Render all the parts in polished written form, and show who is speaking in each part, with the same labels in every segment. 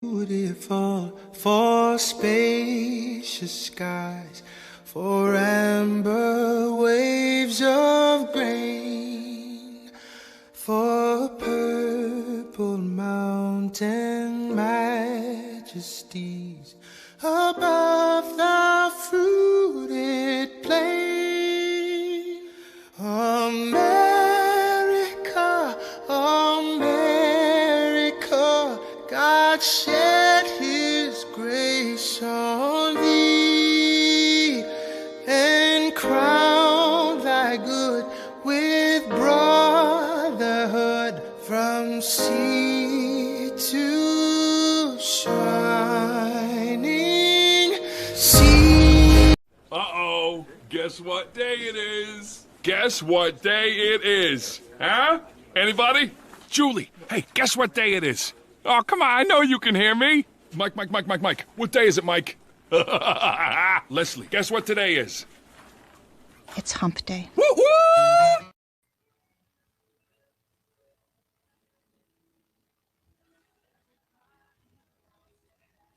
Speaker 1: Beautiful for spacious skies, for amber waves of grain, for purple mountain majesties above the fruited plain. America, America, God shed his grace on thee and crowned thy good with brotherhood from sea to shining sea.
Speaker 2: Uh-oh, guess what day it is? Guess what day it is? Huh? Anybody? Julie, hey, guess what day it is? Oh, come on, I know you can hear me. Mike. What day is it, Mike? Leslie, guess what today is?
Speaker 3: It's hump day.
Speaker 2: Woo-hoo!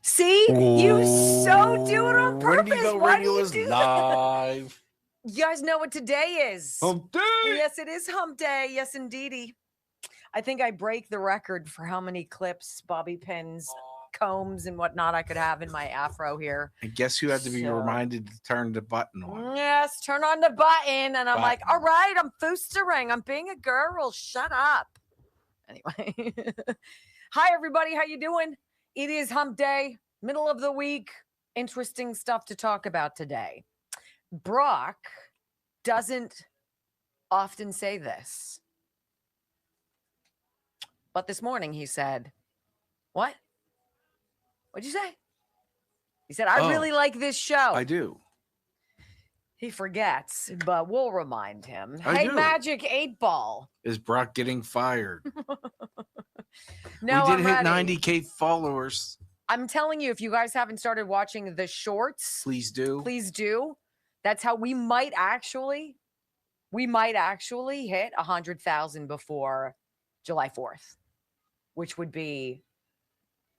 Speaker 4: See? You so do it on purpose.
Speaker 5: Wendy Go
Speaker 4: Why
Speaker 5: Radio
Speaker 4: do you
Speaker 5: is
Speaker 4: do
Speaker 5: live.
Speaker 4: that? You guys know what today is.
Speaker 2: Hump day!
Speaker 4: Yes, it is hump day. Yes, indeedy. I think I break the record for how many clips, bobby pins, combs, and whatnot I could have in my afro here.
Speaker 5: And guess who had to be
Speaker 4: So-
Speaker 5: reminded to turn the button on?
Speaker 4: Yes, turn on the button. And I'm like,
Speaker 5: Button.
Speaker 4: all right, I'm foostering. I'm being a girl. Shut up. Anyway. Hi, everybody. How you doing? It is hump day, middle of the week. Interesting stuff to talk about today. Brock doesn't often say this. But this morning he said, what? What'd you say? He said, I really like this show.
Speaker 5: I do.
Speaker 4: He forgets, but we'll remind him.
Speaker 5: I
Speaker 4: Hey,
Speaker 5: do.
Speaker 4: Magic 8 Ball.
Speaker 5: Is Brock getting fired?
Speaker 4: No,
Speaker 5: we
Speaker 4: I'm
Speaker 5: did hit
Speaker 4: ready.
Speaker 5: 90K followers.
Speaker 4: I'm telling you, if you guys haven't started watching the shorts,
Speaker 5: Please do.
Speaker 4: please do. That's how we might actually hit 100,000 before July 4th, which would be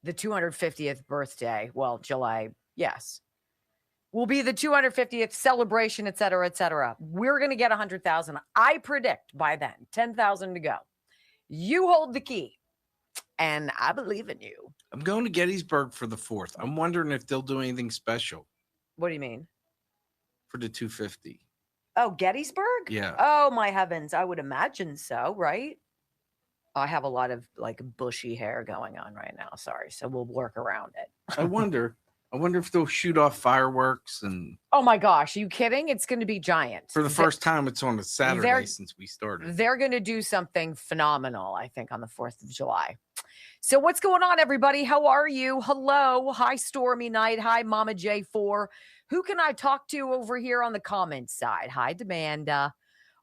Speaker 4: the 250th birthday. Well, July, yes. Will be the 250th celebration, et cetera, et cetera. We're going to get 100,000. I predict by then, 10,000 to go. You hold the key, and I believe in you.
Speaker 5: I'm going to Gettysburg for the 4th. I'm wondering if they'll do anything special
Speaker 4: What do you mean?
Speaker 5: for the 250.
Speaker 4: Oh, Gettysburg?
Speaker 5: Yeah.
Speaker 4: Oh, my heavens. I would imagine so, right? I have a lot of like bushy hair going on right now. Sorry. So we'll work around it.
Speaker 5: I wonder if they'll shoot off fireworks. And
Speaker 4: Oh my gosh. Are you kidding? It's going to be giant.
Speaker 5: for the first time, it's on a Saturday
Speaker 4: they're-
Speaker 5: since we started.
Speaker 4: They're going to do something phenomenal, I think, on the 4th of July. So what's going on, everybody? How are you? Hello. Hi, Stormy Night. Hi, Mama J4. Who can I talk to over here on the comments side? Hi, Demanda.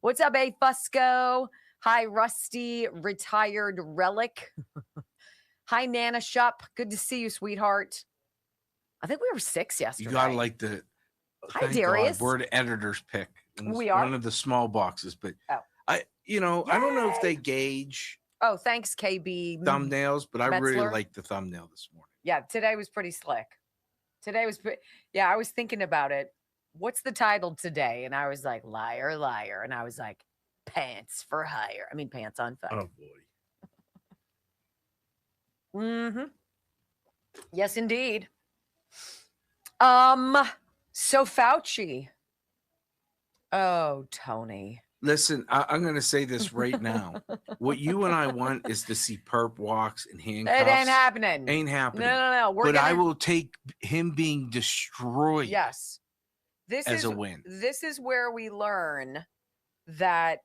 Speaker 4: What's up, A Fusco? Hi, Rusty, retired relic. Hi, Nana Shup. Good to see you, sweetheart. I think we were 6 yesterday.
Speaker 5: You got to like the
Speaker 4: Hi,
Speaker 5: thank God,
Speaker 4: Darius.
Speaker 5: we're the editor's pick. And
Speaker 4: We
Speaker 5: it's
Speaker 4: are?
Speaker 5: one of the small boxes, but
Speaker 4: Oh.
Speaker 5: I don't know if they gauge
Speaker 4: Oh, thanks, KB.
Speaker 5: thumbnails, but I really
Speaker 4: Metzler?
Speaker 5: like the thumbnail this morning.
Speaker 4: Yeah, today was pretty slick. Today was, I was thinking about it. What's the title today? And I was like, liar, liar. And I was like, pants for hire. I mean, pants on fire.
Speaker 5: Oh boy.
Speaker 4: Mm-hmm. Yes, indeed. So Fauci. Oh, Tony.
Speaker 5: Listen, I'm going to say this right now. What you and I want is to see perp walks and handcuffs.
Speaker 4: It ain't happening.
Speaker 5: Ain't happening.
Speaker 4: No.
Speaker 5: But I will take him being destroyed
Speaker 4: Yes. This
Speaker 5: as
Speaker 4: is
Speaker 5: a win.
Speaker 4: This is where we learn that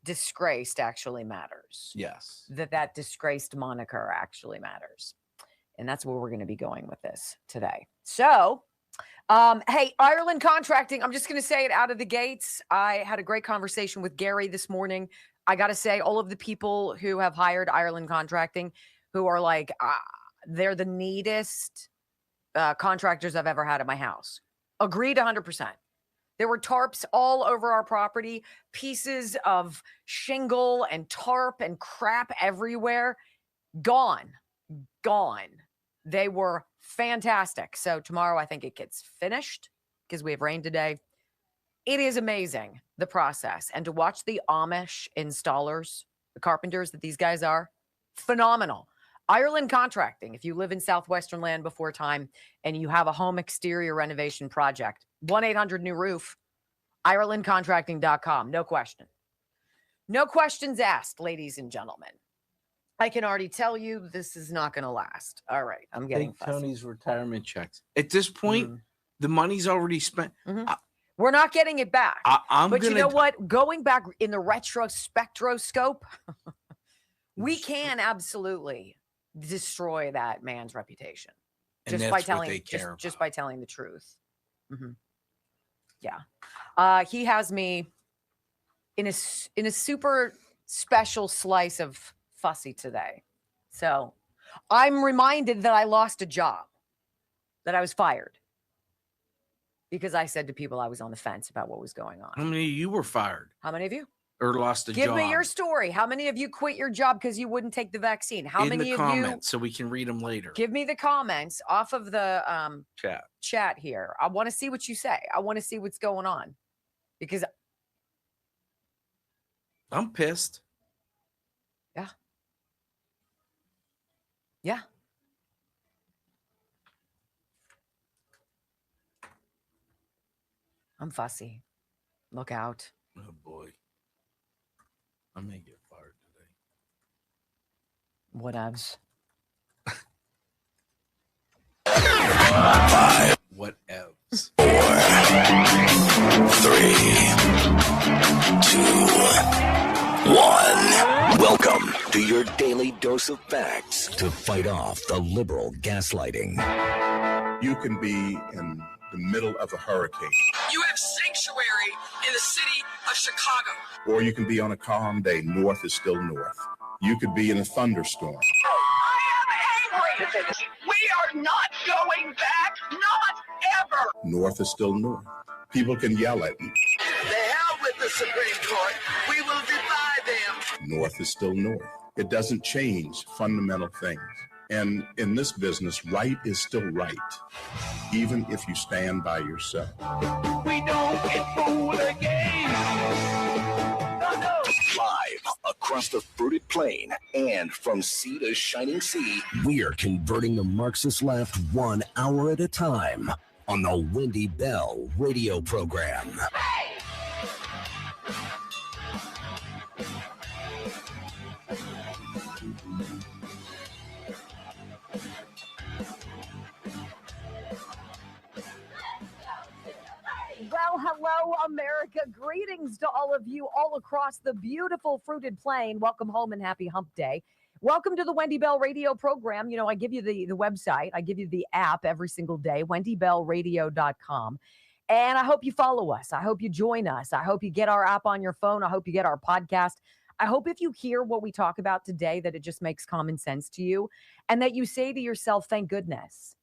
Speaker 4: disgraced actually matters.
Speaker 5: Yes.
Speaker 4: That disgraced moniker actually matters. And that's where we're going to be going with this today. So, hey, Ireland contracting. I'm just going to say it out of the gates. I had a great conversation with Gary this morning. I got to say, all of the people who have hired Ireland contracting, who are like, they're the neatest contractors I've ever had at my house. Agreed 100%. There were tarps all over our property, pieces of shingle and tarp and crap everywhere. Gone. gone. They were fantastic. So tomorrow I think it gets finished because we have rain today. It is amazing, the process. And to watch the Amish installers, the carpenters that these guys are, phenomenal. Ireland Contracting, if you live in Southwestern Land before time and you have a home exterior renovation project, 1-800-NEW-ROOF, IrelandContracting.com. No question. No questions asked, ladies and gentlemen. I can already tell you this is not going to last. All right, I'm getting
Speaker 5: Take
Speaker 4: fussy.
Speaker 5: Tony's retirement checks. At this point, the money's already spent.
Speaker 4: We're not getting it back.
Speaker 5: But
Speaker 4: you know what? Going back in the retrospectroscope, we can absolutely destroy that man's reputation just by telling the truth. Yeah, he has me in a super special slice of fussy today. So I'm reminded that I lost a job, that I was fired because I said to people I was on the fence about what was going on.
Speaker 5: How many of you were fired?
Speaker 4: How many of you?
Speaker 5: Or lost a job?
Speaker 4: Give me your story. How many of you quit your job because you wouldn't take the vaccine? How many of you?
Speaker 5: So we can read them later.
Speaker 4: Give me the comments off of the chat here. I want to see what you say. I want to see what's going on because
Speaker 5: I'm pissed.
Speaker 4: Yeah. Yeah. I'm fussy. Look out.
Speaker 5: Oh boy. I may get fired today.
Speaker 4: Whatevs.
Speaker 5: Whatevs.
Speaker 6: 4, 3, 2, 1. Welcome to your daily dose of facts to fight off the liberal gaslighting.
Speaker 7: You can be in the middle of a hurricane.
Speaker 8: You have sanctuary in the city of Chicago.
Speaker 7: Or you can be on a calm day. North is still north. You could be in a thunderstorm.
Speaker 8: I am angry. We are not going back. Not ever.
Speaker 7: North is still north. People can yell at you.
Speaker 8: The hell with the Supreme Court. We will defy them.
Speaker 7: North is still north. It doesn't change fundamental things. And in this business, right is still right, even if you stand by yourself.
Speaker 8: We don't get fooled again. No.
Speaker 6: Live across the fruited plain and from sea to shining sea, we are converting the Marxist left 1 hour at a time on the Wendy Bell radio program.
Speaker 4: Well, hello, America. Greetings to all of you all across the beautiful fruited plain. Welcome home and happy hump day. Welcome to the Wendy Bell radio program. You know, I give you the website. I give you the app every single day, wendybellradio.com. And I hope you follow us. I hope you join us. I hope you get our app on your phone. I hope you get our podcast. I hope if you hear what we talk about today, that it just makes common sense to you and that you say to yourself, thank goodness.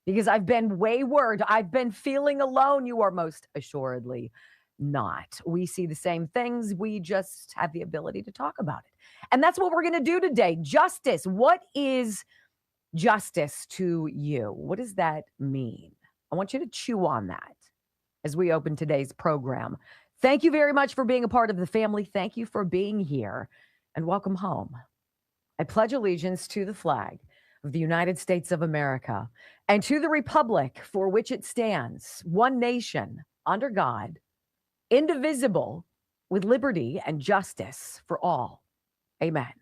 Speaker 4: Because I've been wayward. I've been feeling alone. You are most assuredly not. We see the same things. We just have the ability to talk about it. And that's what we're going to do today. Justice. What is justice to you? What does that mean? I want you to chew on that as we open today's program. Thank you very much for being a part of the family. Thank you for being here and welcome home. I pledge allegiance to the flag of the United States of America and to the republic for which it stands, one nation, under God, indivisible, with liberty and justice for all. Amen.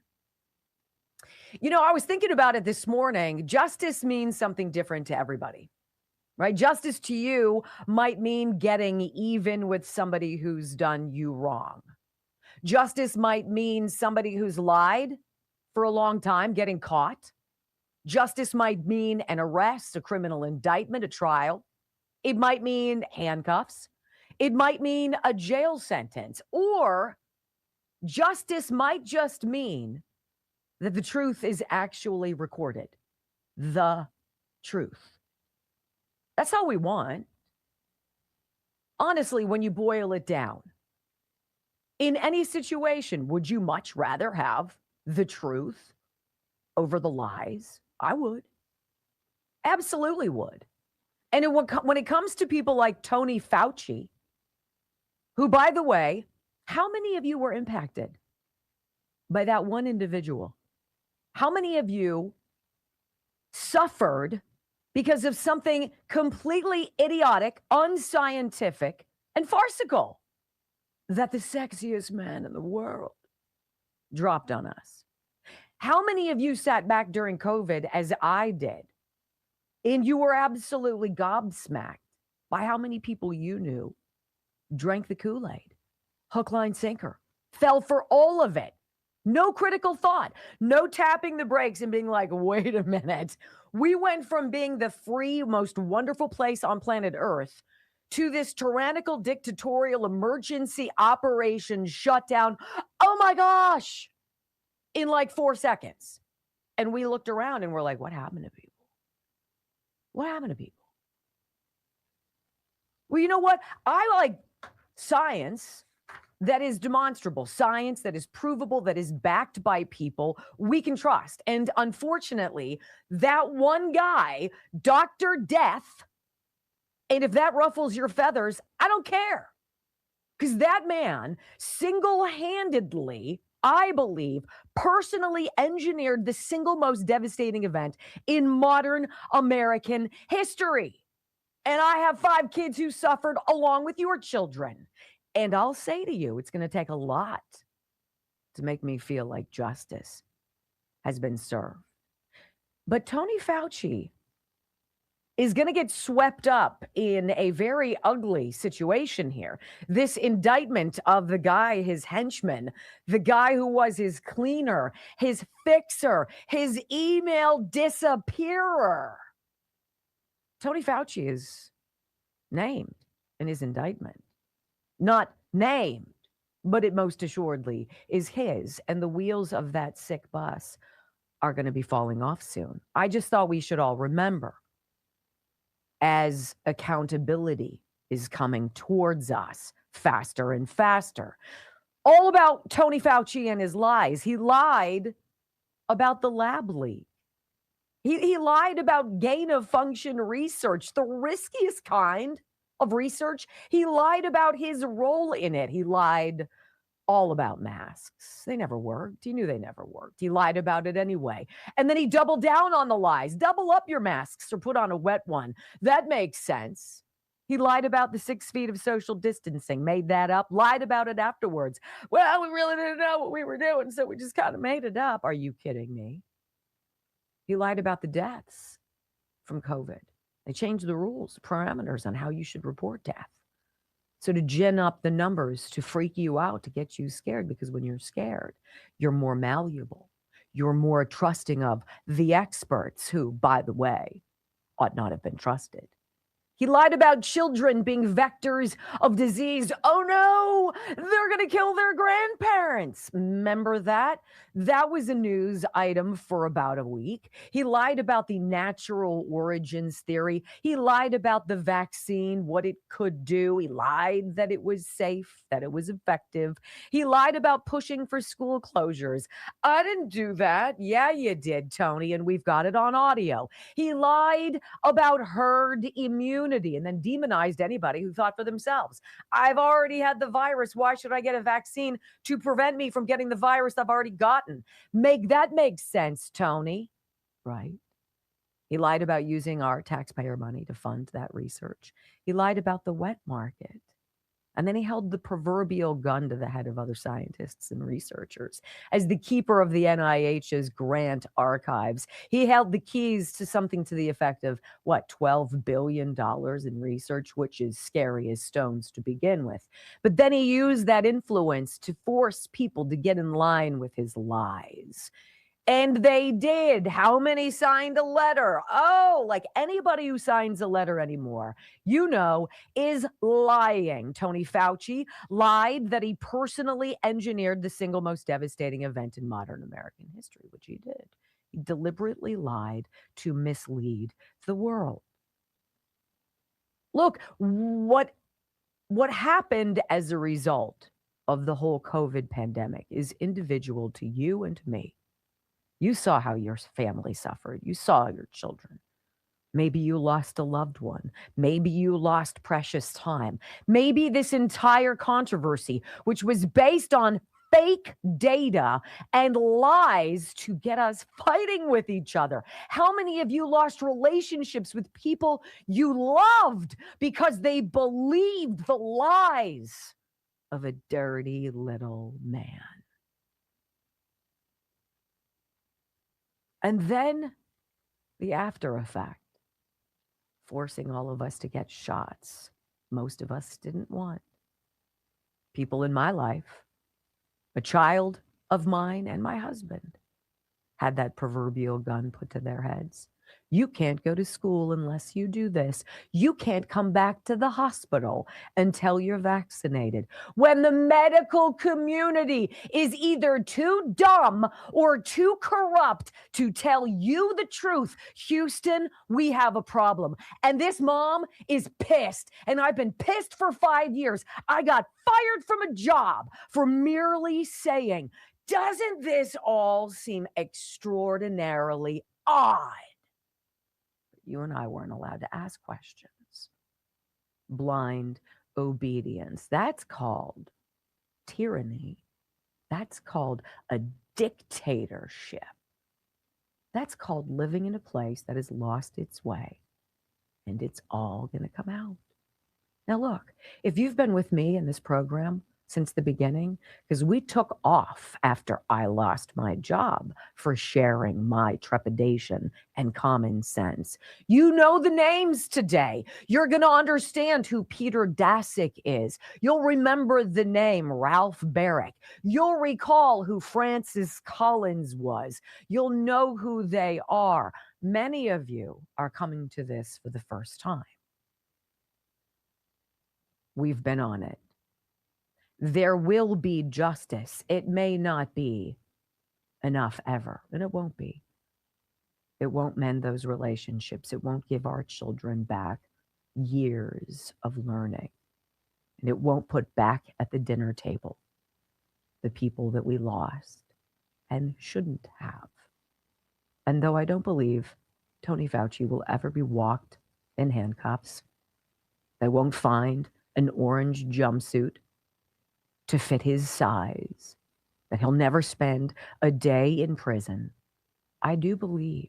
Speaker 4: You know, I was thinking about it this morning. Justice means something different to everybody, right? Justice to you might mean getting even with somebody who's done you wrong. Justice might mean somebody who's lied for a long time getting caught. Justice might mean an arrest, a criminal indictment, a trial. It might mean handcuffs. It might mean a jail sentence. Or justice might just mean that the truth is actually recorded. The truth. That's all we want. Honestly, when you boil it down, in any situation, would you much rather have the truth over the lies? I would. Absolutely would. And when it comes to people like Tony Fauci, who, by the way, how many of you were impacted by that one individual? How many of you suffered because of something completely idiotic, unscientific, and farcical that the sexiest man in the world dropped on us? How many of you sat back during COVID, as I did, and you were absolutely gobsmacked by how many people you knew drank the Kool-Aid, hook, line, sinker, fell for all of it? No critical thought, no tapping the brakes and being like, wait a minute. We went from being the free, most wonderful place on planet Earth to this tyrannical, dictatorial, emergency operation shutdown. Oh my gosh, in like 4 seconds. And we looked around and we're like, what happened to people? What happened to people? Well, you know what? I like science that is demonstrable, science that is provable, that is backed by people we can trust. And unfortunately, that one guy, Dr. Death, and if that ruffles your feathers, I don't care. Because that man single-handedly, I believe, personally engineered the single most devastating event in modern American history. And I have 5 kids who suffered along with your children. And I'll say to you, it's going to take a lot to make me feel like justice has been served. But Tony Fauci is going to get swept up in a very ugly situation here. This indictment of the guy, his henchman, the guy who was his cleaner, his fixer, his email disappearer. Tony Fauci is named in his indictment. Not named, but it most assuredly is his. And the wheels of that sick bus are going to be falling off soon. I just thought we should all remember, as accountability is coming towards us faster and faster. All about Tony Fauci and his lies. He lied about the lab leak. He lied about gain-of-function research, the riskiest kind of research. He lied about his role in it. He lied all about masks. They never worked. He knew they never worked. He lied about it anyway. And then he doubled down on the lies. Double up your masks or put on a wet one. That makes sense. He lied about the 6 feet of social distancing, made that up, lied about it afterwards. Well, we really didn't know what we were doing, so we just kind of made it up. Are you kidding me? He lied about the deaths from COVID. They changed the rules, parameters on how you should report death. So to gin up the numbers, to freak you out, to get you scared, because when you're scared, you're more malleable. You're more trusting of the experts who, by the way, ought not have been trusted. He lied about children being vectors of disease. Oh no, they're going to kill their grandparents. Remember that? That was a news item for about a week. He lied about the natural origins theory. He lied about the vaccine, what it could do. He lied that it was safe, that it was effective. He lied about pushing for school closures. I didn't do that. Yeah, you did, Tony, and we've got it on audio. He lied about herd immunity and then demonized anybody who thought for themselves. I've already had the virus. Why should I get a vaccine to prevent me from getting the virus I've already gotten? Make sense, Tony, right? He lied about using our taxpayer money to fund that research. He lied about the wet market. And then he held the proverbial gun to the head of other scientists and researchers. As the keeper of the NIH's grant archives, he held the keys to something to the effect of, $12 billion in research, which is scary as stones to begin with. But then he used that influence to force people to get in line with his lies. And they did. How many signed a letter? Oh, like anybody who signs a letter anymore, is lying. Tony Fauci lied that he personally engineered the single most devastating event in modern American history, which he did. He deliberately lied to mislead the world. Look, what happened as a result of the whole COVID pandemic is individual to you and to me. You saw how your family suffered. You saw your children. Maybe you lost a loved one. Maybe you lost precious time. Maybe this entire controversy, which was based on fake data and lies to get us fighting with each other. How many of you lost relationships with people you loved because they believed the lies of a dirty little man? And then the after effect, forcing all of us to get shots most of us didn't want. People in my life, a child of mine and my husband, had that proverbial gun put to their heads. You can't go to school unless you do this. You can't come back to the hospital until you're vaccinated. When the medical community is either too dumb or too corrupt to tell you the truth, Houston, we have a problem. And this mom is pissed. And I've been pissed for 5 years. I got fired from a job for merely saying, doesn't this all seem extraordinarily odd? You and I weren't allowed to ask questions. Blind obedience. That's called tyranny. That's called a dictatorship. That's called living in a place that has lost its way. And it's all going to come out. Now, look, if you've been with me in this program since the beginning, because we took off after I lost my job for sharing my trepidation and common sense. You know the names today. You're going to understand who Peter Daszak is. You'll remember the name Ralph Barrick. You'll recall who Francis Collins was. You'll know who they are. Many of you are coming to this for the first time. We've been on it. There will be justice. It may not be enough ever, and it won't be. It won't mend those relationships. It won't give our children back years of learning. And it won't put back at the dinner table the people that we lost and shouldn't have. And though I don't believe Tony Fauci will ever be walked in handcuffs, they won't find an orange jumpsuit to fit his size, that he'll never spend a day in prison. I do believe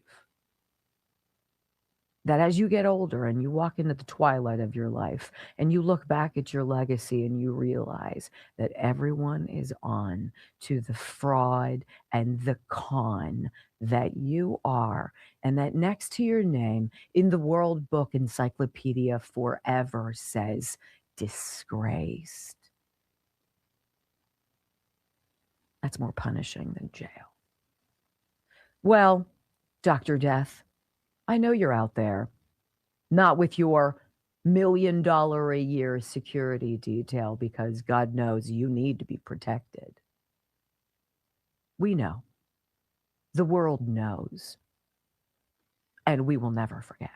Speaker 4: that as you get older and you walk into the twilight of your life and you look back at your legacy and you realize that everyone is on to the fraud and the con that you are, and that next to your name in the World Book Encyclopedia forever says disgraced. That's more punishing than jail. Well, Dr. Death, I know you're out there, not with your $1 million a year security detail, because God knows you need to be protected. We know. The world knows. And we will never forget.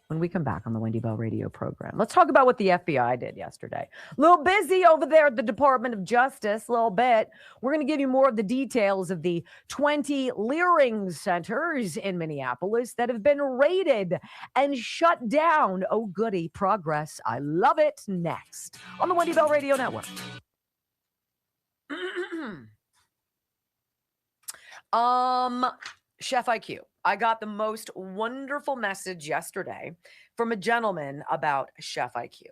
Speaker 4: When we come back on the Wendy Bell radio program, let's talk about what the FBI did yesterday. A little busy over there at the Department of Justice, a little bit. We're going to give you more of the details of the 20 Leering centers in Minneapolis that have been raided and shut down. Oh, goody, progress. I love it. Next on the Wendy Bell Radio Network. Chef IQ. I got the most wonderful message yesterday from a gentleman about Chef IQ.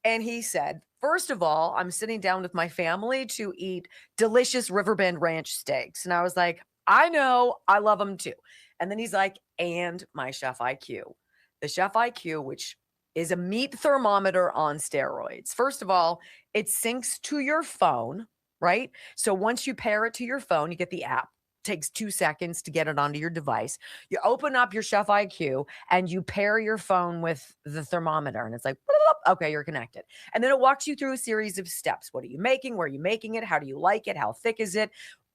Speaker 4: And he said, first of all, I'm sitting down with my family to eat delicious Riverbend Ranch steaks. And I was like, I know, I love them too. And then he's like, and my Chef IQ. The Chef IQ, which is a meat thermometer on steroids. First of all, it syncs to your phone, right? So once you pair it to your phone, you get the app. Takes 2 seconds to get it onto your device. You open up your Chef IQ and you pair your phone with the thermometer, and it's like, okay, you're connected. And then it walks you through a series of steps. What are you making? Where are you making it? How do you like it? How thick is it?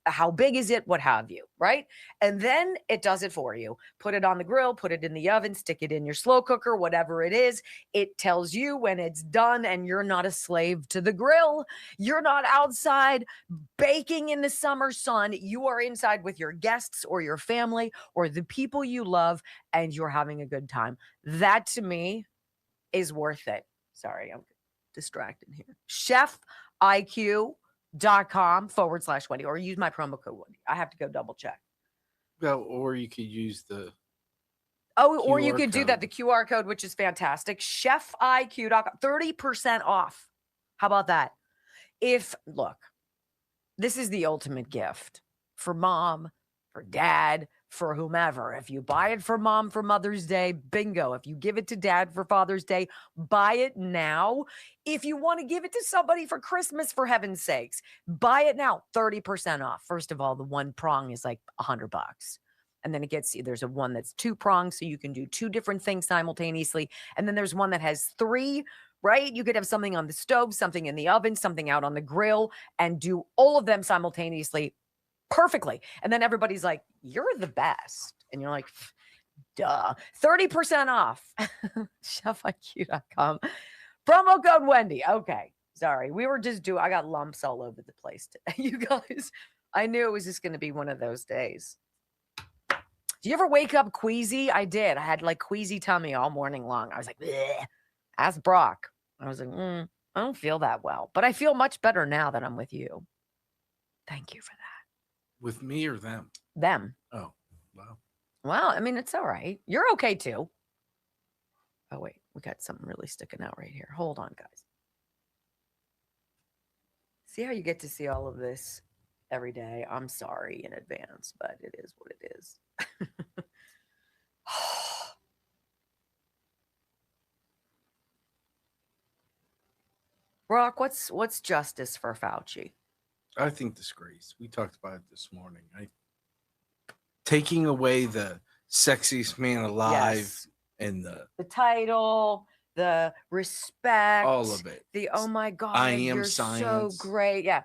Speaker 4: how big is it, what have you, right? And then it does it for you. Put it on the grill, put it in the oven, stick it in your slow cooker, whatever it is. It tells you when it's done, and you're not a slave to the grill. You're not outside baking in the summer sun. You are inside with your guests or your family or the people you love, and you're having a good time. That to me is worth it. Sorry, I'm distracted here. chefiq.com/Wendy, or use my promo code Wendy. I have to go double check.
Speaker 5: Well, or you could use the
Speaker 4: or you
Speaker 5: QR
Speaker 4: could do that, the
Speaker 5: code.
Speaker 4: QR code, which is fantastic. chefiq.com, 30% off. How about that? Look, this is the ultimate gift for mom, for dad, for whomever. If you buy it for mom for Mother's Day, bingo. If you give it to dad for Father's Day, buy it now. If you want to give it to somebody for Christmas, for heaven's sakes, buy it now. 30% off. First of all, the one prong is like $100. And then there's a one that's 2 prongs, so you can do 2 different things simultaneously. And then there's one that has 3, right? You could have something on the stove, something in the oven, something out on the grill, and do all of them simultaneously perfectly. And then everybody's like, you're the best. And you're like, duh. 30% off. chefiq.com. Promo code Wendy. Okay. Sorry. I got lumps all over the place today. You guys, I knew it was just going to be one of those days. Do you ever wake up queasy? I did. I had like queasy tummy all morning long. I was like, bleh. Ask Brock. I was like, I don't feel that well, but I feel much better now that I'm with you. Thank you for that.
Speaker 5: With me or them?
Speaker 4: Them.
Speaker 5: Oh, wow.
Speaker 4: Well, I mean, it's all right. You're okay too. Oh, wait. We got something really sticking out right here. Hold on, guys. See how you get to see all of this every day? I'm sorry in advance, but it is what it is. Brock, what's justice for Fauci?
Speaker 5: I think disgrace. We talked about it this morning. Taking away the sexiest man alive,
Speaker 4: Yes.
Speaker 5: and the
Speaker 4: title, the respect,
Speaker 5: all of it.
Speaker 4: The oh my God,
Speaker 5: I am
Speaker 4: you're
Speaker 5: science.
Speaker 4: so great. Yeah.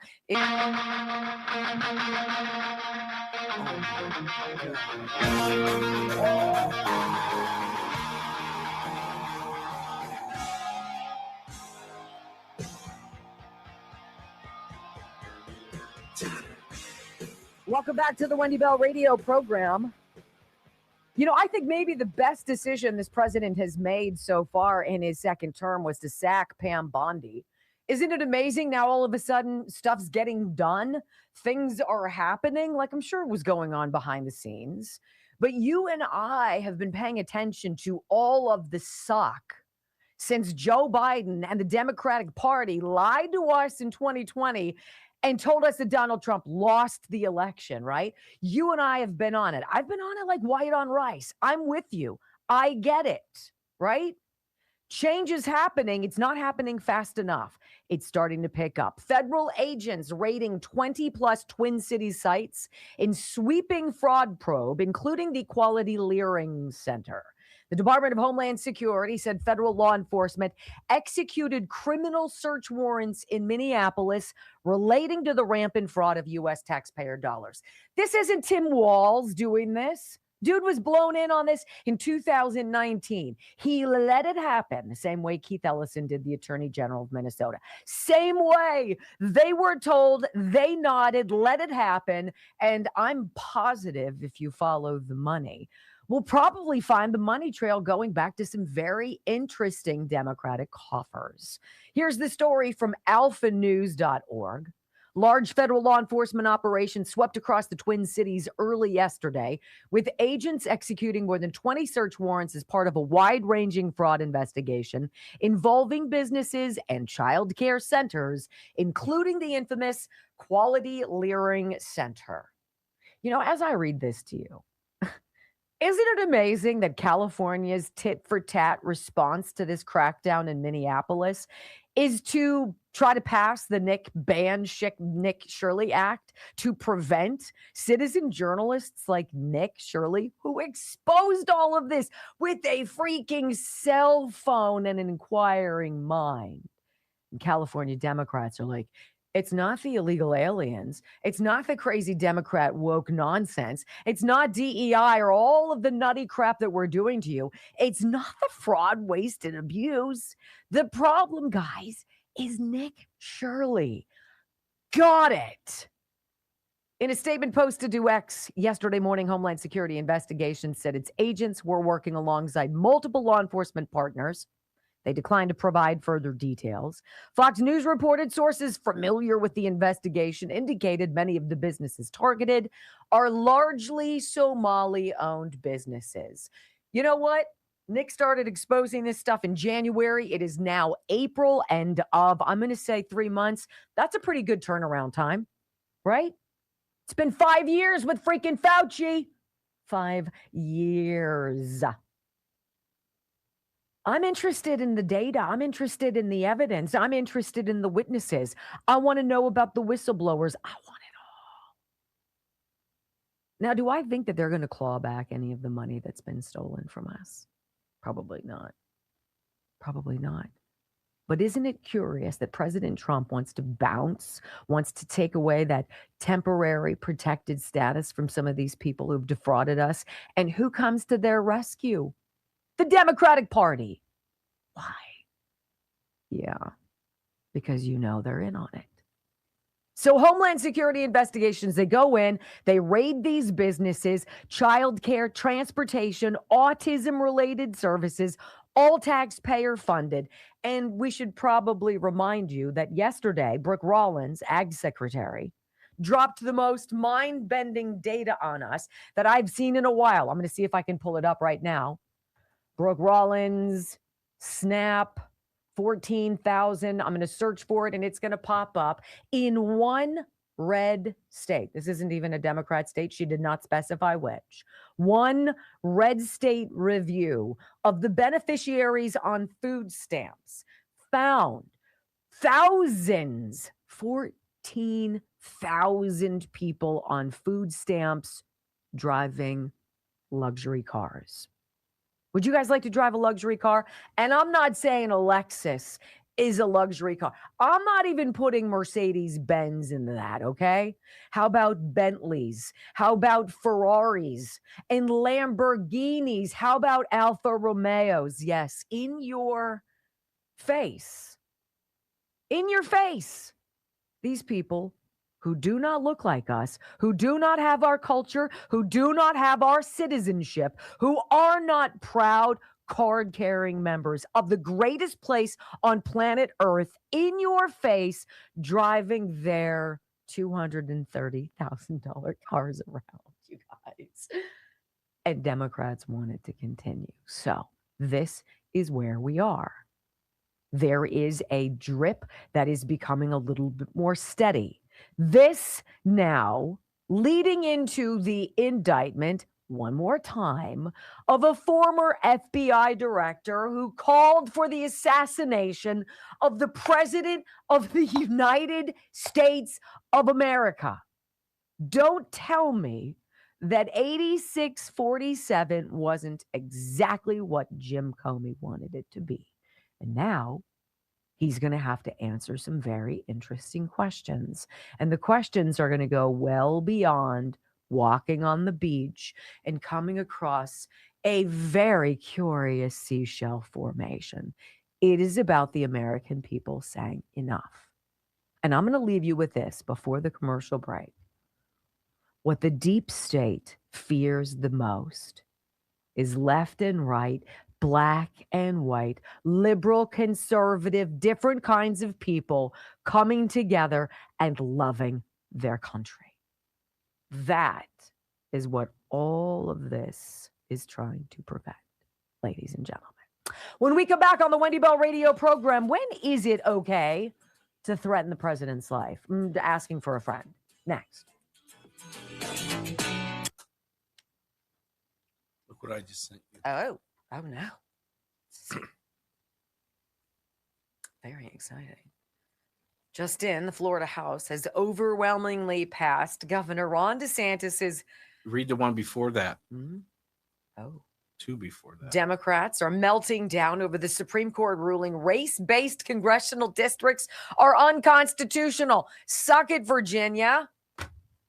Speaker 4: Welcome back to the Wendy Bell radio program. You know, I think maybe the best decision this president has made so far in his second term was to sack Pam Bondi. Isn't it amazing now all of a sudden stuff's getting done? Things are happening, like I'm sure it was going on behind the scenes. But you and I have been paying attention to all of the suck since Joe Biden and the Democratic Party lied to us in 2020 and told us that Donald Trump lost the election, right? You and I have been on it. I've been on it like white on rice. I'm with you. I get it, right? Change is happening. It's not happening fast enough. It's starting to pick up. Federal agents raiding 20 plus Twin Cities sites in sweeping fraud probe, including the Quality Leering Center. The Department of Homeland Security said federal law enforcement executed criminal search warrants in Minneapolis relating to the rampant fraud of U.S. taxpayer dollars. This isn't Tim Walz doing this. Dude was blown in on this in 2019. He let it happen the same way Keith Ellison did the Attorney General of Minnesota. Same way. They were told, they nodded, let it happen. And I'm positive if you follow the money, we'll probably find the money trail going back to some very interesting Democratic coffers. Here's the story from alphanews.org. Large federal law enforcement operations swept across the Twin Cities early yesterday, with agents executing more than 20 search warrants as part of a wide-ranging fraud investigation involving businesses and child care centers, including the infamous Quality Leering Center. You know, as I read this to you, isn't it amazing that California's tit-for-tat response to this crackdown in Minneapolis is to try to pass the Nick Shirley Act to prevent citizen journalists like Nick Shirley, who exposed all of this with a freaking cell phone and an inquiring mind. And California Democrats are like, It's not the illegal aliens. It's not the crazy Democrat woke nonsense. It's not DEI or all of the nutty crap that we're doing to you. It's not the fraud, waste, and abuse. The problem, guys, is Nick Shirley. Got it. In a statement posted to X yesterday morning, Homeland Security Investigations said its agents were working alongside multiple law enforcement partners. They declined to provide further details. Fox News reported sources familiar with the investigation indicated many of the businesses targeted are largely Somali-owned businesses. You know what? Nick started exposing this stuff in January. It is now April, end of, I'm going to say 3 months. That's a pretty good turnaround time, right? It's been 5 years with freaking Fauci. 5 years. I'm interested in the data. I'm interested in the evidence. I'm interested in the witnesses. I want to know about the whistleblowers. I want it all. Now, do I think that they're going to claw back any of the money that's been stolen from us? Probably not. Probably not. But isn't it curious that President Trump wants to bounce, wants to take away that temporary protected status from some of these people who've defrauded us? And who comes to their rescue? The Democratic Party. Why? Yeah, because you know they're in on it. So Homeland Security Investigations, they go in, they raid these businesses, childcare, transportation, autism-related services, all taxpayer funded. And we should probably remind you that yesterday, Brooke Rollins, Ag Secretary, dropped the most mind-bending data on us that I've seen in a while. I'm going to see if I can pull it up right now. Brooke Rollins, SNAP, 14,000. I'm going to search for it and it's going to pop up in one red state. This isn't even a Democrat state. She did not specify which. One red state review of the beneficiaries on food stamps found thousands, 14,000 people on food stamps driving luxury cars. Would you guys like to drive a luxury car? And I'm not saying a Lexus is a luxury car. I'm not even putting Mercedes-Benz into that, okay? How about Bentleys? How about Ferraris and Lamborghinis? How about Alfa Romeos? Yes, in your face. In your face. These people who do not look like us, who do not have our culture, who do not have our citizenship, who are not proud card-carrying members of the greatest place on planet Earth, in your face, driving their $230,000 cars around, you guys. And Democrats want it to continue. So this is where we are. There is a drip that is becoming a little bit more steady. This now leading into the indictment, one more time, of a former FBI director who called for the assassination of the President of the United States of America. Don't tell me that 8647 wasn't exactly what Jim Comey wanted it to be. And now he's going to have to answer some very interesting questions. And the questions are going to go well beyond walking on the beach and coming across a very curious seashell formation. It is about the American people saying enough. And I'm going to leave you with this before the commercial break. What the deep state fears the most is left and right, black and white, liberal, conservative, different kinds of people coming together and loving their country. That is what all of this is trying to prevent, ladies and gentlemen. When we come back on the Wendy Bell radio program, when is it okay to threaten the president's life? Asking for a friend. Next.
Speaker 5: Look what I just sent you.
Speaker 4: Oh no. Very exciting. Just in, the Florida House has overwhelmingly passed Governor Ron DeSantis's.
Speaker 5: Read the one before that.
Speaker 4: Oh,
Speaker 5: 2 before that.
Speaker 4: Democrats are melting down over the Supreme Court ruling race-based congressional districts are unconstitutional. Suck it, Virginia.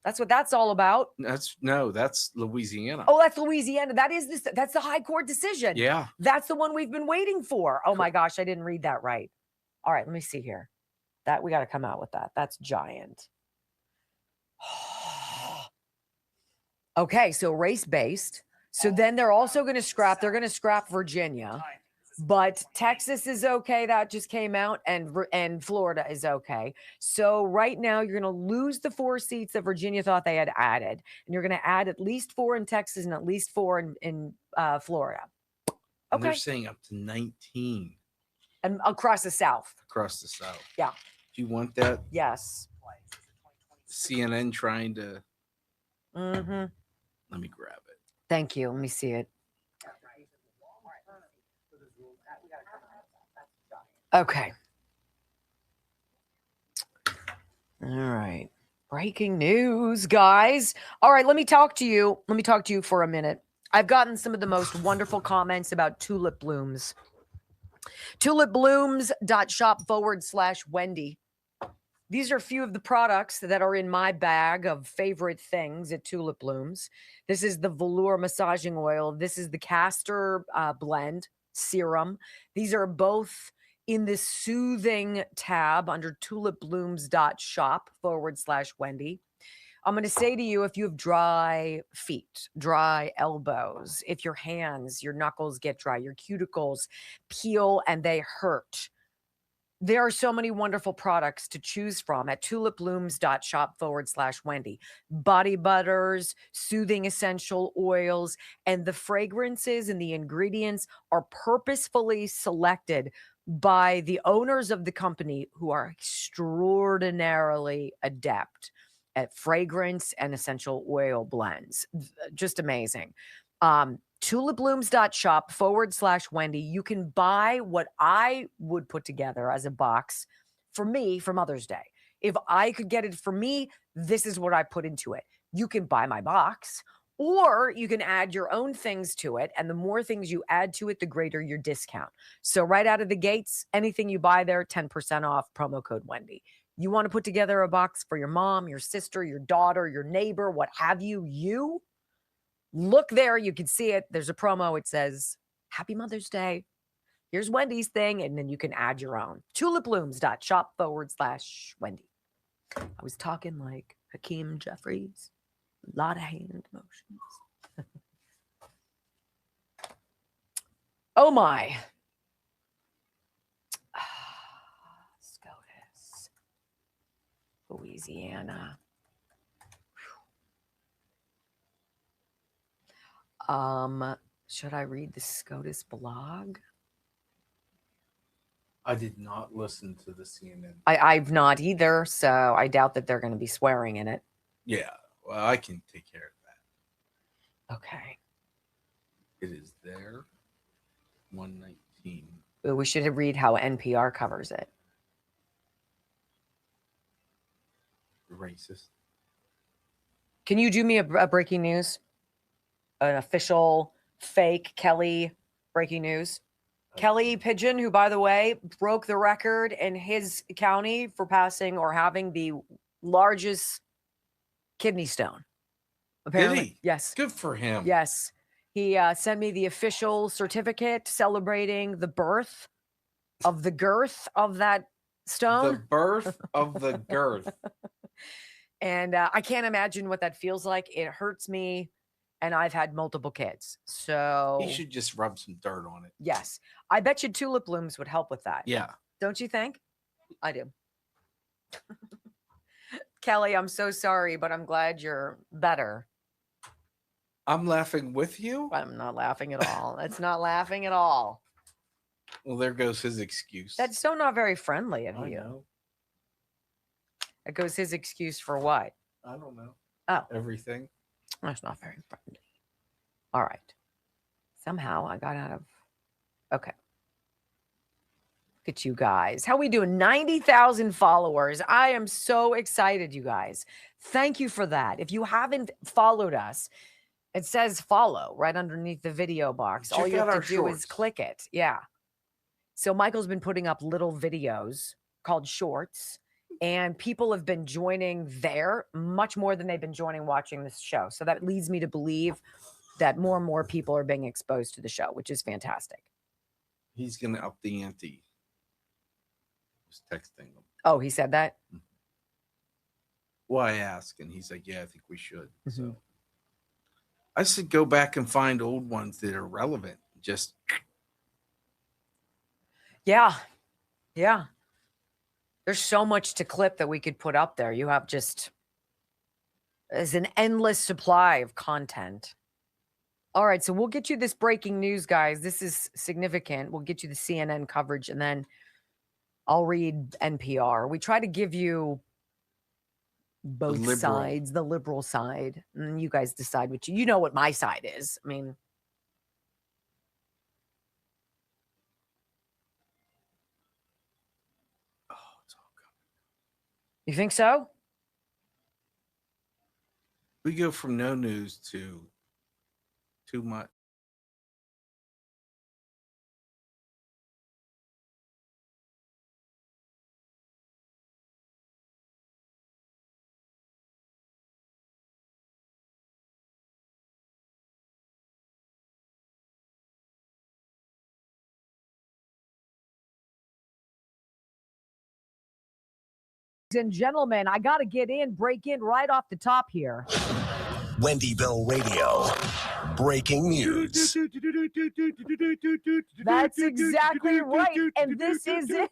Speaker 4: That's what that's all about.
Speaker 5: That's Louisiana.
Speaker 4: Oh, that's Louisiana. That's the high court decision.
Speaker 5: Yeah.
Speaker 4: That's the one we've been waiting for. Oh my gosh, I didn't read that right. All right, let me see here. That we got to come out with that. That's giant. Okay, so race-based. So then they're also going to scrap Virginia. But Texas is okay. That just came out, and Florida is okay. So right now, you're going to lose the 4 seats that Virginia thought they had added, and you're going to add at least 4 in Texas and at least 4 in Florida. Okay,
Speaker 5: And they're saying up to 19
Speaker 4: and across the South.
Speaker 5: across the South.
Speaker 4: Yeah.
Speaker 5: Do you want that?
Speaker 4: Yes.
Speaker 5: CNN trying to.
Speaker 4: Mm-hmm.
Speaker 5: Let me grab it.
Speaker 4: Thank you. Let me see it. Okay. All right. Breaking news, guys. All right, let me talk to you. Let me talk to you for a minute. I've gotten some of the most wonderful comments about tulip blooms. tulipblooms.shop/Wendy. These are a few of the products that are in my bag of favorite things at Tulip Blooms. This is the velour massaging oil. This is the castor blend serum. These are both in the soothing tab under tulipblooms.shop/Wendy. I'm going to say to you, if you have dry feet, dry elbows, if your hands, your knuckles get dry, your cuticles peel and they hurt, there are so many wonderful products to choose from at tulipblooms.shop/Wendy. Body butters, soothing essential oils, and the fragrances and the ingredients are purposefully selected by the owners of the company who are extraordinarily adept at fragrance and essential oil blends. Just amazing. tulipblooms.shop/Wendy. You can buy what I would put together as a box for me for Mother's Day. If I could get it for me, this is what I put into it. You can buy my box, or you can add your own things to it. And the more things you add to it, the greater your discount. So right out of the gates, anything you buy there, 10% off, promo code Wendy. You want to put together a box for your mom, your sister, your daughter, your neighbor, what have you, look there. You can see it. There's a promo. It says, Happy Mother's Day. Here's Wendy's thing. And then you can add your own. tulipblooms.shop/Wendy. I was talking like Hakeem Jeffries. A lot of hand motions. Oh my. SCOTUS. Louisiana. Should I read the SCOTUS blog?
Speaker 5: I did not listen to the CNN.
Speaker 4: I've not either, so I doubt that they're going to be swearing in it.
Speaker 5: Yeah, well, I can take care of that.
Speaker 4: Okay.
Speaker 5: It is there. 119.
Speaker 4: Well, we should read how NPR covers it.
Speaker 5: Racist.
Speaker 4: Can you do me a breaking news? An official fake Kelly breaking news? Kelly Pigeon, who, by the way, broke the record in his county for passing or having the largest kidney stone. Apparently.
Speaker 5: Did he?
Speaker 4: Yes.
Speaker 5: Good for him.
Speaker 4: Yes. He sent me the official certificate celebrating the birth of the girth of that stone.
Speaker 5: The birth of the girth.
Speaker 4: And I can't imagine what that feels like. It hurts me. And I've had multiple kids. So
Speaker 5: He should just rub some dirt on it.
Speaker 4: yes, I bet you tulip blooms would help with that.
Speaker 5: Yeah.
Speaker 4: Don't you think? I do. Kelly, I'm so sorry, but I'm glad you're better.
Speaker 5: I'm laughing with you.
Speaker 4: I'm not laughing at all. That's not laughing at all.
Speaker 5: Well, there goes his excuse.
Speaker 4: That's so not very friendly of
Speaker 5: I
Speaker 4: you.
Speaker 5: know.
Speaker 4: That goes his excuse for what?
Speaker 5: I don't know.
Speaker 4: Oh.
Speaker 5: Everything.
Speaker 4: That's not very friendly. All right. Somehow I got out of. Okay. Look at you guys. How we doing? 90,000 followers. I am so excited, you guys. Thank you for that. If you haven't followed us, It says follow right underneath the video box. All
Speaker 5: Check
Speaker 4: you
Speaker 5: out
Speaker 4: have
Speaker 5: our
Speaker 4: to do is
Speaker 5: shorts.
Speaker 4: click it. Yeah. So Michael's been putting up little videos called shorts, and people have been joining there much more than they've been joining watching this show. So that leads me to believe that more and more people are being exposed to the show, which is fantastic.
Speaker 5: He's going to up the ante. I was texting him.
Speaker 4: Oh, he said that?
Speaker 5: Well, I asked, and he's like, yeah, I think we should.
Speaker 4: Mhm.
Speaker 5: So I said, go back and find old ones that are relevant. Just
Speaker 4: Yeah. Yeah. There's so much to clip that we could put up there. You have just as an endless supply of content. All right, so we'll get you this breaking news, guys. This is significant. We'll get you the CNN coverage, and then I'll read NPR. We try to give you both sides, the liberal side, and you guys decide what you know what my side is. I mean,
Speaker 5: it's all coming.
Speaker 4: You think so?
Speaker 5: We go from no news to too much.
Speaker 4: And gentlemen, I got to break in right off the top here.
Speaker 6: Wendy Bell Radio. Breaking news.
Speaker 4: That's exactly right. And this is it.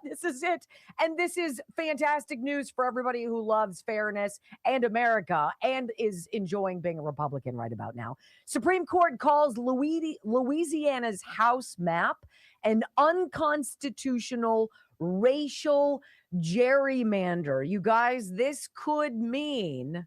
Speaker 4: This is it. And this is fantastic news for everybody who loves fairness and America and is enjoying being a Republican right about now. Supreme Court calls Louisiana's House map an unconstitutional racial gerrymander. You guys, this could mean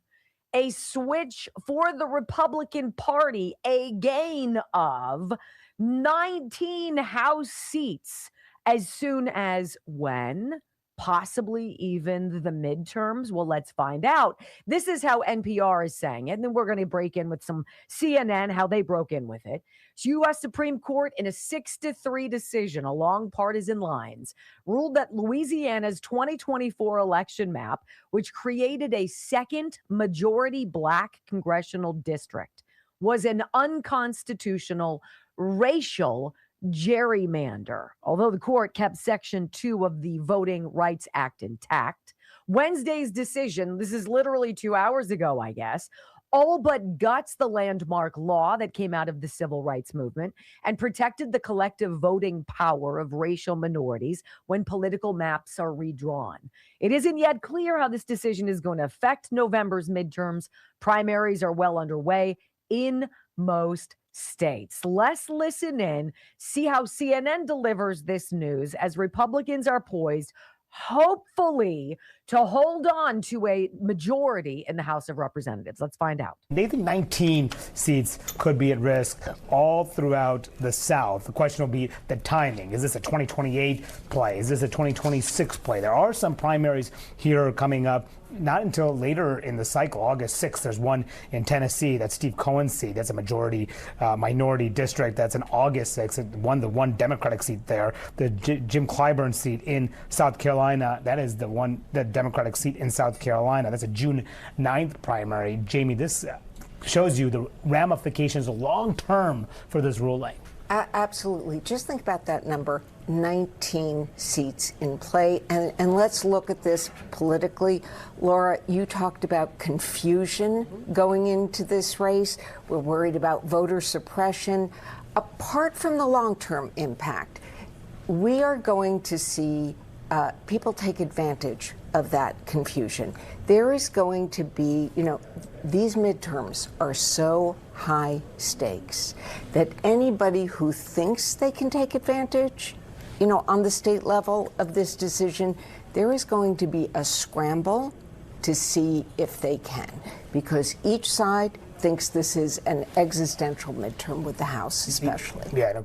Speaker 4: a switch for the Republican Party, a gain of 19 House seats as soon as when? Possibly even the midterms. Well, let's find out. This is how NPR is saying it. And then we're going to break in with some CNN, how they broke in with it. U.S. Supreme Court, in a 6-3 decision along partisan lines, ruled that Louisiana's 2024 election map, which created a second majority Black congressional district, was an unconstitutional racial gerrymander. Although the court kept Section 2 of the Voting Rights Act intact, Wednesday's decision, this is literally 2 hours ago, I guess, all but guts the landmark law that came out of the civil rights movement and protected the collective voting power of racial minorities when political maps are redrawn. It isn't yet clear how this decision is going to affect November's midterms. Primaries are well underway in most states. Let's listen in, see how CNN delivers this news as Republicans are poised, hopefully, to hold on to a majority in the House of Representatives. Let's find out.
Speaker 9: They think 19 seats could be at risk all throughout the South. The question will be the timing. Is this a 2028 play? Is this a 2026 play? There are some primaries here coming up, not until later in the cycle, August 6th. There's one in Tennessee. That's Steve Cohen's seat. That's a majority minority district. That's in August 6th. The one Democratic seat there. The Jim Clyburn seat in South Carolina. That is the Democratic seat in South Carolina. That's a June 9th primary. Jamie, this shows you the ramifications long term for this ruling.
Speaker 10: Absolutely. Just think about that number, 19 seats in play. And let's look at this politically. Laura, you talked about confusion going into this race. We're worried about voter suppression. Apart from the long-term impact, we are going to see people take advantage of that confusion. There is going to be, these midterms are so high stakes that anybody who thinks they can take advantage, on the state level of this decision, there is going to be a scramble to see if they can, because each side thinks this is an existential midterm with the House especially.
Speaker 9: Yeah.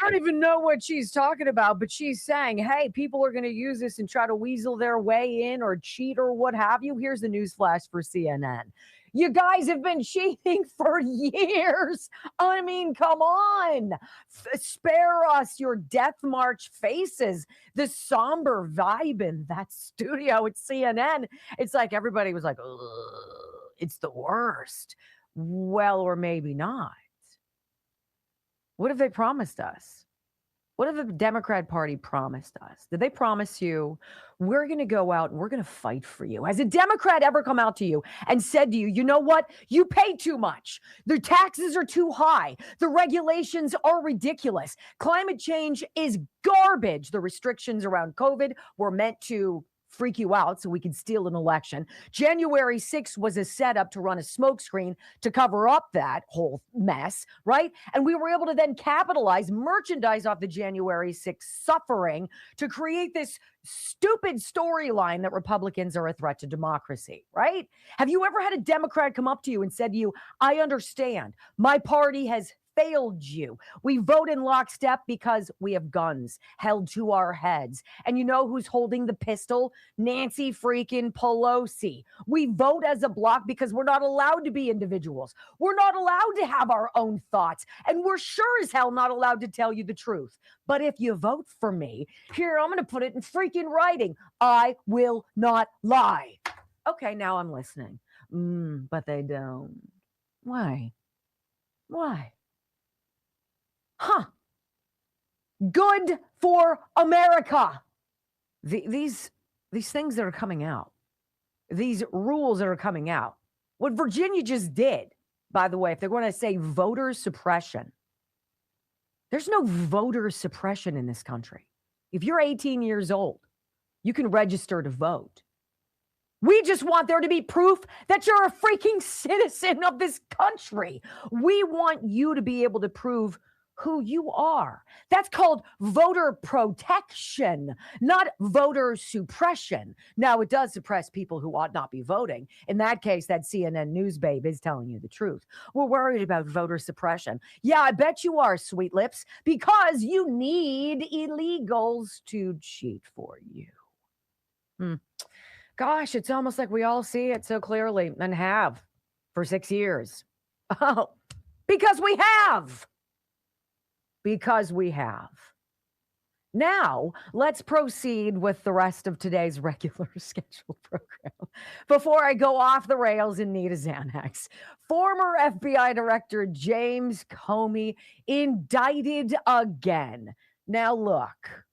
Speaker 4: I don't even know what she's talking about, but she's saying, hey, people are going to use this and try to weasel their way in or cheat or what have you. Here's the news flash for CNN. You guys have been cheating for years. I mean, come on. Spare us your death march faces, the somber vibe in that studio at CNN. It's like everybody was like, ugh, it's the worst. Well, or maybe not. What have they promised us? What have the Democrat Party promised us? Did they promise you, we're going to go out and we're going to fight for you? Has a Democrat ever come out to you and said to you, you know what? You pay too much. The taxes are too high. The regulations are ridiculous. Climate change is garbage. The restrictions around COVID were meant to freak you out so we could steal an election. January 6th was a setup to run a smokescreen to cover up that whole mess, right? And we were able to then capitalize, merchandise off the January 6th suffering to create this stupid storyline that Republicans are a threat to democracy, right? Have you ever had a Democrat come up to you and said to you, I understand, my party has failed you. We vote in lockstep because we have guns held to our heads. And you know who's holding the pistol? Nancy freaking Pelosi. We vote as a block because we're not allowed to be individuals. We're not allowed to have our own thoughts. And we're sure as hell not allowed to tell you the truth. But if you vote for me, here, I'm going to put it in freaking writing. I will not lie. Okay, now I'm listening. But they don't. Why? Why? Huh. Good for America. These things that are coming out, these rules that are coming out, what Virginia just did, by the way, if they're going to say voter suppression, there's no voter suppression in this country. If you're 18 years old, you can register to vote. We just want there to be proof that you're a freaking citizen of this country. We want you to be able to prove who you are. That's called voter protection, not voter suppression. Now, it does suppress people who ought not be voting. In that case, that CNN news babe is telling you the truth. We're worried about voter suppression. Yeah, I bet you are, sweet lips, because you need illegals to cheat for you. Gosh, it's almost like we all see it so clearly and have for 6 years. Oh, because we have. Because we have. Now, let's proceed with the rest of today's regular scheduled program. Before I go off the rails and need a Xanax, former FBI Director James Comey indicted again. Now, look,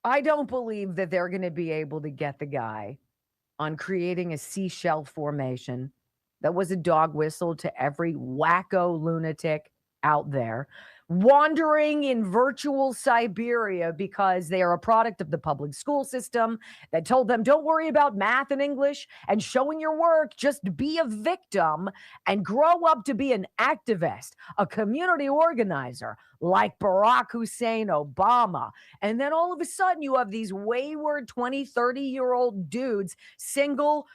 Speaker 4: I don't believe that they're going to be able to get the guy on creating a seashell formation that was a dog whistle to every wacko lunatic out there, wandering in virtual Siberia because they are a product of the public school system that told them, don't worry about math and English and showing your work, just be a victim and grow up to be an activist, a community organizer like Barack Hussein Obama. And then all of a sudden you have these wayward 20, 30-year-old dudes, single,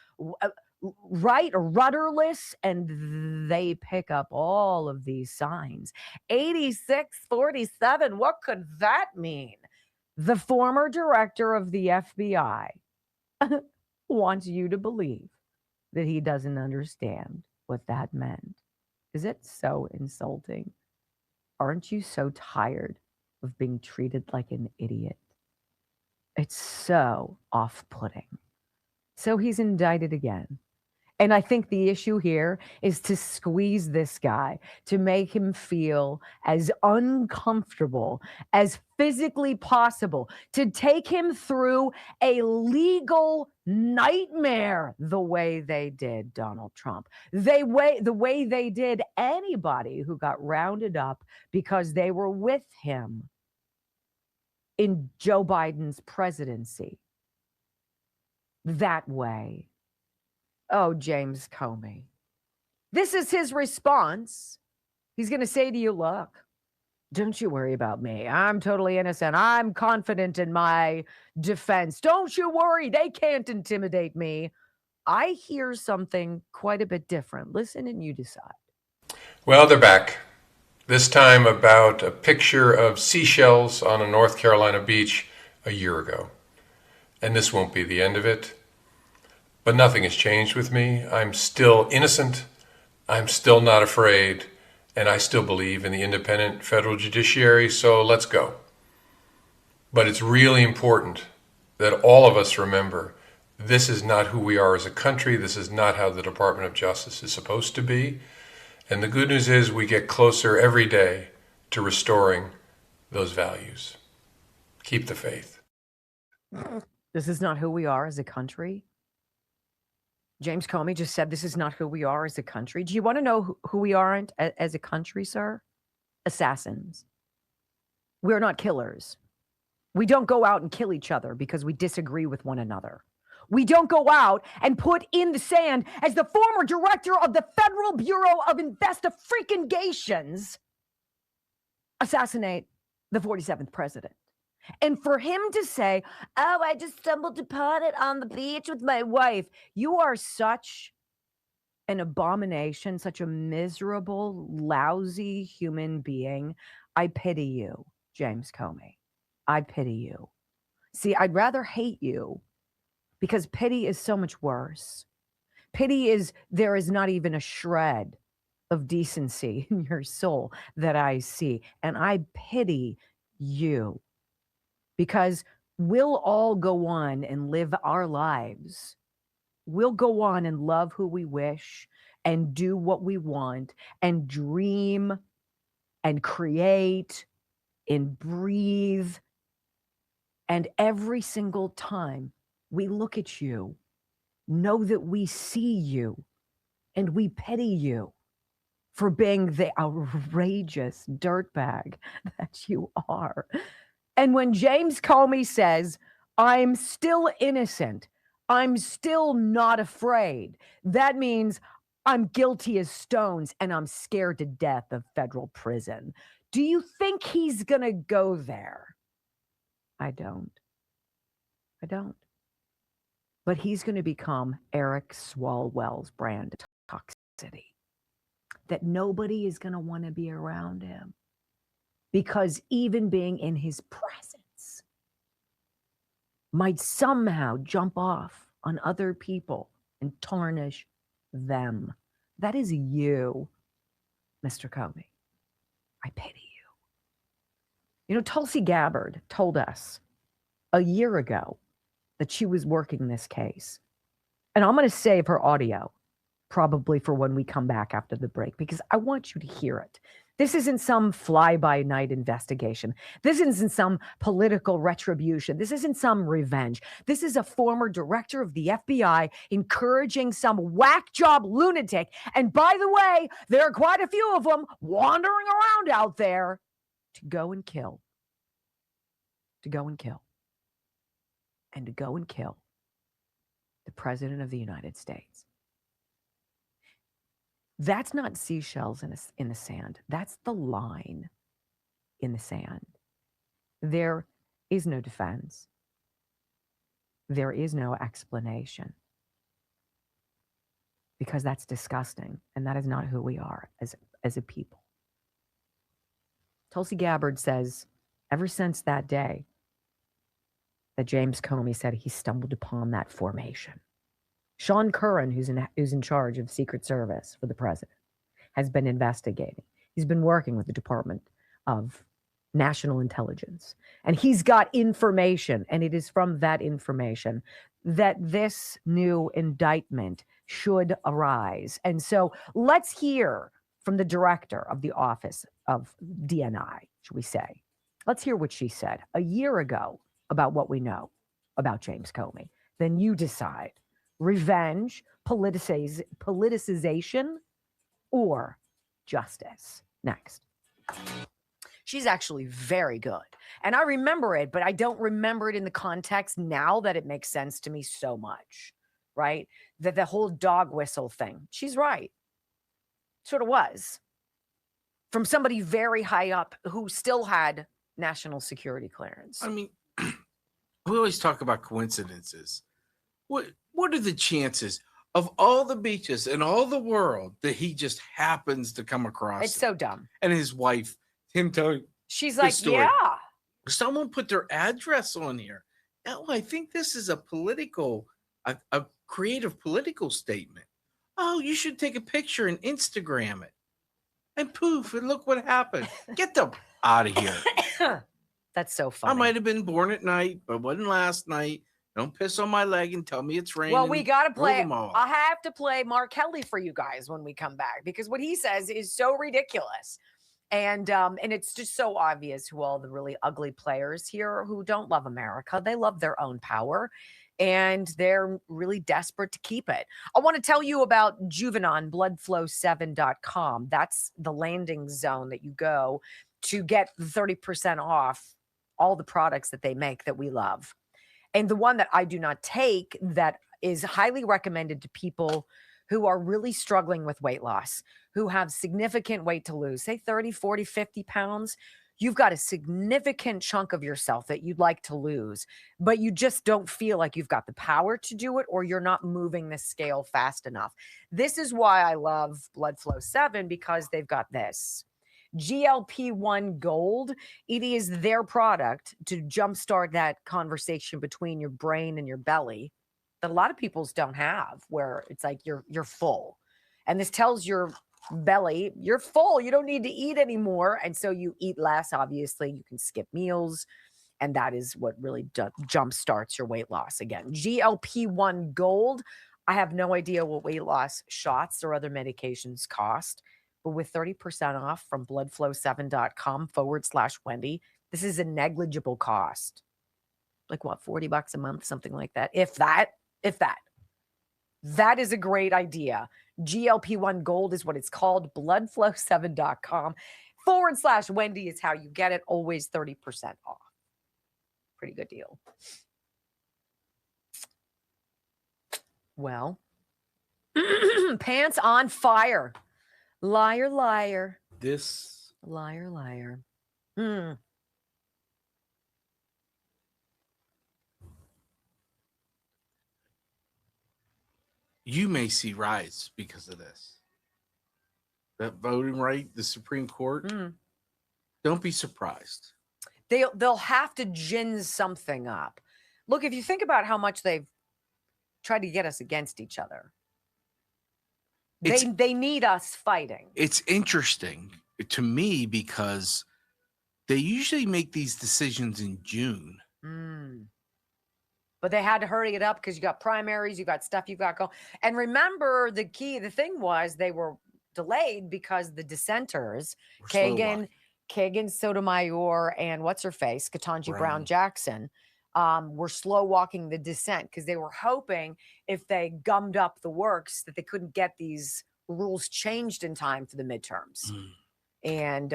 Speaker 4: right, rudderless, and they pick up all of these signs. 8647, what could that mean? The former director of the FBI wants you to believe that he doesn't understand what that meant. Is it so insulting? Aren't you so tired of being treated like an idiot? It's so off-putting. So he's indicted again. And I think the issue here is to squeeze this guy, to make him feel as uncomfortable as physically possible, to take him through a legal nightmare the way they did Donald Trump, the way they did anybody who got rounded up because they were with him in Joe Biden's presidency. That way. Oh, James Comey. This is his response. He's going to say to you, look, don't you worry about me. I'm totally innocent. I'm confident in my defense. Don't you worry. They can't intimidate me. I hear something quite a bit different. Listen and you decide.
Speaker 11: Well, they're back. This time about a picture of seashells on a North Carolina beach a year ago. And this won't be the end of it. But nothing has changed with me. I'm still innocent. I'm still not afraid. And I still believe in the independent federal judiciary. So let's go. But it's really important that all of us remember this is not who we are as a country. This is not how the Department of Justice is supposed to be. And the good news is we get closer every day to restoring those values. Keep the faith.
Speaker 4: This is not who we are as a country. James Comey just said this is not who we are as a country. Do you want to know who we aren't as a country, sir? Assassins. We're not killers. We don't go out and kill each other because we disagree with one another. We don't go out and put in the sand, as the former director of the Federal Bureau of Investigations assassinate the 47th president. And for him to say, oh, I just stumbled upon it on the beach with my wife. You are such an abomination, such a miserable, lousy human being. I pity you, James Comey. I pity you. See, I'd rather hate you because pity is so much worse. Pity is, there is not even a shred of decency in your soul that I see. And I pity you because we'll all go on and live our lives. We'll go on and love who we wish and do what we want and dream and create and breathe. And every single time we look at you, know that we see you and we pity you for being the outrageous dirtbag that you are. And when James Comey says, I'm still innocent, I'm still not afraid, that means I'm guilty as stones and I'm scared to death of federal prison. Do you think he's going to go there? I don't. But he's going to become Eric Swalwell's brand of toxicity. That nobody is going to want to be around him. Because even being in his presence might somehow jump off on other people and tarnish them. That is you, Mr. Comey. I pity you. You know, Tulsi Gabbard told us a year ago that she was working this case. And I'm going to save her audio probably for when we come back after the break, because I want you to hear it. This isn't some fly-by-night investigation. This isn't some political retribution. This isn't some revenge. This is a former director of the FBI encouraging some whack job lunatic. And by the way, there are quite a few of them wandering around out there to go and kill. To go and kill. And to go and kill the President of the United States. That's not seashells in the sand. That's the line in the sand. There is no defense. There is no explanation. Because that's disgusting. And that is not who we are as a people. Tulsi Gabbard says, ever since that day that James Comey said he stumbled upon that formation, Sean Curran, who's in charge of Secret Service for the president, has been investigating. He's been working with the Department of National Intelligence. And he's got information, and it is from that information that this new indictment should arise. And so let's hear from the director of the Office of DNI, should we say. Let's hear what she said a year ago about what we know about James Comey. Then you decide. Revenge, politicization, or justice. Next. She's actually very good. And I remember it, but I don't remember it in the context now that it makes sense to me so much, right? That the whole dog whistle thing. She's right. Sort of was. From somebody very high up who still had national security clearance.
Speaker 5: I mean, we always talk about coincidences. What are the chances of all the beaches in all the world that he just happens to come across?
Speaker 4: It's so dumb.
Speaker 5: And his wife, him telling
Speaker 4: she's
Speaker 5: the
Speaker 4: like,
Speaker 5: story.
Speaker 4: yeah.
Speaker 5: Someone put their address on here. No, I think this is a political, a creative political statement. Oh, you should take a picture and Instagram it. And poof, and look what happened. Get them out of here.
Speaker 4: That's so funny.
Speaker 5: I might have been born at night, but it wasn't last night. Don't piss on my leg and tell me it's raining.
Speaker 4: Well, we got to play.
Speaker 5: them all.
Speaker 4: I have to play Mark Kelly for you guys when we come back, because what he says is so ridiculous. And it's just so obvious who all the really ugly players here who don't love America. They love their own power, and they're really desperate to keep it. I want to tell you about Juvenon, bloodflow7.com. That's the landing zone that you go to get 30% off all the products that they make that we love. And the one that I do not take that is highly recommended to people who are really struggling with weight loss, who have significant weight to lose, say 30, 40, 50 pounds. You've got a significant chunk of yourself that you'd like to lose, but you just don't feel like you've got the power to do it, or you're not moving the scale fast enough. This is why I love Bloodflow 7, because they've got this. GLP-1 Gold. It is their product to jumpstart that conversation between your brain and your belly that a lot of people's don't have, where it's like you're full. And this tells your belly, you're full. You don't need to eat anymore. And so you eat less, obviously. You can skip meals. And that is what really jumpstarts your weight loss. Again, GLP-1 Gold. I have no idea what weight loss shots or other medications cost. But with 30% off from bloodflow7.com/Wendy, this is a negligible cost. Like what, $40 a month, something like that. If that. That is a great idea. GLP-1 Gold is what it's called. Bloodflow7.com/Wendy is how you get it. Always 30% off. Pretty good deal. Well, pants on fire. Liar, liar.
Speaker 5: This.
Speaker 4: Liar, liar.
Speaker 5: You may see riots because of this. That voting right, the Supreme Court. Don't be surprised.
Speaker 4: They'll have to gin something up. Look, if you think about how much they've tried to get us against each other, they need us fighting.
Speaker 5: It's interesting to me because they usually make these decisions in June.
Speaker 4: But they had to hurry it up because you got primaries, you got stuff you got going. And remember, the thing was they were delayed because the dissenters, Kagan, Sotomayor, and what's her face, Ketanji Brown Jackson, were slow walking the dissent because they were hoping if they gummed up the works that they couldn't get these rules changed in time for the midterms. And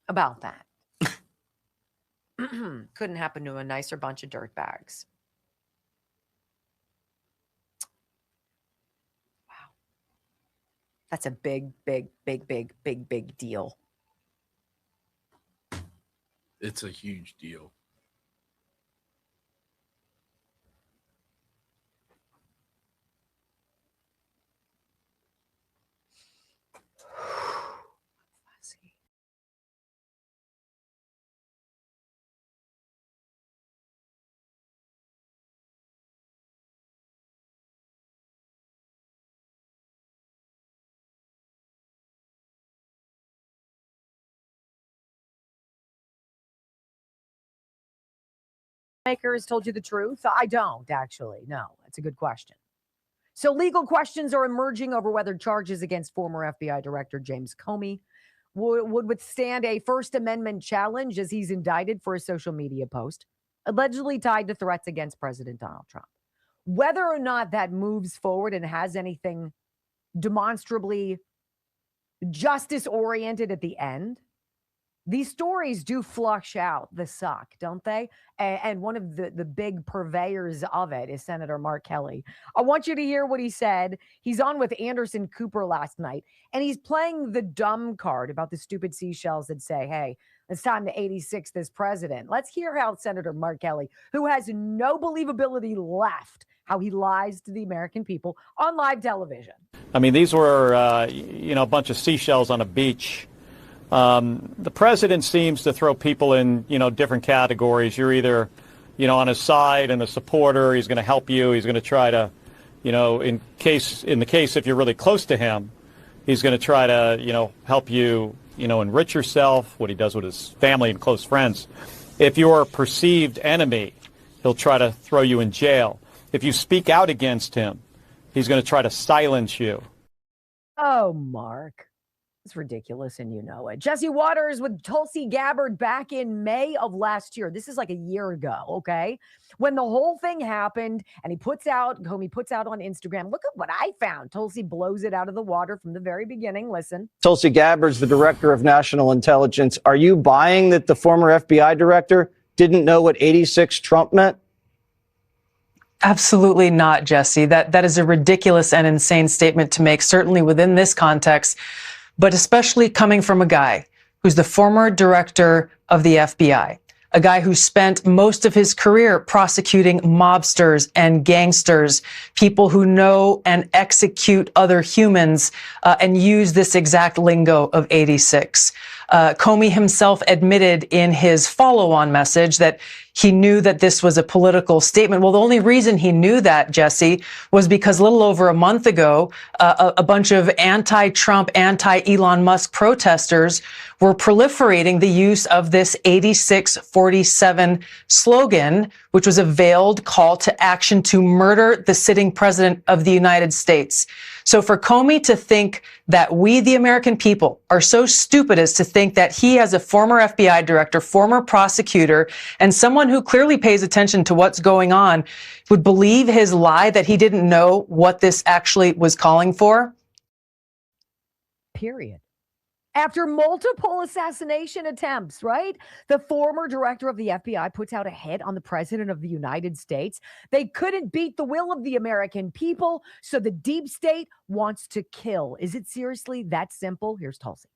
Speaker 4: about that. Couldn't happen to a nicer bunch of dirtbags. Wow. That's a big deal.
Speaker 5: It's a huge deal.
Speaker 4: Makers told you the truth? I don't, actually. No, that's a good question. So legal questions are emerging over whether charges against former FBI Director James Comey would withstand a First Amendment challenge as he's indicted for a social media post allegedly tied to threats against President Donald Trump. Whether or not that moves forward and has anything demonstrably justice-oriented at the end, these stories do flush out the suck, don't they? And one of the big purveyors of it is Senator Mark Kelly. I want you to hear what he said. He's on with Anderson Cooper last night, and he's playing the dumb card about the stupid seashells that say, hey, it's time to 86 this president. Let's hear how Senator Mark Kelly, who has no believability left, how he lies to the American people on live television.
Speaker 12: I mean, these were, a bunch of seashells on a beach. The president seems to throw people in, different categories. You're either, on his side and a supporter. He's going to help you. He's going to try to, in the case if you're really close to him, he's going to try to, help you, enrich yourself, what he does with his family and close friends. If you're a perceived enemy, he'll try to throw you in jail. If you speak out against him, he's going to try to silence you.
Speaker 4: Oh, Mark. It's ridiculous, and you know it. Jesse Waters with Tulsi Gabbard back in May of last year. This is like a year ago, okay? When the whole thing happened, and Comey puts out on Instagram, look at what I found. Tulsi blows it out of the water from the very beginning. Listen.
Speaker 13: Tulsi Gabbard's the director of national intelligence. Are you buying that the former FBI director didn't know what 86 Trump meant?
Speaker 14: Absolutely not, Jesse. That is a ridiculous and insane statement to make, certainly within this context, but especially coming from a guy who's the former director of the FBI, a guy who spent most of his career prosecuting mobsters and gangsters, people who know and execute other humans, and use this exact lingo of 86. Comey himself admitted in his follow-on message that he knew that this was a political statement. Well, the only reason he knew that, Jesse, was because a little over a month ago, a bunch of anti-Trump, anti-Elon Musk protesters were proliferating the use of this 8647 slogan, which was a veiled call to action to murder the sitting president of the United States. So for Comey to think that we, the American people, are so stupid as to think that he, as a former FBI director, former prosecutor, and someone who clearly pays attention to what's going on, would believe his lie that he didn't know what this actually was calling for?
Speaker 4: Period. After multiple assassination attempts, right? The former director of the FBI puts out a hit on the president of the United States. They couldn't beat the will of the American people, so the deep state wants to kill. Is it seriously that simple? Here's Tulsi.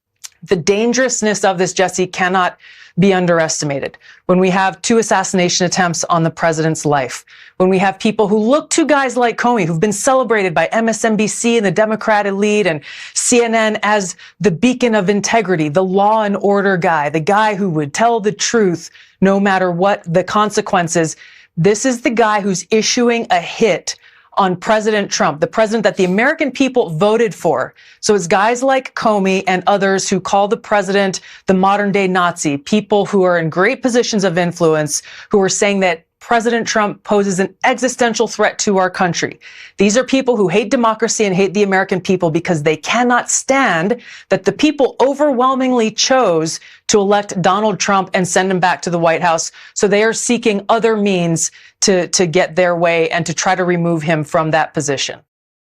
Speaker 14: The dangerousness of this, Jesse, cannot be underestimated. When we have 2 assassination attempts on the president's life, when we have people who look to guys like Comey, who've been celebrated by MSNBC and the Democrat elite and CNN as the beacon of integrity, the law and order guy, the guy who would tell the truth no matter what the consequences. This is the guy who's issuing a hit on President Trump, the president that the American people voted for. So it's guys like Comey and others who call the president the modern day Nazi, people who are in great positions of influence, who are saying that President Trump poses an existential threat to our country. These are people who hate democracy and hate the American people because they cannot stand that the people overwhelmingly chose to elect Donald Trump and send him back to the White House. So they are seeking other means to get their way and to try to remove him from that position.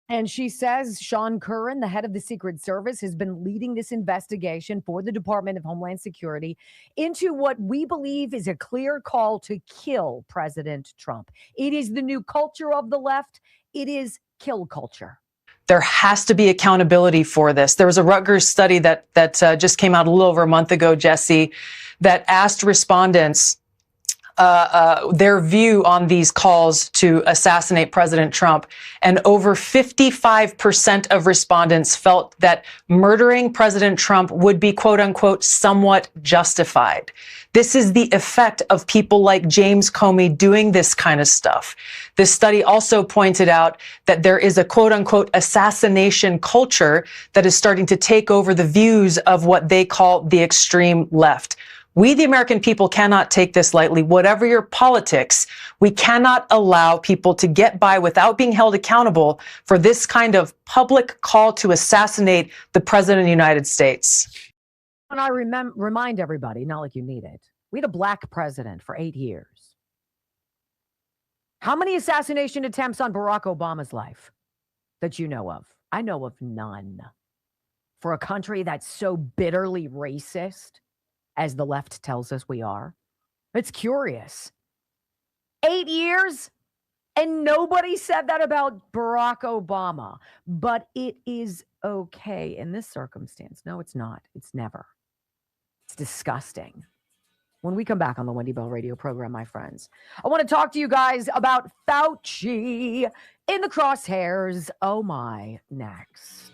Speaker 4: And she says Sean Curran, the head of the Secret Service, has been leading this investigation for the Department of Homeland Security into what we believe is a clear call to kill President Trump. It is the new culture of the left. It is kill culture.
Speaker 14: There has to be accountability for this. There was a Rutgers study that just came out a little over a month ago, Jesse, that asked respondents their view on these calls to assassinate President Trump. And over 55% of respondents felt that murdering President Trump would be, quote unquote, somewhat justified. This is the effect of people like James Comey doing this kind of stuff. This study also pointed out that there is a, quote unquote, assassination culture that is starting to take over the views of what they call the extreme left. We, the American people, cannot take this lightly. Whatever your politics, we cannot allow people to get by without being held accountable for this kind of public call to assassinate the president of the United States.
Speaker 4: And I remind everybody, not like you need it, we had a black president for 8 years. How many assassination attempts on Barack Obama's life that you know of? I know of none. For a country that's so bitterly racist, as the left tells us we are. It's curious. 8 years, and nobody said that about Barack Obama. But it is okay in this circumstance. No, it's not. It's never. It's disgusting. When we come back on the Wendy Bell radio program, my friends, I want to talk to you guys about Fauci in the crosshairs. Oh my, next.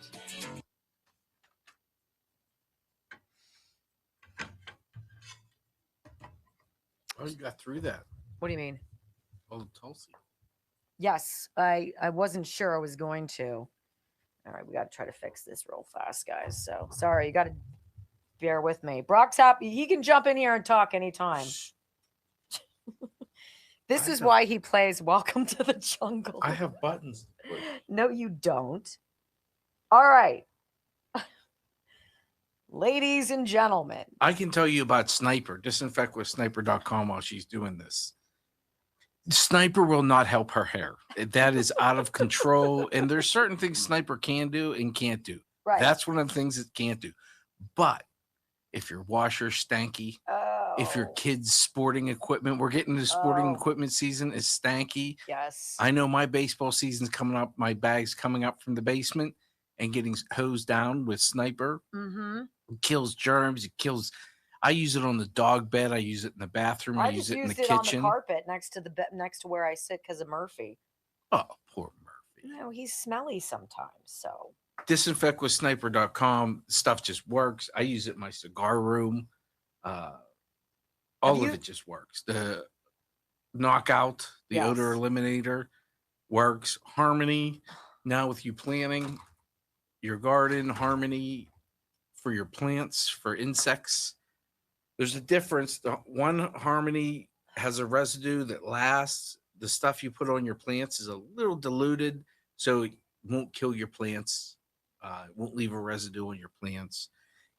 Speaker 5: Oh, you got through that.
Speaker 4: What do you mean?
Speaker 5: Oh, Tulsi.
Speaker 4: Yes, I wasn't sure I was going to. All right, we got to try to fix this real fast, guys. So sorry, you got to bear with me. Brock's happy. He can jump in here and talk anytime. This is why he plays Welcome to the Jungle.
Speaker 5: I have buttons.
Speaker 4: No, you don't. All right. Ladies and gentlemen.
Speaker 5: I can tell you about Sniper. Disinfect with sniper.com while she's doing this. Sniper will not help her hair. That is out of control. And there's certain things Sniper can do and can't do.
Speaker 4: Right.
Speaker 5: That's one of the things it can't do. But if your washer's stanky, if your kid's sporting equipment, we're getting to sporting equipment season, is stanky.
Speaker 4: Yes.
Speaker 5: I know my baseball season's coming up. My bag's coming up from the basement and getting hosed down with Sniper.
Speaker 4: Mm-hmm.
Speaker 5: It kills germs. It kills. I use it on the dog bed. I use it in the bathroom. I use it in the kitchen.
Speaker 4: on the carpet next to where I sit because of Murphy.
Speaker 5: Oh, poor Murphy.
Speaker 4: No, he's smelly sometimes. So
Speaker 5: Disinfect with sniper.com. Stuff just works. I use it in my cigar room. All of it just works. The knockout, the odor eliminator works. Harmony, now with you planting your garden, Harmony for your plants, for insects. There's a difference. The one Harmony has a residue that lasts. The stuff you put on your plants is a little diluted, so it won't kill your plants. It won't leave a residue on your plants.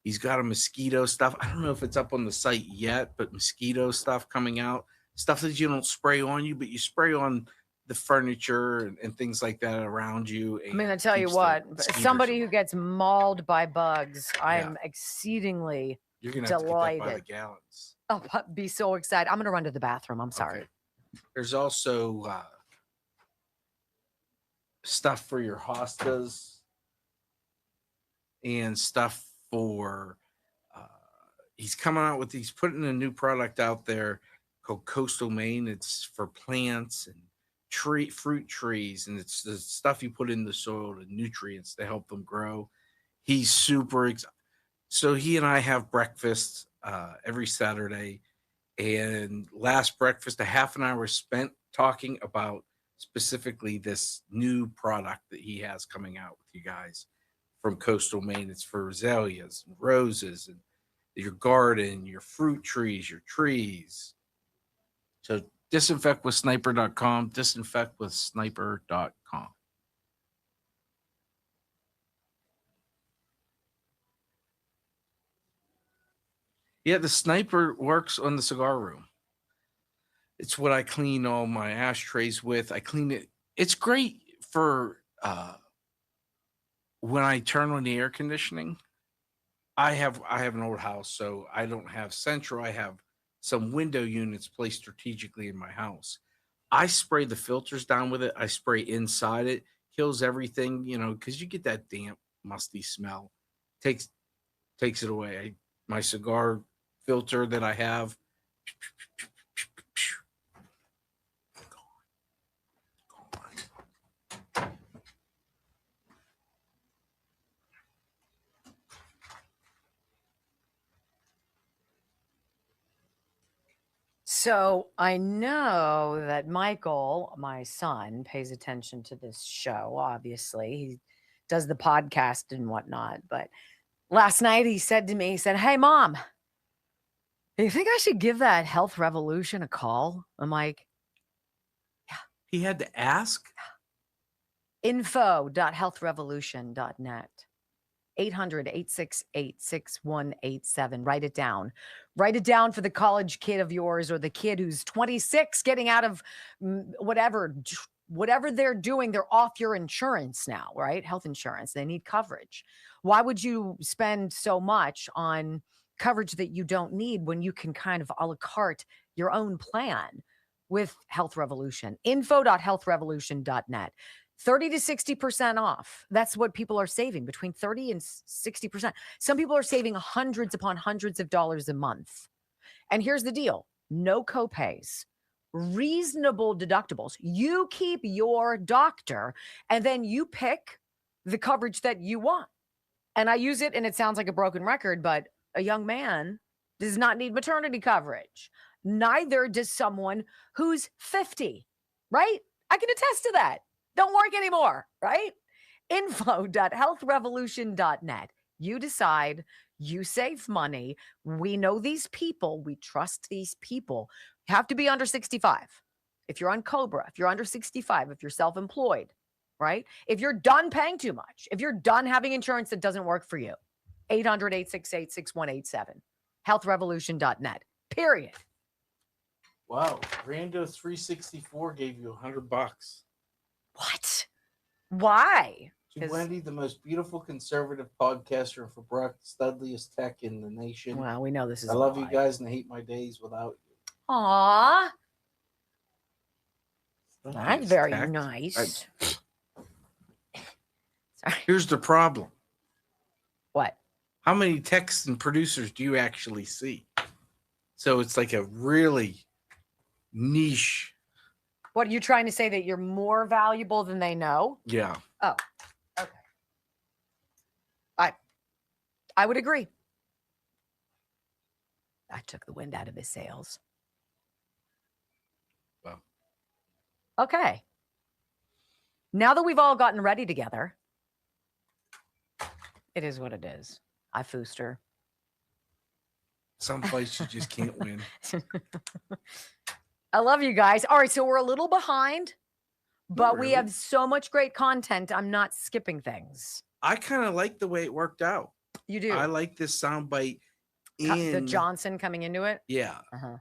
Speaker 5: He's got a mosquito stuff. I don't know if it's up on the site yet, but mosquito stuff coming out. Stuff that you don't spray on you, but you spray on the furniture and things like that around you.
Speaker 4: I mean, I tell you what, somebody who gets mauled by bugs, I'm exceedingly
Speaker 5: You're gonna have
Speaker 4: delighted.
Speaker 5: to get that by the gallons.
Speaker 4: I'll be so excited. I'm going to run to the bathroom. I'm sorry.
Speaker 5: Okay. There's also stuff for your hostas and stuff for he's coming out with, he's putting a new product out there called Coastal Maine. It's for plants and fruit trees, and it's the stuff you put in the soil, the nutrients to help them grow. He's super so he and I have breakfast every Saturday, and last breakfast, a half an hour spent talking about specifically this new product that he has coming out with you guys from Coastal Maine. It's for azaleas and roses and your garden, your fruit trees, your trees. So disinfect with sniper.com, disinfect with sniper.com. Yeah, the Sniper works on the cigar room. It's what I clean all my ashtrays with. I clean it. It's great for when I turn on the air conditioning. I have an old house, so I don't have central. I have some window units placed strategically in my house. I spray the filters down with it. I spray inside it. Kills everything, because you get that damp, musty smell. Takes it away. My cigar filter that I have.
Speaker 4: So I know that Michael, my son, pays attention to this show. Obviously, he does the podcast and whatnot. But last night he said to me, he said, "Hey, Mom, do you think I should give that Health Revolution a call?" I'm like,
Speaker 5: yeah. He had to ask?
Speaker 4: info.healthrevolution.net. 800-868-6187. Write it down. Write it down for the college kid of yours or the kid who's 26 getting out of whatever they're doing. They're off your insurance now, right? Health insurance. They need coverage. Why would you spend so much on coverage that you don't need when you can kind of a la carte your own plan with Health Revolution? info.healthrevolution.net. 30 to 60% off. That's what people are saving, between 30 and 60%. Some people are saving hundreds upon hundreds of dollars a month. And here's the deal. No copays, reasonable deductibles. You keep your doctor and then you pick the coverage that you want. And I use it, and it sounds like a broken record, but a young man does not need maternity coverage, Neither does someone who's 50, right? I can attest to that. Don't work anymore, right? info.healthrevolution.net. You decide, you save money. We know these people. We trust these people. You have to be under 65. If you're on COBRA, if you're under 65, if you're self-employed, right? If you're done paying too much, if you're done having insurance that doesn't work for you, 800-868-6187, healthrevolution.net, period.
Speaker 5: Wow. Rando 364 gave you $100.
Speaker 4: What? Why?
Speaker 5: To Wendy, the most beautiful conservative podcaster, and for Brock, studliest tech in the nation.
Speaker 4: Well, we know this is
Speaker 5: I
Speaker 4: a
Speaker 5: love
Speaker 4: lie.
Speaker 5: you guys and I hate my days without you.
Speaker 4: Aw.
Speaker 5: Studliest
Speaker 4: That's very
Speaker 5: tech.
Speaker 4: nice. Sorry.
Speaker 5: Here's the problem.
Speaker 4: What?
Speaker 5: How many techs and producers do you actually see? So it's like a really niche.
Speaker 4: What are you trying to say, that you're more valuable than they know?
Speaker 5: Yeah.
Speaker 4: Oh, okay. I would agree. I took the wind out of his sails.
Speaker 5: Well.
Speaker 4: Okay. Now that we've all gotten ready together, it is what it is. I Fooster.
Speaker 5: Some place you just can't win.
Speaker 4: I love you guys. All right, so we're a little behind, but we
Speaker 5: really.
Speaker 4: have so much great content. I'm not skipping things.
Speaker 5: I kind of like the way it worked out.
Speaker 4: You do?
Speaker 5: I like this soundbite
Speaker 4: The
Speaker 5: in
Speaker 4: Johnson coming into it?
Speaker 5: Yeah.
Speaker 4: Uh-huh.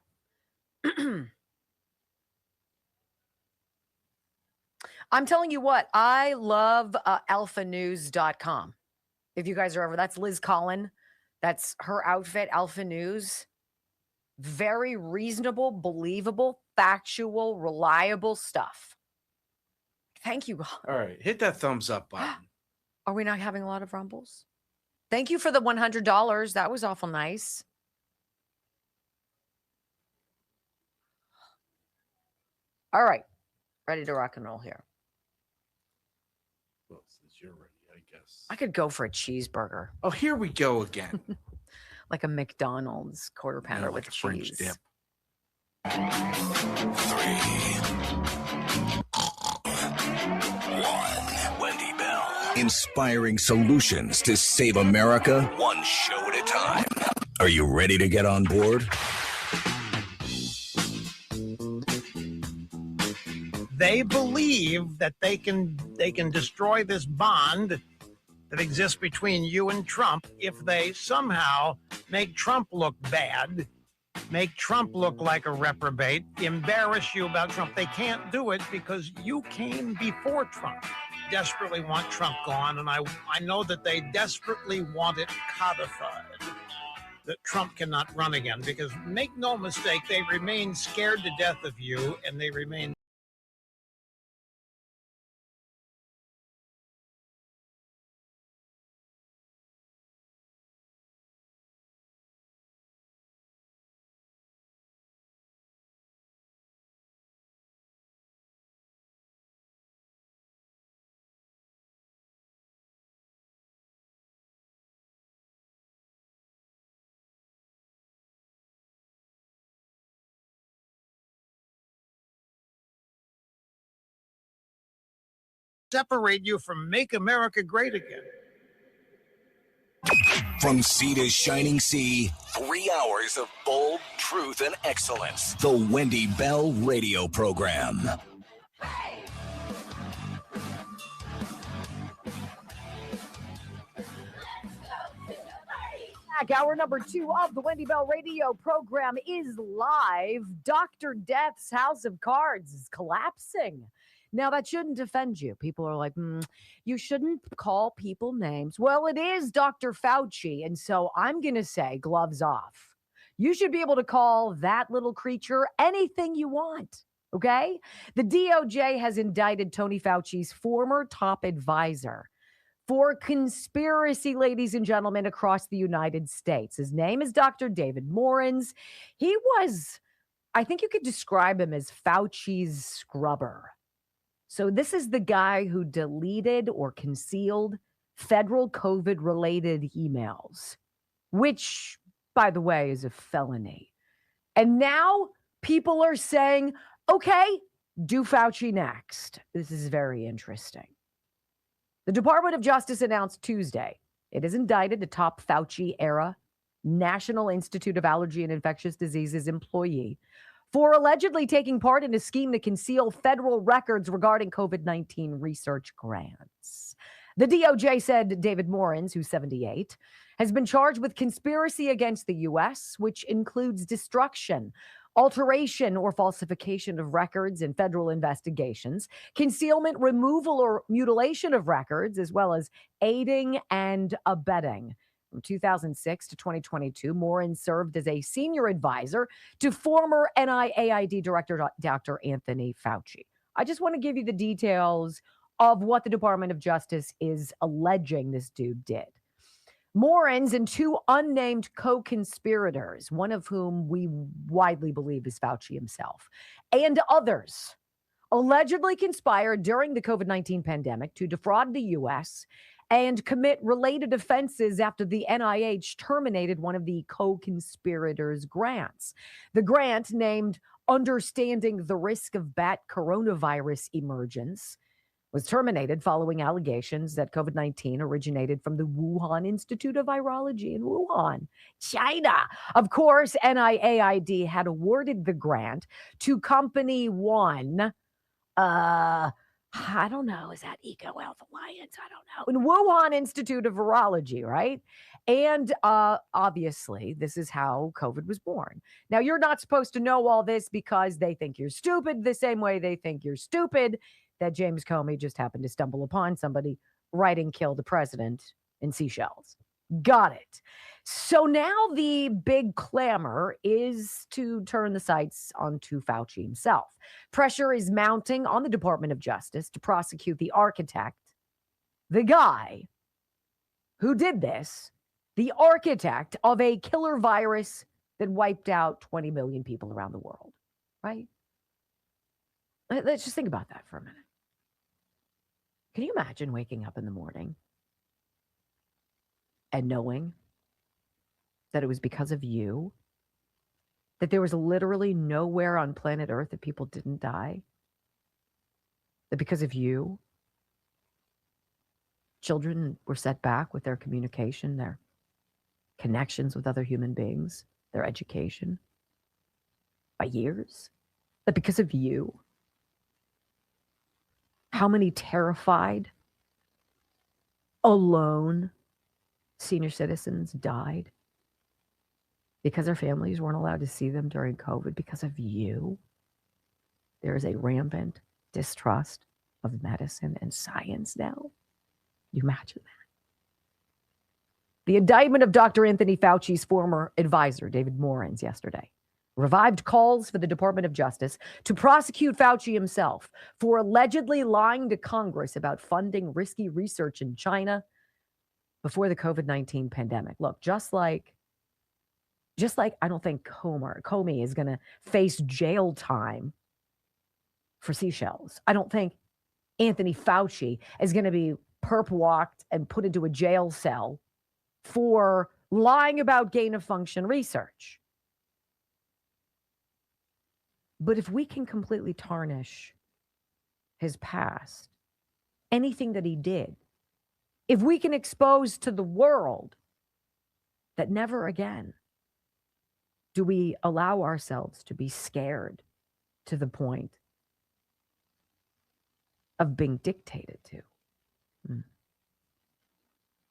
Speaker 4: I'm telling you what, I love alphanews.com. If you guys are ever, that's Liz Collin. That's her outfit, Alpha News. Very reasonable, believable, factual, reliable stuff. Thank you.
Speaker 5: All right, hit that thumbs up button.
Speaker 4: Are we not having a lot of rumbles? Thank you for the $100. That was awful nice. All right. Ready to rock and roll here.
Speaker 5: Well, since you're ready, I guess.
Speaker 4: I could go for a cheeseburger.
Speaker 5: Oh, here we go again.
Speaker 4: Like a McDonald's quarter pounder with
Speaker 5: like a French
Speaker 4: cheese.
Speaker 5: dip.
Speaker 6: 3, 1. Wendy Bell. Inspiring solutions to save America, one show at a time. Are you ready to get on board?
Speaker 15: They believe that they can destroy this bond that exists between you and Trump if they somehow make Trump look bad, make Trump look like a reprobate, embarrass you about Trump. They can't do it because you came before Trump. Desperately want Trump gone, and I know that they desperately want it codified, that Trump cannot run again, because make no mistake, they remain scared to death of you, and they remain separate you from Make America Great Again.
Speaker 6: From sea to shining sea, 3 hours of bold truth and excellence. The Wendy Bell Radio Program.
Speaker 4: Hour number 2 of the Wendy Bell Radio Program is live. Dr. Death's House of Cards is collapsing. Now, that shouldn't offend you. People are like, you shouldn't call people names. Well, it is Dr. Fauci, and so I'm going to say gloves off. You should be able to call that little creature anything you want, okay? The DOJ has indicted Tony Fauci's former top advisor for conspiracy, ladies and gentlemen, across the United States. His name is Dr. David Morens. He was, I think you could describe him as Fauci's scrubber. So this is the guy who deleted or concealed federal COVID-related emails, which, by the way, is a felony. And now people are saying, okay, do Fauci next. This is very interesting. The Department of Justice announced Tuesday it has indicted a top Fauci-era National Institute of Allergy and Infectious Diseases employee for allegedly taking part in a scheme to conceal federal records regarding COVID-19 research grants. The DOJ said David Morins, who's 78, has been charged with conspiracy against the U.S., which includes destruction, alteration, or falsification of records in federal investigations, concealment, removal, or mutilation of records, as well as aiding and abetting. From 2006 to 2022, Morins served as a senior advisor to former NIAID Director Dr. Anthony Fauci. I just want to give you the details of what the Department of Justice is alleging this dude did. Morins and two unnamed co-conspirators, one of whom we widely believe is Fauci himself, and others, allegedly conspired during the COVID-19 pandemic to defraud the U.S. and commit related offenses after the NIH terminated one of the co-conspirators' grants. The grant, named Understanding the Risk of Bat Coronavirus Emergence, was terminated following allegations that COVID-19 originated from the Wuhan Institute of Virology in Wuhan, China. Of course, NIAID had awarded the grant to Company One. I don't know. Is that Eco Health Alliance? I don't know. In Wuhan Institute of Virology, right? And obviously, this is how COVID was born. Now, you're not supposed to know all this because they think you're stupid the same way they think you're stupid that James Comey just happened to stumble upon somebody writing "kill the president" in seashells. Got it. So now the big clamor is to turn the sights onto Fauci himself. Pressure is mounting on the Department of Justice to prosecute the architect, the guy who did this, the architect of a killer virus that wiped out 20 million people around the world, right? Let's just think about that for a minute. Can you imagine waking up in the morning and knowing that it was because of you, that there was literally nowhere on planet Earth that people didn't die? That because of you, children were set back with their communication, their connections with other human beings, their education by years? That because of you, how many terrified, alone senior citizens died because their families weren't allowed to see them during COVID because of you? There is a rampant distrust of medicine and science now. Can you imagine that? The indictment of Dr. Anthony Fauci's former advisor, David Morins, yesterday revived calls for the Department of Justice to prosecute Fauci himself for allegedly lying to Congress about funding risky research in China before the COVID-19 pandemic. Look, just like I don't think Comey is going to face jail time for seashells. I don't think Anthony Fauci is going to be perp walked and put into a jail cell for lying about gain of function research. But if we can completely tarnish his past, anything that he did, if we can expose to the world that never again do we allow ourselves to be scared to the point of being dictated to.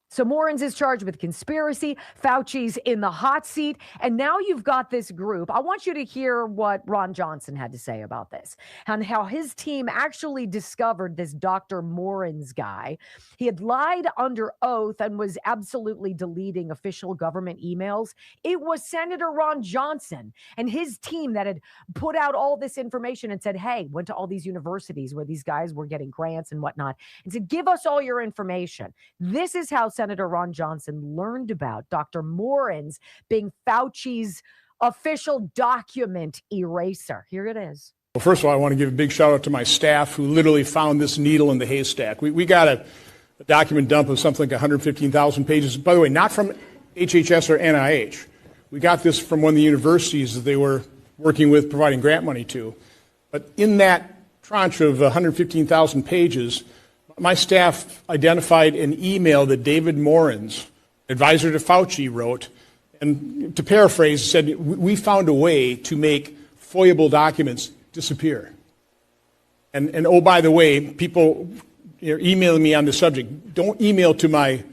Speaker 4: So Morins is charged with conspiracy. Fauci's in the hot seat. And now you've got this group. I want you to hear what Ron Johnson had to say about this and how his team actually discovered this Dr. Morins guy. He had lied under oath and was absolutely deleting official government emails. It was Senator Ron Johnson and his team that had put out all this information and said, hey, went to all these universities where these guys were getting grants and whatnot and said, give us all your information. This is how Senator Ron Johnson learned about Dr. Morins being Fauci's official document eraser. Here it is.
Speaker 16: Well, first of all, I want to give a big shout out to my staff who literally found this needle in the haystack. We got a document dump of something like 115,000 pages. By the way, not from HHS or NIH. We got this from one of the universities that they were working with, providing grant money to. But in that tranche of 115,000 pages, my staff identified an email that David Morens, advisor to Fauci, wrote, and to paraphrase, said, we found a way to make FOIA-able documents disappear. And oh, by the way, people emailing me on the subject, don't email to my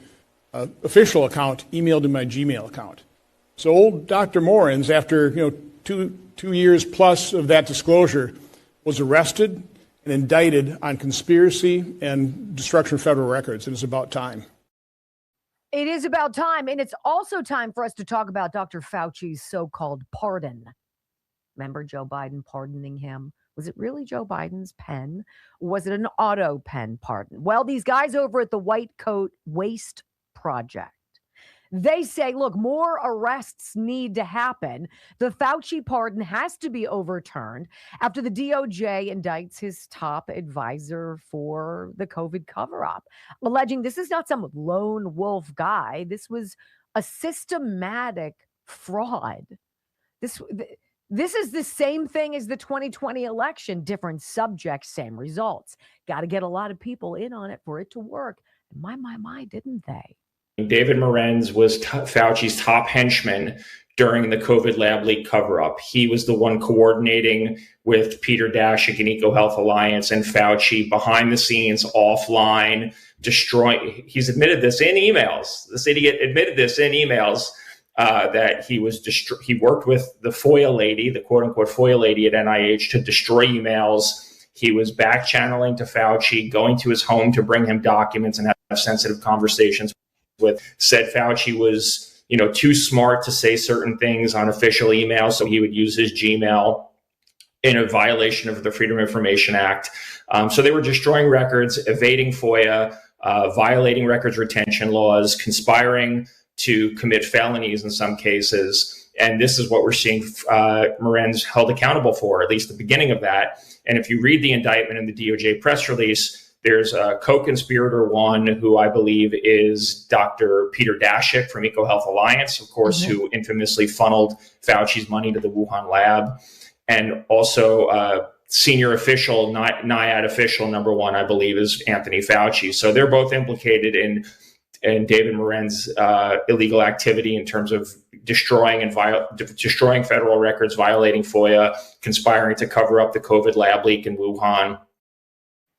Speaker 16: official account, email to my Gmail account. So old Dr. Morens, after 2 years plus of that disclosure, was arrested and indicted on conspiracy and destruction of federal records, and it's about time.
Speaker 4: It is about time, and it's also time for us to talk about Dr. Fauci's so-called pardon. Remember Joe Biden pardoning him? Was it really Joe Biden's pen? Was it an auto pen pardon? Well, these guys over at the White Coat Waste Project, they say, look, more arrests need to happen. The Fauci pardon has to be overturned after the DOJ indicts his top advisor for the COVID cover-up, alleging this is not some lone wolf guy. This was a systematic fraud. This is the same thing as the 2020 election, different subjects, same results. Got to get a lot of people in on it for it to work. And my, didn't they?
Speaker 17: David Morens was Fauci's top henchman during the COVID lab leak cover-up. He was the one coordinating with Peter Daszak and EcoHealth Alliance and Fauci behind the scenes, offline, destroying. He's admitted this in emails. This idiot admitted this in emails. That he worked with the FOIA lady, the quote unquote FOIA lady at NIH, to destroy emails. He was back channeling to Fauci, going to his home to bring him documents and have sensitive conversations with. Said Fauci was, too smart to say certain things on official emails, so he would use his Gmail in a violation of the Freedom of Information Act. So they were destroying records, evading FOIA, violating records retention laws, conspiring to commit felonies in some cases. And this is what we're seeing Morens held accountable for, at least the beginning of that. And if you read the indictment in the DOJ press release, there's a co-conspirator one who I believe is Dr. Peter Daszak from EcoHealth Alliance, of course, who infamously funneled Fauci's money to the Wuhan lab. And also senior official, not NIAID official number one, I believe, is Anthony Fauci. So they're both implicated in David Morens' illegal activity in terms of destroying federal records, violating FOIA, conspiring to cover up the COVID lab leak in Wuhan.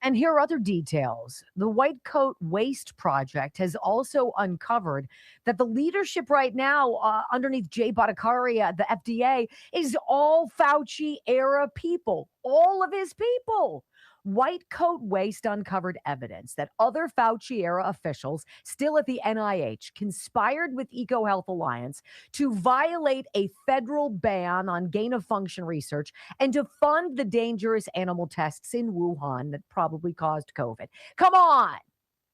Speaker 4: And here are other details. The White Coat Waste Project has also uncovered that the leadership right now underneath Jay Bhattacharya, the FDA, is all Fauci-era people, all of his people. White Coat Waste uncovered evidence that other Fauci-era officials still at the NIH conspired with EcoHealth Alliance to violate a federal ban on gain-of-function research and to fund the dangerous animal tests in Wuhan that probably caused COVID. Come on!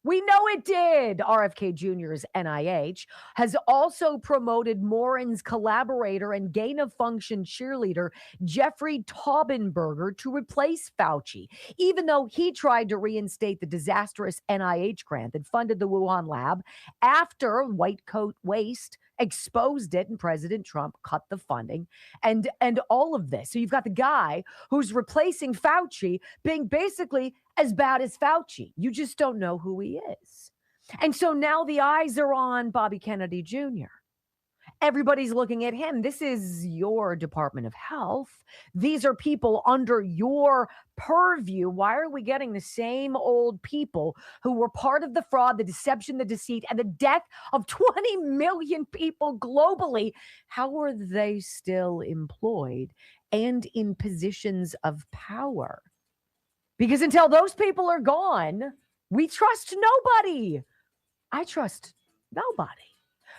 Speaker 4: We know it did. RFK Jr.'s NIH has also promoted Morens' collaborator and gain-of-function cheerleader Jeffrey Taubenberger to replace Fauci, even though he tried to reinstate the disastrous NIH grant that funded the Wuhan lab after White Coat Waste exposed it and President Trump cut the funding and all of this. So you've got the guy who's replacing Fauci being basically as bad as Fauci. You just don't know who he is. And so now the eyes are on Bobby Kennedy Jr. Everybody's looking at him. This is your Department of Health. These are people under your purview. Why are we getting the same old people who were part of the fraud, the deception, the deceit, and the death of 20 million people globally? How are they still employed and in positions of power? Because until those people are gone, we trust nobody. I trust nobody.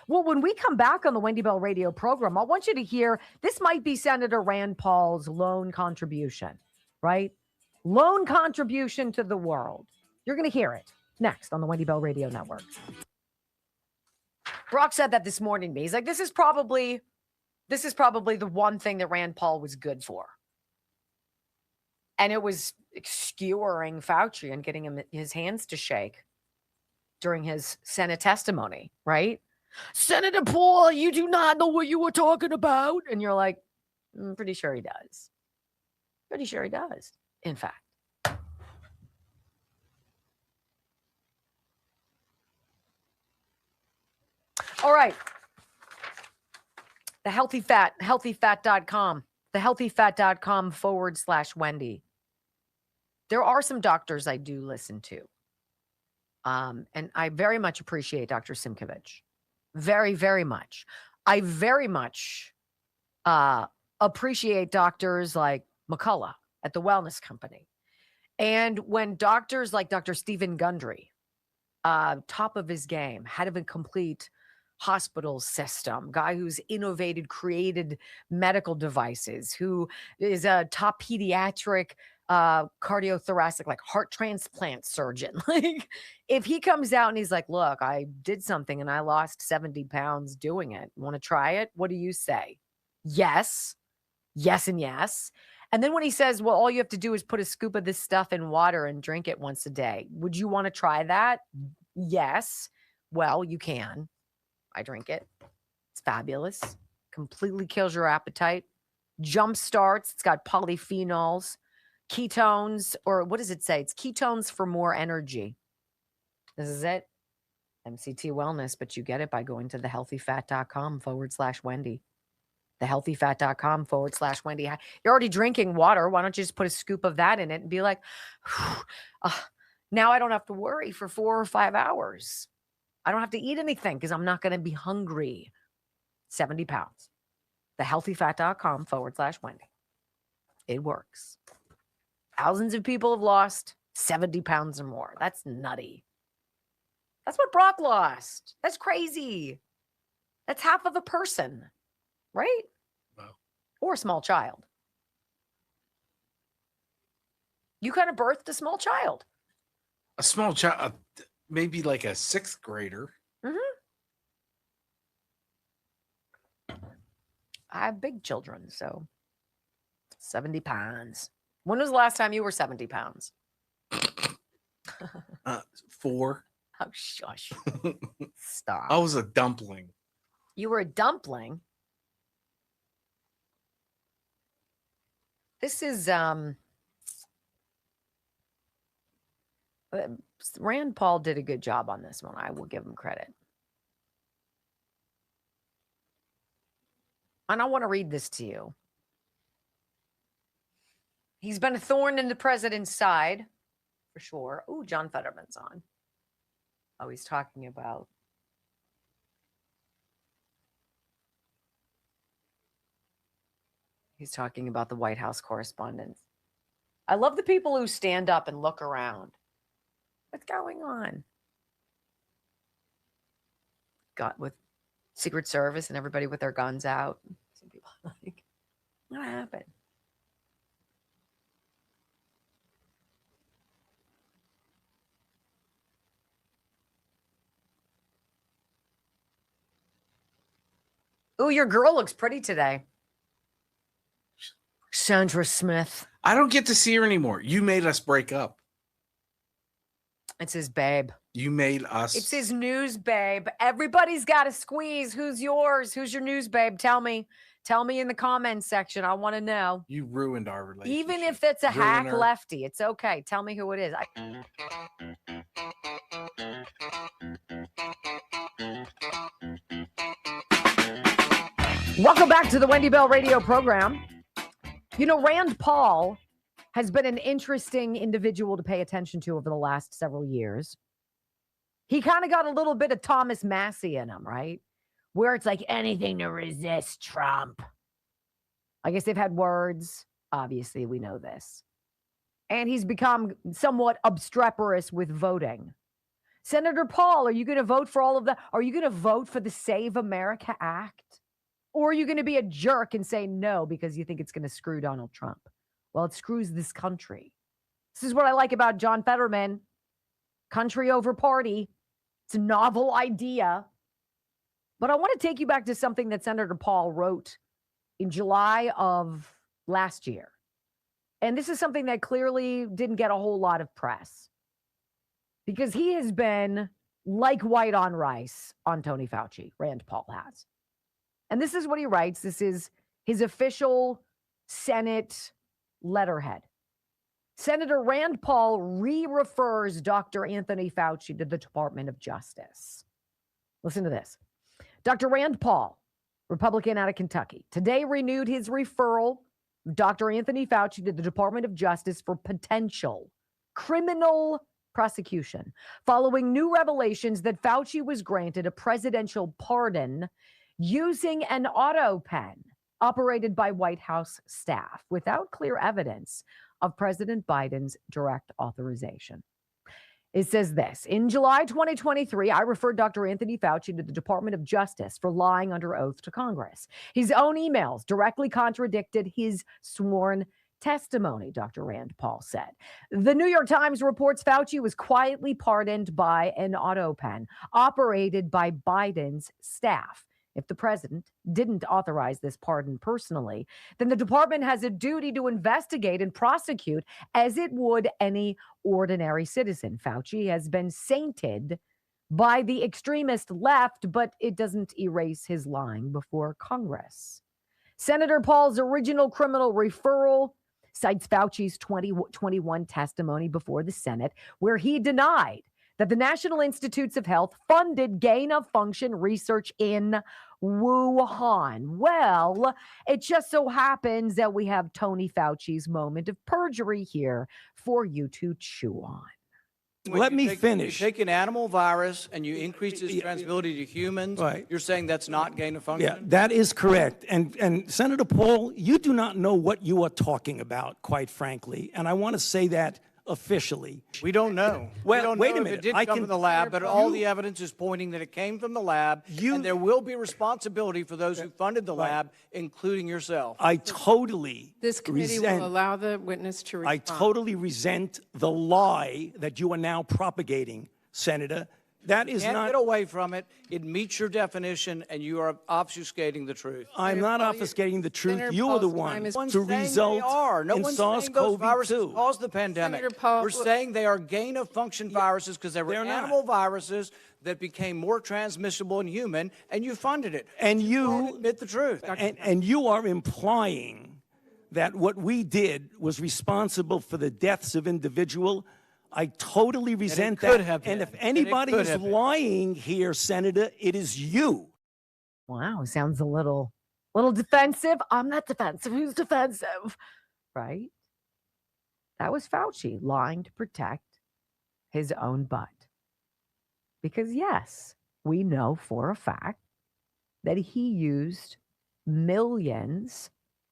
Speaker 4: Well, when we come back on the Wendy Bell radio program, I want you to hear, this might be Senator Rand Paul's lone contribution, right? Lone contribution to the world. You're going to hear it next on the Wendy Bell Radio Network. Brock said that this morning to me. He's like, this is probably the one thing that Rand Paul was good for. And it was skewering Fauci and getting him his hands to shake during his Senate testimony, right? Senator Paul, you do not know what you were talking about. And you're like, I'm pretty sure he does. Pretty sure he does, in fact. All right. The healthyfat.com, thehealthyfat.com/Wendy. There are some doctors I do listen to. And I very much appreciate Dr. Simkovich. Very, very much. I very much appreciate doctors like McCullough at the Wellness Company. And when doctors like Dr. Stephen Gundry, top of his game, head of a complete hospital system, guy who's innovated, created medical devices, who is a top pediatric cardiothoracic, like heart transplant surgeon. Like, if he comes out and he's like, look, I did something and I lost 70 pounds doing it. Want to try it? What do you say? Yes. Yes and yes. And then when he says, well, all you have to do is put a scoop of this stuff in water and drink it once a day. Would you want to try that? Yes. Well, you can. I drink it. It's fabulous. Completely kills your appetite. Jump starts. It's got polyphenols, ketones, or what does it say? It's ketones for more energy. This is it. MCT Wellness, but you get it by going to thehealthyfat.com/Wendy. Thehealthyfat.com/Wendy. You're already drinking water. Why don't you just put a scoop of that in it and be like, now I don't have to worry for 4 or 5 hours. I don't have to eat anything because I'm not going to be hungry. 70 pounds. Thehealthyfat.com/Wendy. It works. Thousands of people have lost 70 pounds or more. That's nutty. That's what Brock lost. That's crazy. That's half of a person, right?
Speaker 5: Wow.
Speaker 4: Or a small child. You kind of birthed a small child.
Speaker 5: A small child, maybe like a 6th grader.
Speaker 4: Mm-hmm. I have big children, so 70 pounds. When was the last time you were 70 pounds?
Speaker 5: 4.
Speaker 4: Oh, shush. Stop.
Speaker 5: I was a dumpling.
Speaker 4: You were a dumpling? This is Rand Paul did a good job on this one. I will give him credit. And I want to read this to you. He's been a thorn in the president's side, for sure. Oh, John Fetterman's on. Oh, he's talking about the White House correspondents. I love the people who stand up and look around. What's going on? Got with Secret Service and everybody with their guns out. Some people are like, what happened? Ooh, your girl looks pretty today. Sandra Smith.
Speaker 5: I don't get to see her anymore. You made us break up.
Speaker 4: It's his babe.
Speaker 5: You made us.
Speaker 4: It's his news babe. Everybody's got to squeeze. Who's yours? Who's your news babe? Tell me. Tell me in the comments section. I want to know.
Speaker 5: You ruined our relationship.
Speaker 4: Even if it's a hack lefty, it's okay. Tell me who it is. Welcome back to the Wendy Bell radio program. You know, Rand Paul has been an interesting individual to pay attention to over the last several years. He kind of got a little bit of Thomas Massey in him, right? Where it's like anything to resist Trump. I guess they've had words. Obviously, we know this. And he's become somewhat obstreperous with voting. Senator Paul, are you going to vote for all of that? Are you going to vote for the Save America Act? Or are you going to be a jerk and say no because you think it's going to screw Donald Trump? Well, it screws this country. This is what I like about John Fetterman. Country over party. It's a novel idea. But I want to take you back to something that Senator Paul wrote in July of last year. And this is something that clearly didn't get a whole lot of press. Because he has been like white on rice on Tony Fauci. Rand Paul has. And this is what he writes. This is his official Senate letterhead. Senator Rand Paul re-refers Dr. Anthony Fauci to the Department of Justice. Listen to this. Dr. Rand Paul, Republican out of Kentucky, today renewed his referral of Dr. Anthony Fauci to the Department of Justice for potential criminal prosecution, following new revelations that Fauci was granted a presidential pardon using an auto pen operated by White House staff without clear evidence of President Biden's direct authorization. It says this: in July 2023, I referred Dr. Anthony Fauci to the Department of Justice for lying under oath to Congress. His own emails directly contradicted his sworn testimony, Dr. Rand Paul said. The New York Times reports Fauci was quietly pardoned by an auto pen operated by Biden's staff. If the president didn't authorize this pardon personally, then the department has a duty to investigate and prosecute as it would any ordinary citizen. Fauci has been sainted by the extremist left, but it doesn't erase his lying before Congress. Senator Paul's original criminal referral cites Fauci's 2021 testimony before the Senate, where he denied that the National Institutes of Health funded gain-of-function research in Wuhan. Well, it just so happens that we have Tony Fauci's moment of perjury here for you to chew on.
Speaker 18: Let me finish. You take an animal virus and you increase its transmissibility to humans. Right. You're saying that's not gain of function?
Speaker 19: Yeah, that is correct. And Senator Paul, you do not know what you are talking about, quite frankly. And I want to say that officially.
Speaker 18: We don't know.
Speaker 19: Well,
Speaker 18: we don't
Speaker 19: wait
Speaker 18: know
Speaker 19: a minute.
Speaker 18: If it did come from the lab, but all the evidence is pointing that it came from the lab, and there will be responsibility for those who funded the lab, including yourself.
Speaker 19: I totally
Speaker 20: This committee will allow the witness to respond.
Speaker 19: I totally resent the lie that you are now propagating, Senator. That is
Speaker 18: Can't
Speaker 19: not.
Speaker 18: get away from it. It meets your definition, and you are obfuscating the truth.
Speaker 19: I'm not obfuscating the truth.
Speaker 18: Senator
Speaker 19: You are the
Speaker 18: Paul's
Speaker 19: one
Speaker 18: time is-
Speaker 19: to
Speaker 18: No one's saying
Speaker 19: result
Speaker 18: they are. No
Speaker 19: in
Speaker 18: one's saying those
Speaker 19: SARS-CoV-2.
Speaker 18: viruses caused the pandemic.
Speaker 20: Senator Paul,
Speaker 18: We're saying they are gain-of-function viruses because they were
Speaker 19: They're not.
Speaker 18: animal viruses that became more transmissible in human, and you funded it.
Speaker 19: And
Speaker 18: you admit the truth.
Speaker 19: And you are implying that what we did was responsible for the deaths of individual. I totally resent
Speaker 18: could
Speaker 19: that.
Speaker 18: have
Speaker 19: And
Speaker 18: been.
Speaker 19: if anybody
Speaker 18: could
Speaker 19: is
Speaker 18: have been.
Speaker 19: lying here, Senator, it is you.
Speaker 4: Wow, sounds a little defensive. I'm not defensive. Who's defensive? Right? That was Fauci lying to protect his own butt. Because yes, we know for a fact that he used millions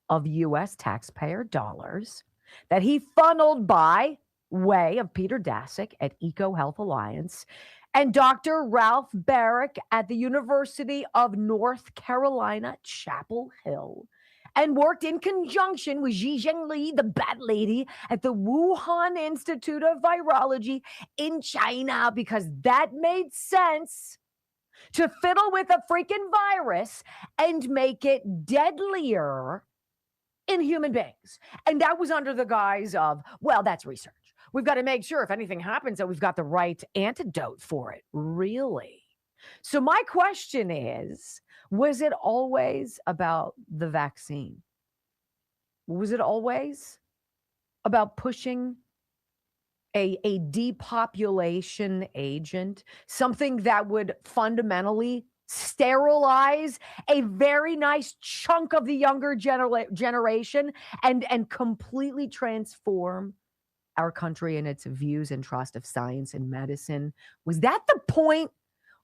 Speaker 4: of U.S. taxpayer dollars that he funneled by way of Peter Daszak at EcoHealth Alliance and Dr. Ralph Barrick at the University of North Carolina, Chapel Hill, and worked in conjunction with Xi Zhengli, the bat lady, at the Wuhan Institute of Virology in China, because that made sense to fiddle with a freaking virus and make it deadlier in human beings. And that was under the guise of, well, that's research. We've got to make sure if anything happens that we've got the right antidote for it. Really? So my question is, was it always about the vaccine? Was it always about pushing a depopulation agent, something that would fundamentally sterilize a very nice chunk of the younger generation and completely transform our country and its views and trust of science and medicine? Was that the point?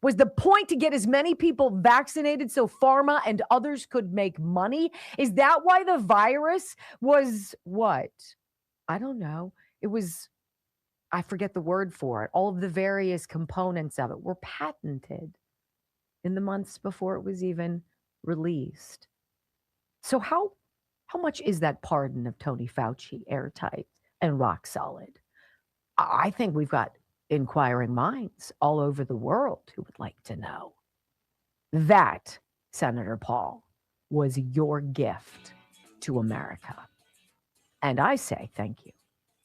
Speaker 4: Was the point to get as many people vaccinated so pharma and others could make money? Is that why the virus was what? I don't know. It was, I forget the word for it. All of the various components of it were patented in the months before it was even released. So how much is that pardon of Tony Fauci airtight and rock solid? I think we've got inquiring minds all over the world who would like to know. That, Senator Paul, was your gift to America. And I say thank you.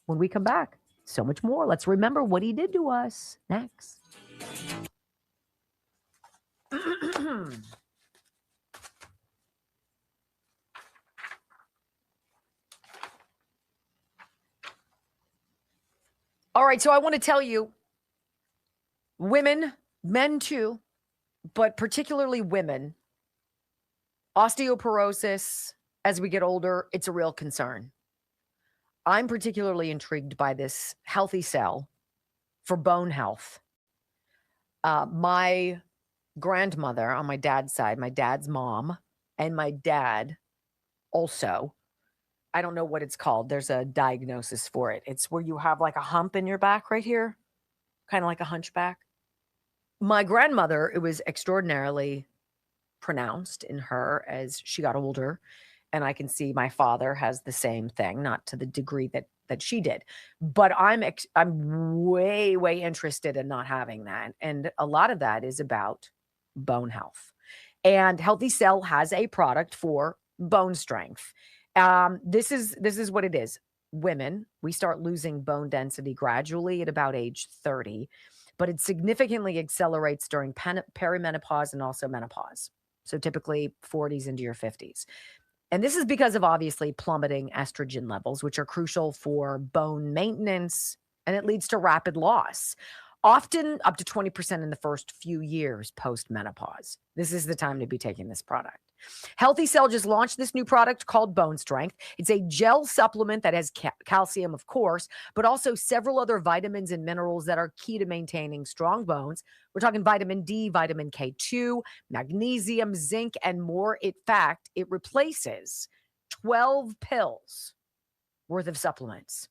Speaker 4: When we come back, so much more. Let's remember what he did to us next. All right, so I want to tell you, women, men too, but particularly women, osteoporosis as we get older, it's a real concern. I'm particularly intrigued by this Healthy Cell for bone health. My grandmother on my dad's side, my dad's mom, and my dad also, I don't know what it's called. There's a diagnosis for it. It's where you have like a hump in your back right here, kind of like a hunchback. My grandmother, it was extraordinarily pronounced in her as she got older. And I can see my father has the same thing, not to the degree that she did. But I'm way interested in not having that. And a lot of that is about bone health. And Healthy Cell has a product for bone strength. This is what it is. Women, we start losing bone density gradually at about age 30, but it significantly accelerates during perimenopause and also menopause. So typically 40s into your 50s. And this is because of obviously plummeting estrogen levels, which are crucial for bone maintenance, and it leads to rapid loss, often up to 20% in the first few years post-menopause. This is the time to be taking this product. Healthy Cell just launched this new product called Bone Strength. It's a gel supplement that has calcium, of course, but also several other vitamins and minerals that are key to maintaining strong bones. We're talking vitamin D, vitamin K2, magnesium, zinc, and more. In fact, it replaces 12 pills worth of supplements.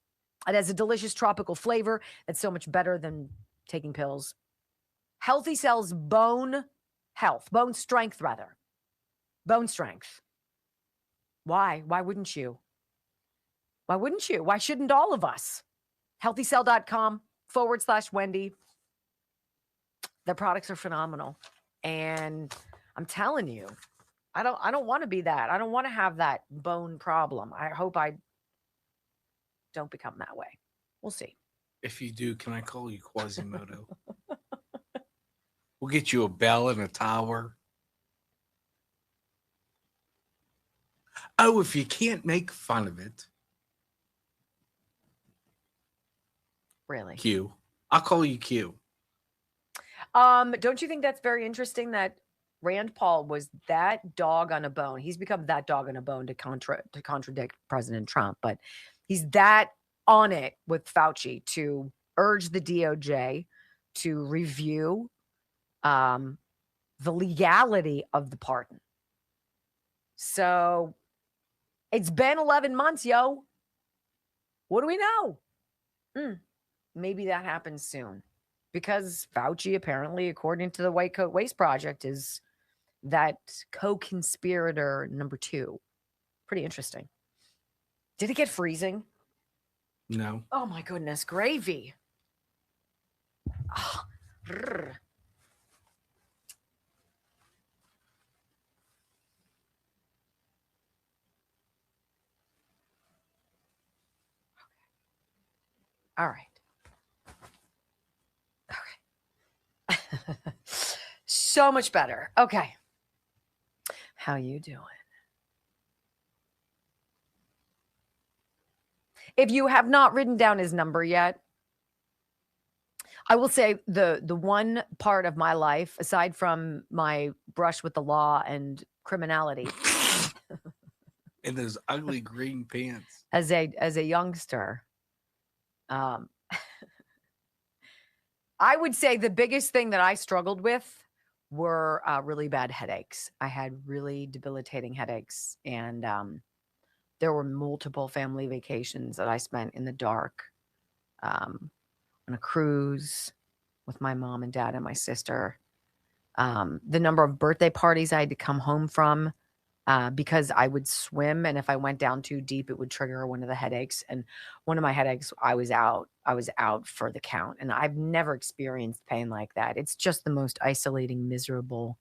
Speaker 4: It has a delicious tropical flavor that's so much better than taking pills. Healthy Cell's bone strength rather. Bone strength. Why? Why wouldn't you? Why wouldn't you? Why shouldn't all of us? healthycell.com/Wendy. Their products are phenomenal. And I'm telling you, I don't want to be that. I don't want to have that bone problem. I hope I don't become that way. We'll see.
Speaker 5: If you do, can I call you Quasimodo? We'll get you a bell and a tower. Oh, if you can't make fun of it.
Speaker 4: Really?
Speaker 5: Q. I'll call you Q.
Speaker 4: Don't you think that's very interesting that Rand Paul was that dog on a bone? He's become that dog on a bone to contradict President Trump, but he's that on it with Fauci to urge the DOJ to review the legality of the pardon. So it's been 11 months, yo. What do we know? Maybe that happens soon. Because Fauci, apparently, according to the White Coat Waste Project, is that co-conspirator number 2. Pretty interesting. Did it get freezing?
Speaker 5: No.
Speaker 4: Oh, my goodness. Gravy. Oh, all right. So much better. Okay. How you doing? If you have not written down his number yet, I will say the one part of my life, aside from my brush with the law and criminality,
Speaker 5: in those ugly green pants,
Speaker 4: as a youngster, I would say the biggest thing that I struggled with were really bad headaches. I had really debilitating headaches, and there were multiple family vacations that I spent in the dark on a cruise with my mom and dad and my sister. The number of birthday parties I had to come home from because I would swim, and if I went down too deep, it would trigger one of the headaches. And one of my headaches, I was out for the count, and I've never experienced pain like that. It's just the most isolating, miserable,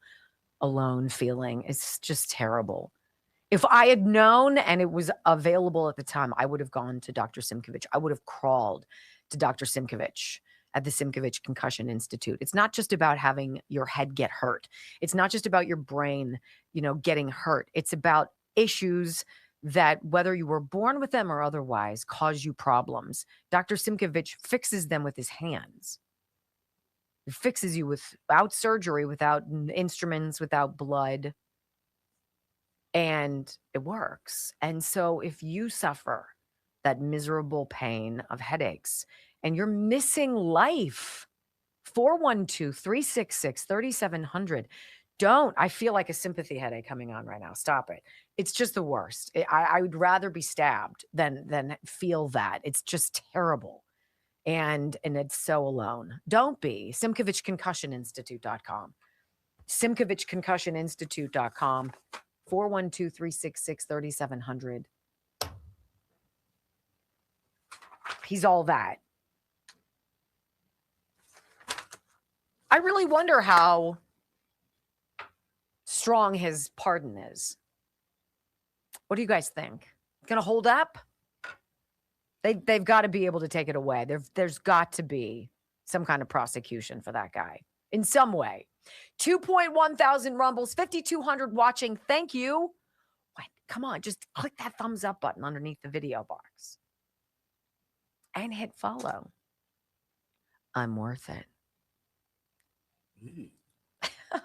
Speaker 4: alone feeling. It's just terrible. If I had known and it was available at the time, I would have gone to Dr. Simkovich. I would have crawled to Dr. Simkovich at the Simkovich Concussion Institute. It's not just about having your head get hurt. It's not just about your brain, getting hurt. It's about issues that, whether you were born with them or otherwise, cause you problems. Dr. Simkovich fixes them with his hands. He fixes you without surgery, without instruments, without blood. And it works. And so if you suffer that miserable pain of headaches and you're missing life, 412-366-3700. Don't. I feel like a sympathy headache coming on right now. Stop it. It's just the worst. I would rather be stabbed than feel that. It's just terrible. And it's so alone. Don't be. SimkovichConcussionInstitute.com. SimkovichConcussionInstitute.com. 412-366-3700. He's all that. I really wonder how strong his pardon is. What do you guys think? Gonna hold up? They've got to be able to take it away. There's got to be some kind of prosecution for that guy in some way. 2.1 thousand rumbles, 5,200 watching. Thank you. Wait, come on, just click that thumbs up button underneath the video box and hit follow. I'm worth it.
Speaker 5: That's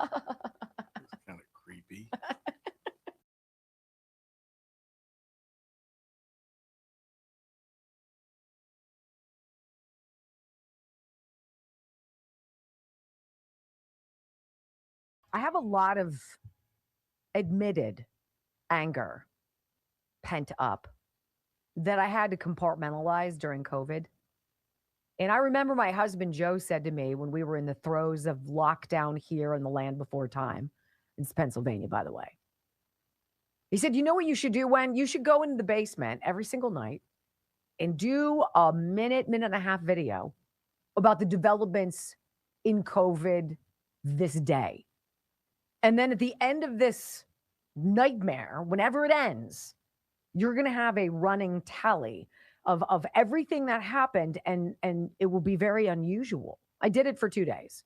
Speaker 5: kind of creepy.
Speaker 4: I have a lot of admitted anger pent up that I had to compartmentalize during COVID. And I remember my husband, Joe, said to me when we were in the throes of lockdown here in the land before time, it's Pennsylvania, by the way. He said, you know what you should do, Wen? You should go into the basement every single night and do a minute and a half video about the developments in COVID this day. And then at the end of this nightmare, whenever it ends, you're going to have a running tally of everything that happened, and it will be very unusual. I did it for 2 days,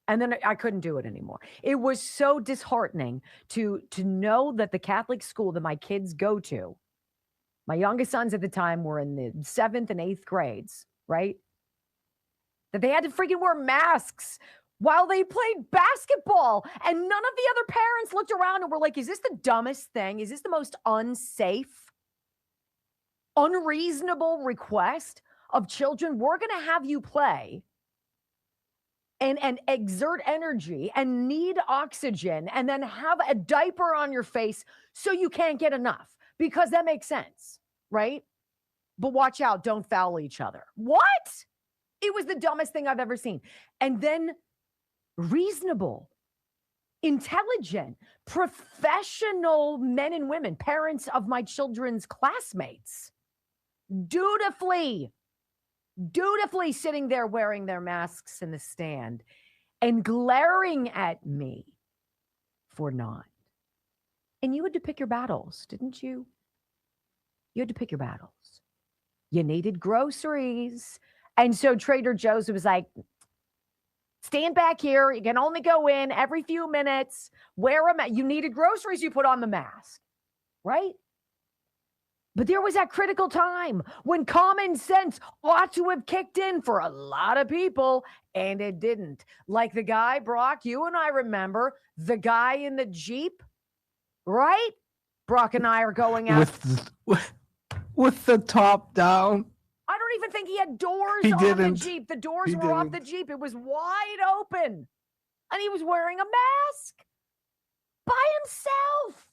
Speaker 4: and then I couldn't do it anymore. It was so disheartening to know that the Catholic school that my kids go to, my youngest sons at the time were in the 7th and 8th grades, right? That they had to freaking wear masks while they played basketball, and none of the other parents looked around and were like, is this the dumbest thing? Is this the most unsafe, unreasonable request of children? We're going to have you play and exert energy and need oxygen and then have a diaper on your face so you can't get enough, because that makes sense, right? But watch out, don't foul each other. What? It was the dumbest thing I've ever seen. And then reasonable, intelligent, professional men and women, parents of my children's classmates, dutifully sitting there wearing their masks in the stand and glaring at me for not. And you had to pick your battles, didn't you? You had to pick your battles. You needed groceries. And so Trader Joe's was like, stand back here. You can only go in every few minutes. Wear a mask. You needed groceries, you put on the mask, right? But there was that critical time when common sense ought to have kicked in for a lot of people, and it didn't. Like the guy, Brock, you and I remember, the guy in the Jeep, right? Brock and I are going out.
Speaker 21: With the top down.
Speaker 4: I don't even think he had doors
Speaker 21: He
Speaker 4: on
Speaker 21: didn't.
Speaker 4: the Jeep. The doors
Speaker 21: He
Speaker 4: were off the
Speaker 21: didn't.
Speaker 4: Jeep. It was wide open. And he was wearing a mask by himself.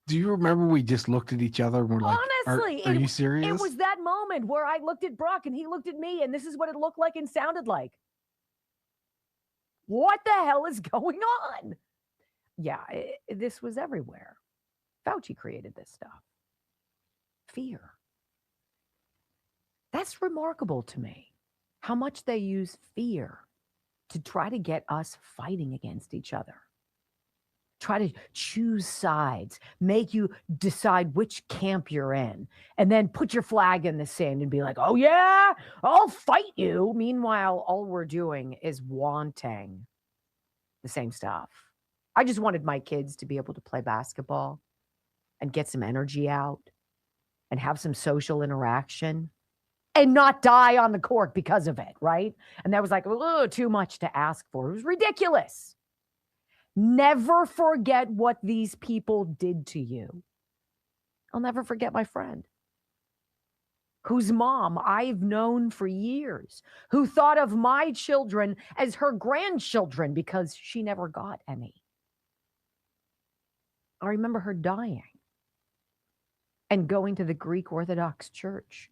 Speaker 21: Do you remember we just looked at each other and we're like,
Speaker 4: Honestly,
Speaker 21: are you serious?
Speaker 4: It was that moment where I looked at Brock and he looked at me, and this is what it looked like and sounded like. What the hell is going on? Yeah, this was everywhere. Fauci created this stuff. Fear. That's remarkable to me, how much they use fear to try to get us fighting against each other. Try to choose sides, make you decide which camp you're in, and then put your flag in the sand and be like, oh yeah, I'll fight you. Meanwhile, all we're doing is wanting the same stuff. I just wanted my kids to be able to play basketball and get some energy out and have some social interaction and not die on the court because of it, right? And that was like, oh, too much to ask for. It was ridiculous. Never forget what these people did to you. I'll never forget my friend, whose mom I've known for years, who thought of my children as her grandchildren because she never got any. I remember her dying and going to the Greek Orthodox Church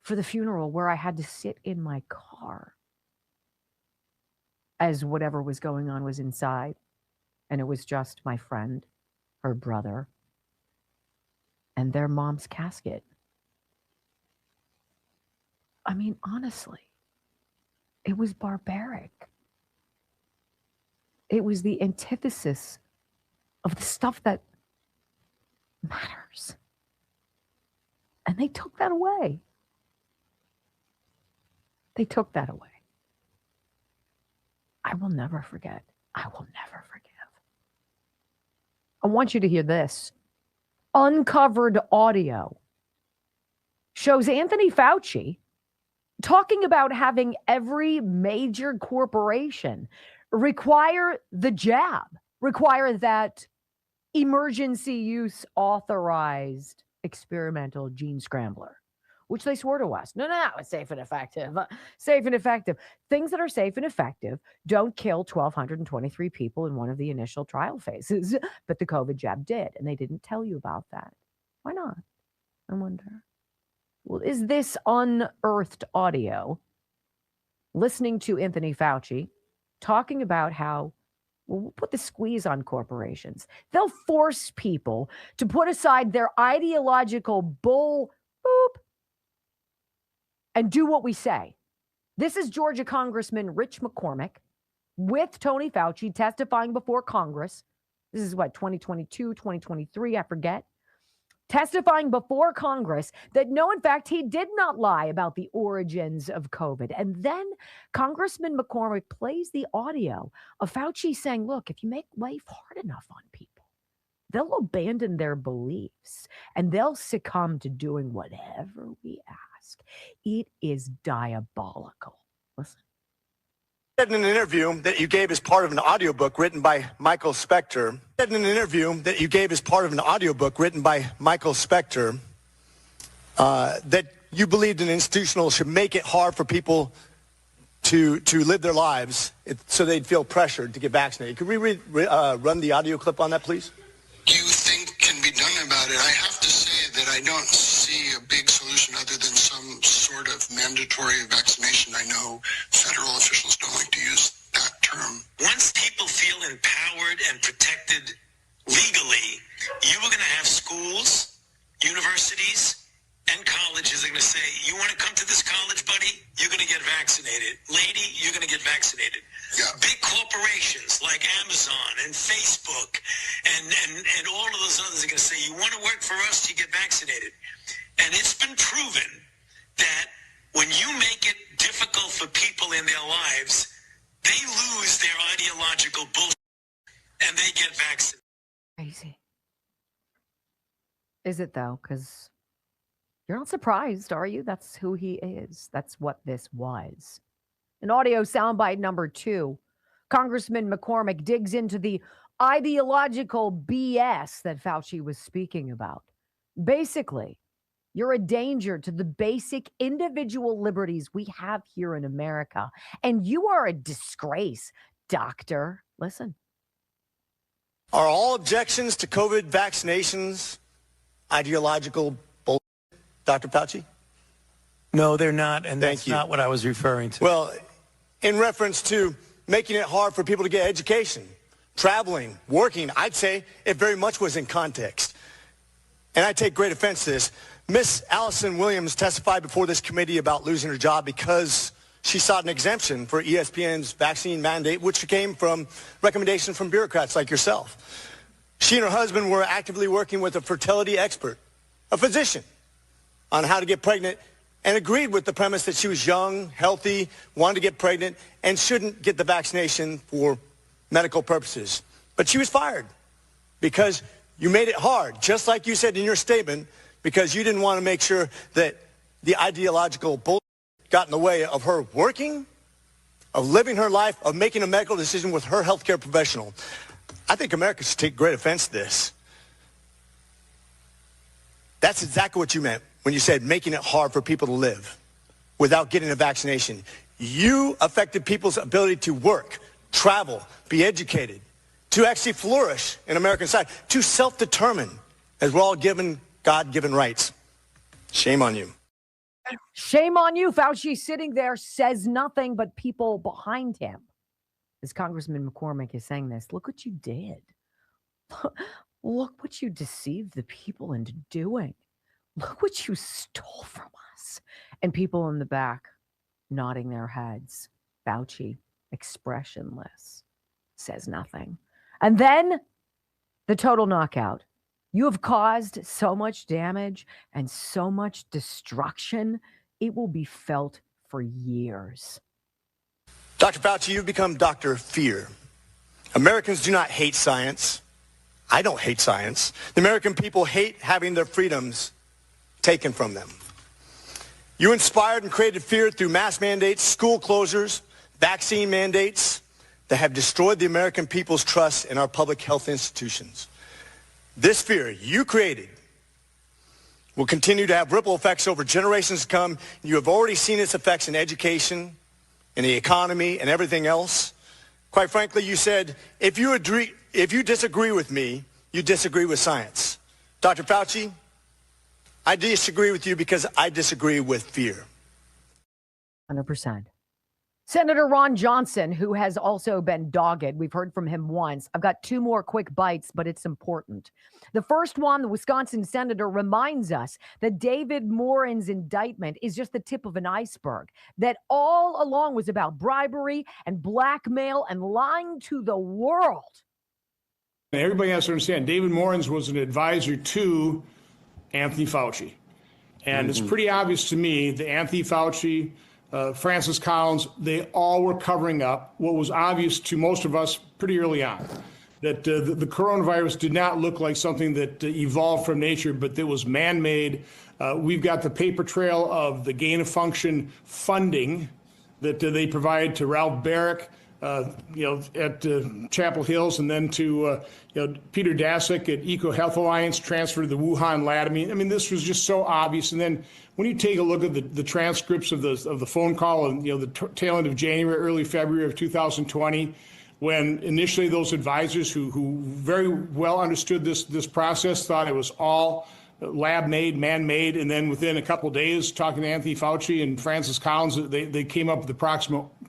Speaker 4: for the funeral, where I had to sit in my car as whatever was going on was inside. And it was just my friend, her brother, and their mom's casket. I mean, honestly, it was barbaric. It was the antithesis of the stuff that matters. And they took that away. They took that away. I will never forget. I will never forgive. I want you to hear this. Uncovered audio shows Anthony Fauci talking about having every major corporation require the jab, require that emergency use authorized experimental gene scrambler, which they swore to us. No, it's safe and effective. Safe and effective. Things that are safe and effective don't kill 1,223 people in one of the initial trial phases, but the COVID jab did, and they didn't tell you about that. Why not? I wonder. Well, is this unearthed audio listening to Anthony Fauci talking about how, well, we'll put the squeeze on corporations. They'll force people to put aside their ideological bull boop and do what we say. This is Georgia Congressman Rich McCormick with Tony Fauci testifying before Congress. This is what, 2022, 2023, I forget. Testifying before Congress that no, in fact, he did not lie about the origins of COVID. And then Congressman McCormick plays the audio of Fauci saying, look, if you make life hard enough on people, they'll abandon their beliefs and they'll succumb to doing whatever we ask. It is diabolical. Listen.
Speaker 1: In an interview that you gave as part of an audiobook written by Michael Spector, that you believed an institutional should make it hard for people to live their lives so they'd feel pressured to get vaccinated. Could we run the audio clip on that, please?
Speaker 22: You think can be done about it? I have to say that I don't see a big solution other than some sort of mandatory vaccination. I know federal officials don't like to use that term.
Speaker 23: Once people feel empowered and protected legally, you are going to have schools, universities, and colleges are going to say, you want to come to this college, buddy? You're going to get vaccinated. Lady, you're going to get vaccinated.
Speaker 22: Yeah.
Speaker 23: Big corporations like Amazon and Facebook and all of those others are going to say, you want to work for us, you get vaccinated. And it's been proven that when you make it difficult for people in their lives, they lose their ideological bullshit and they get vaccinated.
Speaker 4: Crazy. Is it though? Because you're not surprised, are you? That's who he is. That's what this was. In audio soundbite number 2, Congressman McCormick digs into the ideological BS that Fauci was speaking about. Basically, you're a danger to the basic individual liberties we have here in America. And you are a disgrace, doctor. Listen.
Speaker 1: Are all objections to COVID vaccinations ideological bullshit, Dr. Fauci?
Speaker 24: No, they're not, and that's not what I was referring to.
Speaker 1: Well, in reference to making it hard for people to get education, traveling, working, I'd say it very much was in context. And I take great offense to this. Miss Allison Williams testified before this committee about losing her job because she sought an exemption for ESPN's vaccine mandate, which came from recommendations from bureaucrats like yourself. She and her husband were actively working with a fertility expert, a physician, on how to get pregnant, and agreed with the premise that she was young, healthy, wanted to get pregnant, and shouldn't get the vaccination for medical purposes. But she was fired because You made it hard, just like you said in your statement, because you didn't want to make sure that the ideological bullshit got in the way of her working, of living her life, of making a medical decision with her healthcare professional. I think America should take great offense to this. That's exactly what you meant when you said making it hard for people to live without getting a vaccination. You affected people's ability to work, travel, be educated, to actually flourish in American society, to self-determine, as we're all given God-given rights. Shame on you.
Speaker 4: Shame on you. Fauci sitting there says nothing, but people behind him. As Congressman McCormick is saying this, look what you did. Look what you deceived the people into doing. Look what you stole from us. And people in the back nodding their heads. Fauci, expressionless, says nothing. And then the total knockout. You have caused so much damage and so much destruction, it will be felt for years.
Speaker 1: Dr. Fauci, you've become Dr. Fear. Americans do not hate science. I don't hate science. The American people hate having their freedoms taken from them. You inspired and created fear through mass mandates, school closures, vaccine mandates that have destroyed the American people's trust in our public health institutions. This fear you created will continue to have ripple effects over generations to come. You have already seen its effects in education, in the economy, and everything else. Quite frankly, you said, if you disagree with me, you disagree with science. Dr. Fauci, I disagree with you because I disagree with fear.
Speaker 4: 100%. Senator Ron Johnson, who has also been dogged. We've heard from him once. I've got two more quick bites, but it's important. The first one, the Wisconsin senator reminds us that David Morin's indictment is just the tip of an iceberg, that all along was about bribery and blackmail and lying to the world.
Speaker 16: Everybody has to understand, David Morins was an advisor to Anthony Fauci. And it's pretty obvious to me that Anthony Fauci, Francis Collins, they all were covering up what was obvious to most of us pretty early on, that the coronavirus did not look like something that evolved from nature, but that was man-made. We've got the paper trail of the gain-of-function funding that they provided to Ralph Barrick, at Chapel Hills, and then to Peter Daszak at Eco Health Alliance, transferred to the Wuhan lab. I mean, this was just so obvious. And then when you take a look at the transcripts of the phone call and the tail end of January, early February of 2020, when initially those advisors who very well understood this process thought it was all lab-made, man-made, and then within a couple of days, talking to Anthony Fauci and Francis Collins, they came up with the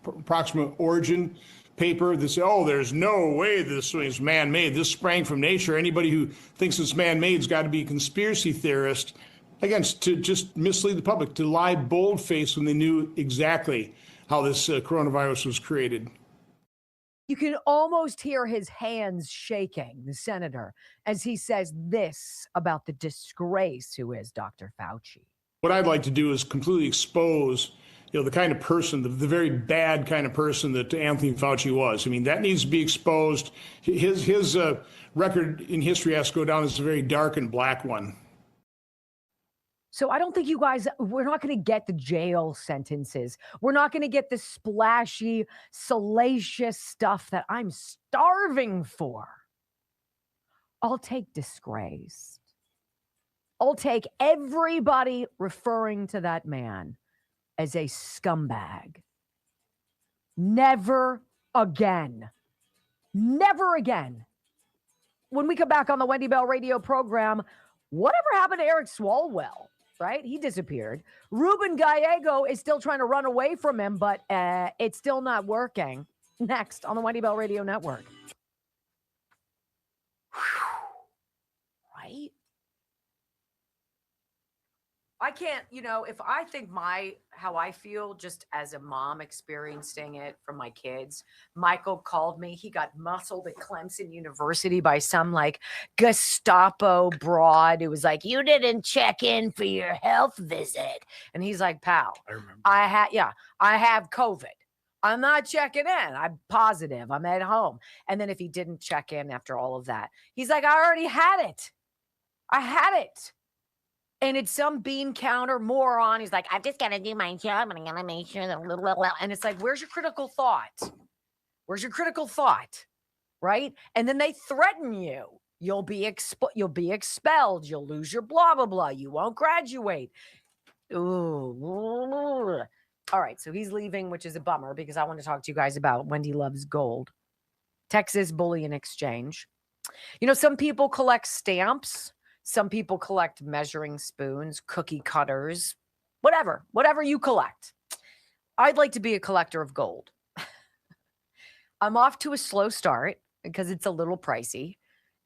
Speaker 16: approximate origin paper that said, oh, there's no way this is man-made. This sprang from nature. Anybody who thinks it's man-made has got to be a conspiracy theorist. Again, to just mislead the public, to lie bold-faced when they knew exactly how this coronavirus was created.
Speaker 4: You can almost hear his hands shaking, the senator, as he says this about the disgrace who is Dr. Fauci.
Speaker 16: What I'd like to do is completely expose, the kind of person, the very bad kind of person that Anthony Fauci was. I mean, that needs to be exposed. His record in history has to go down as a very dark and black one.
Speaker 4: So I don't think you guys, we're not going to get the jail sentences. We're not going to get the splashy, salacious stuff that I'm starving for. I'll take disgrace. I'll take everybody referring to that man as a scumbag. Never again. Never again. When we come back on the Wendy Bell radio program, whatever happened to Eric Swalwell? Right? He disappeared. Ruben Gallego is still trying to run away from him, but it's still not working. Next on the Wendy Bell Radio Network. Right? I can't, if I think how I feel just as a mom experiencing it from my kids, Michael called me. He got muscled at Clemson University by some Gestapo broad who was like, you didn't check in for your health visit. And he's like, pal, I have COVID. I'm not checking in. I'm positive. I'm at home. And then if he didn't check in after all of that, he's like, I already had it. I had it. And it's some bean counter moron. He's like, I'm just going to do my job and I'm going to make sure that blah, blah, blah. And it's like, where's your critical thought? Where's your critical thought? Right? And then they threaten you. You'll be expelled. You'll lose your blah, blah, blah. You won't graduate. Ooh. All right, so he's leaving, which is a bummer because I want to talk to you guys about Wendy Loves Gold, Texas Bullion Exchange. You know, some people collect stamps. Some people collect measuring spoons, cookie cutters, whatever you collect. I'd like to be a collector of gold. I'm off to a slow start because it's a little pricey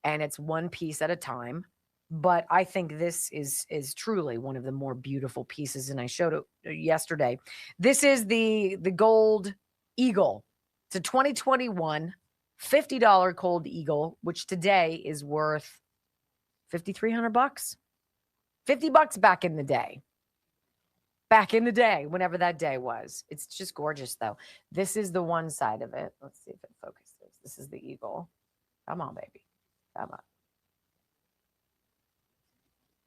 Speaker 4: and it's one piece at a time. But I think this is truly one of the more beautiful pieces, and I showed it yesterday. This is the Gold Eagle. It's a 2021 $50 Gold Eagle, which today is worth $5,300. $50 back in the day. Back in the day, whenever that day was. It's just gorgeous, though. This is the one side of it. Let's see if it focuses. This is the Eagle. Come on, baby. Come on.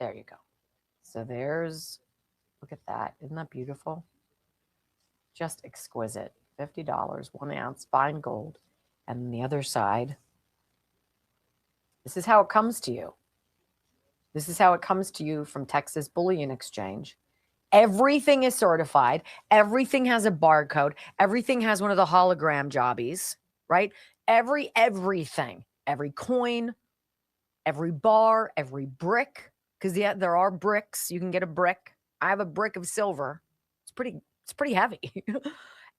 Speaker 4: There you go. So look at that. Isn't that beautiful? Just exquisite. $50, 1 ounce, fine gold. And the other side, this is how it comes to you. This is how it comes to you from Texas Bullion Exchange. Everything is certified. Everything has a barcode. Everything has one of the hologram jobbies, right? Everything, every coin, every bar, every brick. Because there are bricks. You can get a brick. I have a brick of silver. It's pretty heavy.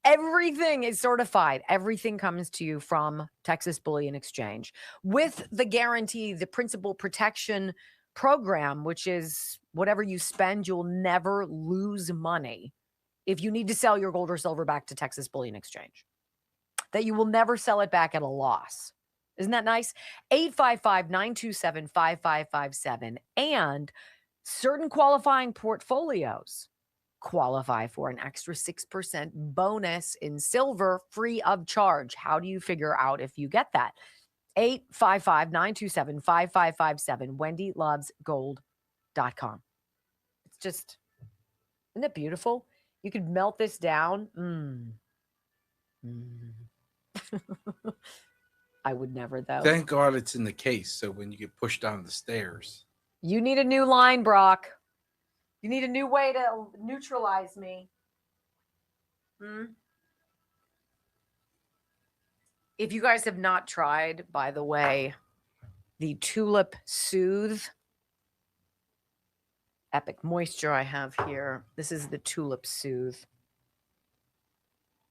Speaker 4: Everything is certified. Everything comes to you from Texas Bullion Exchange with the guarantee, the principal protection program, which is whatever you spend, you'll never lose money if you need to sell your gold or silver back to Texas Bullion Exchange. That you will never sell it back at a loss. Isn't that nice? 855-927-5557. And certain qualifying portfolios qualify for an extra 6% bonus in silver free of charge. How do you figure out if you get that? 855-927-5557. WendyLovesGold.com. It's just, isn't it beautiful? You could melt this down. I would never, though.
Speaker 5: Thank God it's in the case, so when you get pushed down the stairs.
Speaker 4: You need a new line, Brock. You need a new way to neutralize me. If you guys have not tried, by the way, the Tulip Soothe Epic Moisture I have here. This is the Tulip Soothe.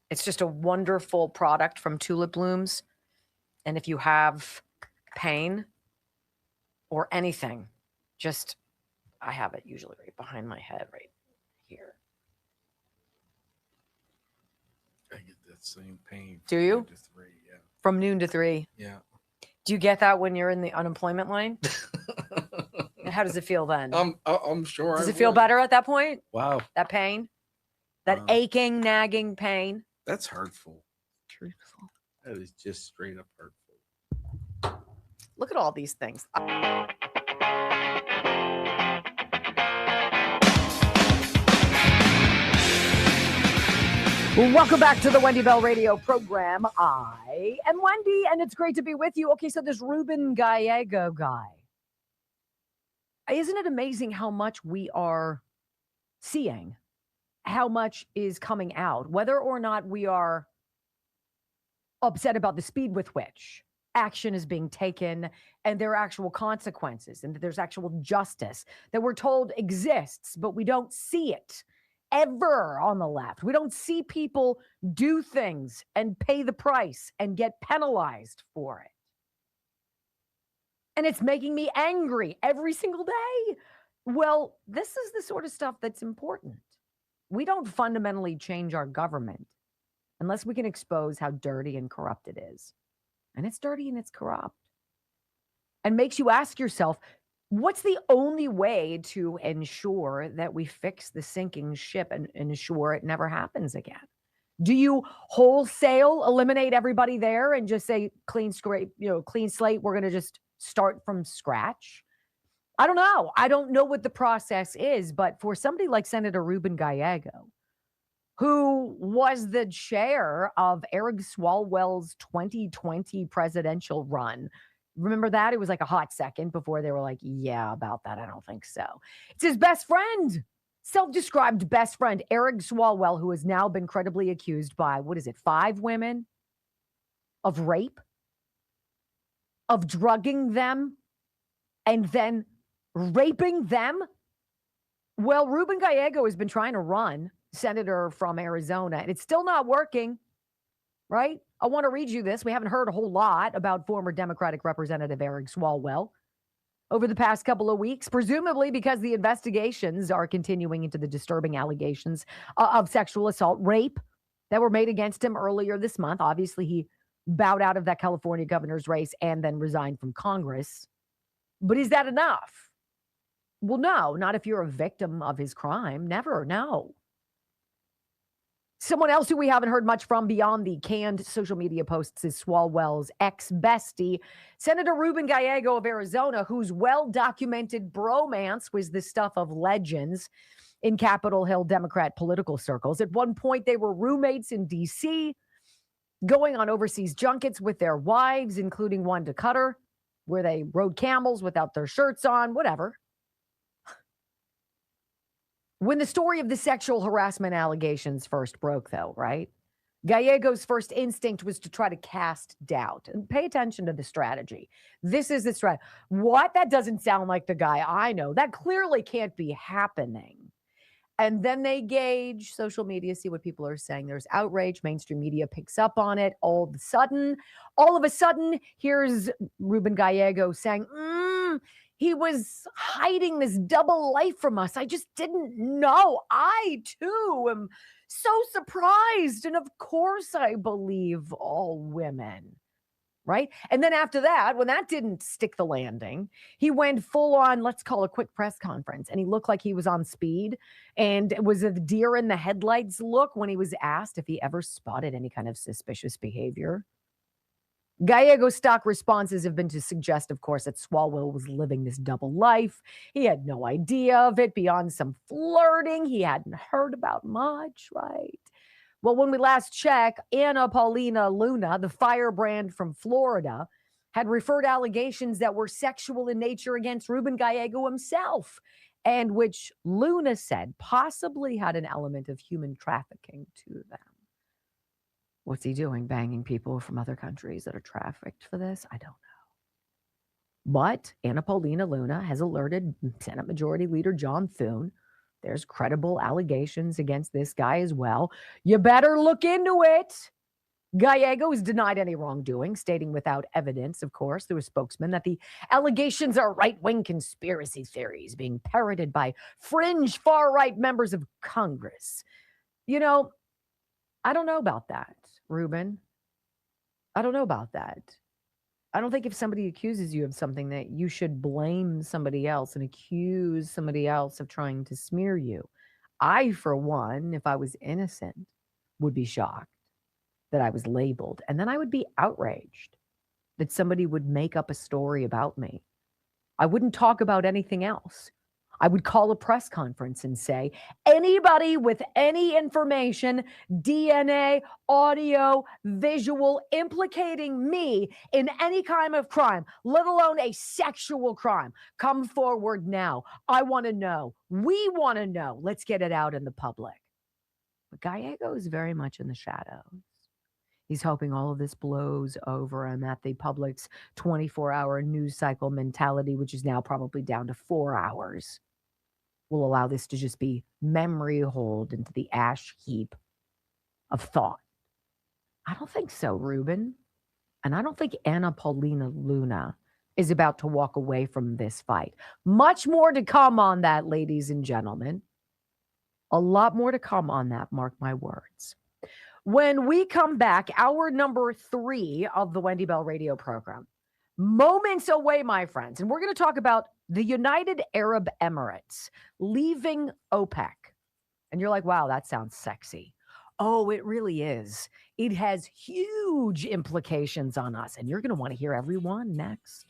Speaker 4: It's just a wonderful product from Tulip Blooms. And if you have pain or anything, I have it usually right behind my head right here.
Speaker 5: I get that same pain.
Speaker 4: Do you?
Speaker 5: 9 to 3, yeah.
Speaker 4: From noon to 3?
Speaker 5: Yeah.
Speaker 4: Do you get that when you're in the unemployment line? How does it feel then?
Speaker 5: I'm sure.
Speaker 4: Does it feel better at that point?
Speaker 5: Wow.
Speaker 4: That pain? That aching, nagging pain?
Speaker 5: That's hurtful.
Speaker 4: Truthful.
Speaker 5: That is just straight up hurtful.
Speaker 4: Look at all these things. Welcome back to the Wendy Bell Radio program. I am Wendy, and it's great to be with you. Okay, so this Ruben Gallego guy. Isn't it amazing how much we are seeing? How much is coming out? Whether or not we are upset about the speed with which action is being taken and there are actual consequences and that there's actual justice that we're told exists, but we don't see it ever on the left. We don't see people do things and pay the price and get penalized for it. And it's making me angry every single day. Well, this is the sort of stuff that's important. We don't fundamentally change our government unless we can expose how dirty and corrupt it is. And it's dirty and it's corrupt. And makes you ask yourself, what's the only way to ensure that we fix the sinking ship and ensure it never happens again? Do you wholesale eliminate everybody there and just say clean slate? We're going to just start from scratch. I don't know. I don't know what the process is, but for somebody like Senator Ruben Gallego, who was the chair of Eric Swalwell's 2020 presidential run. Remember that? It was like a hot second before they were like, yeah, about that. I don't think so. It's his best friend, self-described best friend, Eric Swalwell, who has now been credibly accused by, 5 women of rape, of drugging them, and then raping them. Well, Ruben Gallego has been trying to run senator from Arizona, and it's still not working, right? I want to read you this. We haven't heard a whole lot about former Democratic Representative Eric Swalwell over the past couple of weeks, presumably because the investigations are continuing into the disturbing allegations of sexual assault, rape that were made against him earlier this month. Obviously, he bowed out of that California governor's race and then resigned from Congress. But is that enough? Well, no, not if you're a victim of his crime. Never, no. Someone else who we haven't heard much from beyond the canned social media posts is Swalwell's ex-bestie, Senator Ruben Gallego of Arizona, whose well-documented bromance was the stuff of legends in Capitol Hill Democrat political circles. At one point, they were roommates in D.C., going on overseas junkets with their wives, including one to Qatar, where they rode camels without their shirts on, whatever. When the story of the sexual harassment allegations first broke, though, right? Gallego's first instinct was to try to cast doubt. And pay attention to the strategy. This is the strategy. What? That doesn't sound like the guy I know. That clearly can't be happening. And then they gauge social media, see what people are saying. There's outrage. Mainstream media picks up on it. All of a sudden, here's Ruben Gallego saying, he was hiding this double life from us. I just didn't know. I, too, am so surprised. And of course, I believe all women, right? And then after that, when that didn't stick the landing, he went full on, let's call a quick press conference. And he looked like he was on speed. And it was a deer in the headlights look when he was asked if he ever spotted any kind of suspicious behavior. Gallego's stock responses have been to suggest, of course, that Swalwell was living this double life. He had no idea of it beyond some flirting he hadn't heard about much, right? Well, when we last checked, Anna Paulina Luna, the firebrand from Florida, had referred allegations that were sexual in nature against Ruben Gallego himself, and which Luna said possibly had an element of human trafficking to them. What's he doing? Banging people from other countries that are trafficked for this? I don't know. But Anna Paulina Luna has alerted Senate Majority Leader John Thune. There's credible allegations against this guy as well. You better look into it. Gallego has denied any wrongdoing, stating without evidence, of course, through a spokesman, that the allegations are right-wing conspiracy theories being parroted by fringe far-right members of Congress. You know, I don't know about that, Ruben. I don't know about that. I don't think if somebody accuses you of something that you should blame somebody else and accuse somebody else of trying to smear you. I, for one, if I was innocent, would be shocked that I was labeled. And then I would be outraged that somebody would make up a story about me. I wouldn't talk about anything else. I would call a press conference and say, anybody with any information, DNA, audio, visual, implicating me in any kind of crime, let alone a sexual crime, come forward now. I want to know. We want to know. Let's get it out in the public. But Gallego is very much in the shadows. He's hoping all of this blows over and that the public's 24-hour news cycle mentality, which is now probably down to 4 hours, will allow this to just be memory hold into the ash heap of thought. I don't think so, Ruben. And I don't think Anna Paulina Luna is about to walk away from this fight. Much more to come on that, ladies and gentlemen. A lot more to come on that, mark my words. When we come back, hour number 3 of the Wendy Bell radio program, moments away, my friends, and we're going to talk about the United Arab Emirates leaving OPEC. And you're like, wow, that sounds sexy. Oh, it really is. It has huge implications on us, and you're going to want to hear every one next.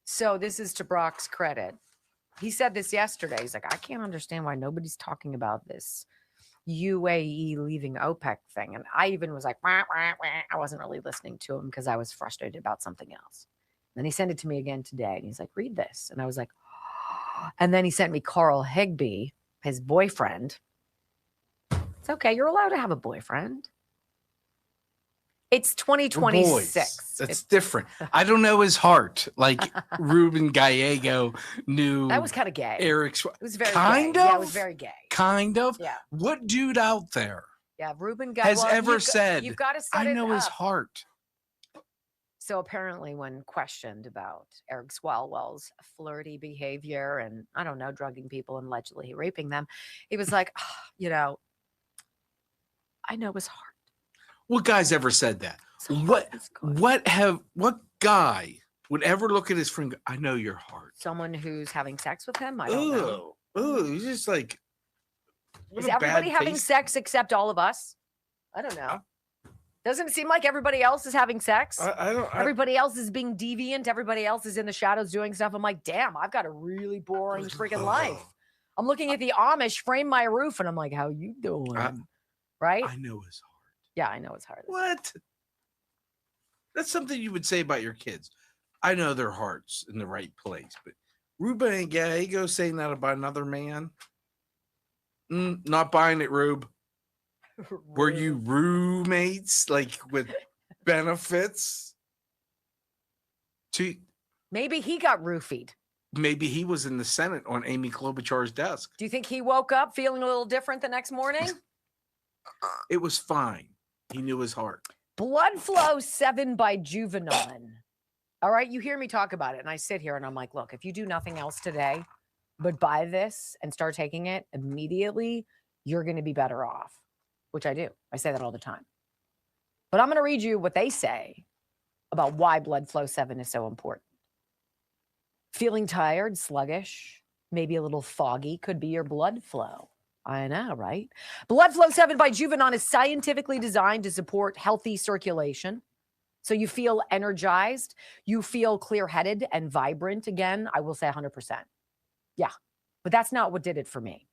Speaker 4: So this is to Brock's credit. He said this yesterday. He's like, I can't understand why nobody's talking about this UAE leaving OPEC thing. And I even was like, wah, wah, wah. I wasn't really listening to him because I was frustrated about something else. Then he sent it to me again today, and he's like, read this. And I was like, oh. And then he sent me Carl Higbee, his boyfriend. It's okay. You're allowed to have a boyfriend. It's 2026.
Speaker 5: That's different. I don't know his heart. Like Ruben Gallego knew.
Speaker 4: That was kind of gay.
Speaker 5: Eric's.
Speaker 4: It was very
Speaker 5: kind
Speaker 4: gay.
Speaker 5: of.
Speaker 4: Yeah, it was very gay.
Speaker 5: Kind of.
Speaker 4: Yeah.
Speaker 5: What dude out there?
Speaker 4: Yeah, Ruben
Speaker 5: has ever said,
Speaker 4: you've got to set
Speaker 5: I know
Speaker 4: it
Speaker 5: his
Speaker 4: up.
Speaker 5: heart.
Speaker 4: So apparently when questioned about Eric Swalwell's flirty behavior and, I don't know, drugging people and allegedly raping them, he was like, oh, I know his heart.
Speaker 5: What guy's ever said that? What guy would ever look at his friend and go, I know your heart?
Speaker 4: Someone who's having sex with him? I don't know.
Speaker 5: Oh, he's just like,
Speaker 4: is everybody having sex except all of us? I don't know. Doesn't it seem like everybody else is having sex? Everybody else is being deviant. Everybody else is in the shadows doing stuff. I'm like, damn, I've got a really boring freaking life. I'm looking at the Amish frame my roof, and I'm like, how you doing? Right?
Speaker 5: I know his heart.
Speaker 4: Yeah, I know his heart.
Speaker 5: What? That's something you would say about your kids. I know their heart's in the right place, but Ruben Gallego saying that about another man? Not buying it, Rube. Were you roommates, like with benefits?
Speaker 4: Maybe he got roofied.
Speaker 5: Maybe he was in the Senate on Amy Klobuchar's desk.
Speaker 4: Do you think he woke up feeling a little different the next morning?
Speaker 5: It was fine. He knew his heart.
Speaker 4: Blood Flow 7 by Juvenon. All right, you hear me talk about it, and I sit here and I'm like, look, if you do nothing else today but buy this and start taking it immediately, you're going to be better off, which I do. I say that all the time. But I'm going to read you what they say about why Blood Flow 7 is so important. Feeling tired, sluggish, maybe a little foggy could be your blood flow. I know, right? Blood Flow 7 by Juvenon is scientifically designed to support healthy circulation. So you feel energized, you feel clear-headed and vibrant again. I will say 100%. Yeah, but that's not what did it for me.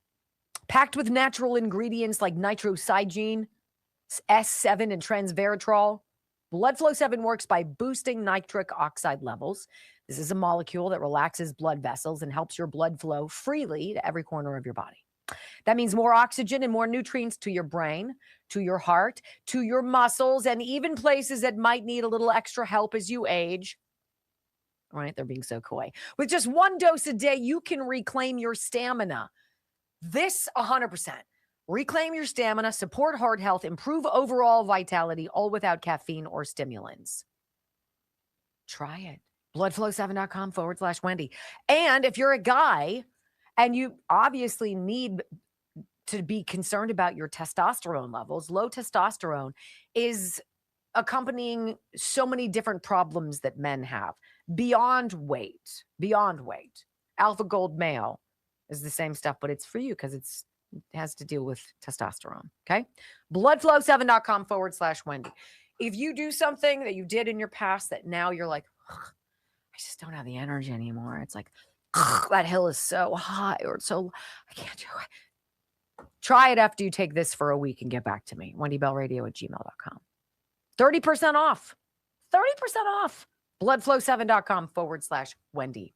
Speaker 4: Packed with natural ingredients like nitrosigine, S7, and transveretrol, Blood Flow 7 works by boosting nitric oxide levels. This is a molecule that relaxes blood vessels and helps your blood flow freely to every corner of your body. That means more oxygen and more nutrients to your brain, to your heart, to your muscles, and even places that might need a little extra help as you age. All right, they're being so coy. With just one dose a day, you can reclaim your stamina. This 100%. Reclaim your stamina, support heart health, improve overall vitality, all without caffeine or stimulants. Try it. Bloodflow7.com/Wendy. And if you're a guy and you obviously need to be concerned about your testosterone levels, low testosterone is accompanying so many different problems that men have beyond weight. Alpha Gold Male is the same stuff, but it's for you because it has to deal with testosterone. Okay. Bloodflow7.com/Wendy. If you do something that you did in your past that now you're like, I just don't have the energy anymore. It's like, that hill is so high or it's so, I can't do it. Try it after you take this for a week and get back to me. WendyBellRadio@gmail.com. 30% off. 30% off. Bloodflow7.com/Wendy.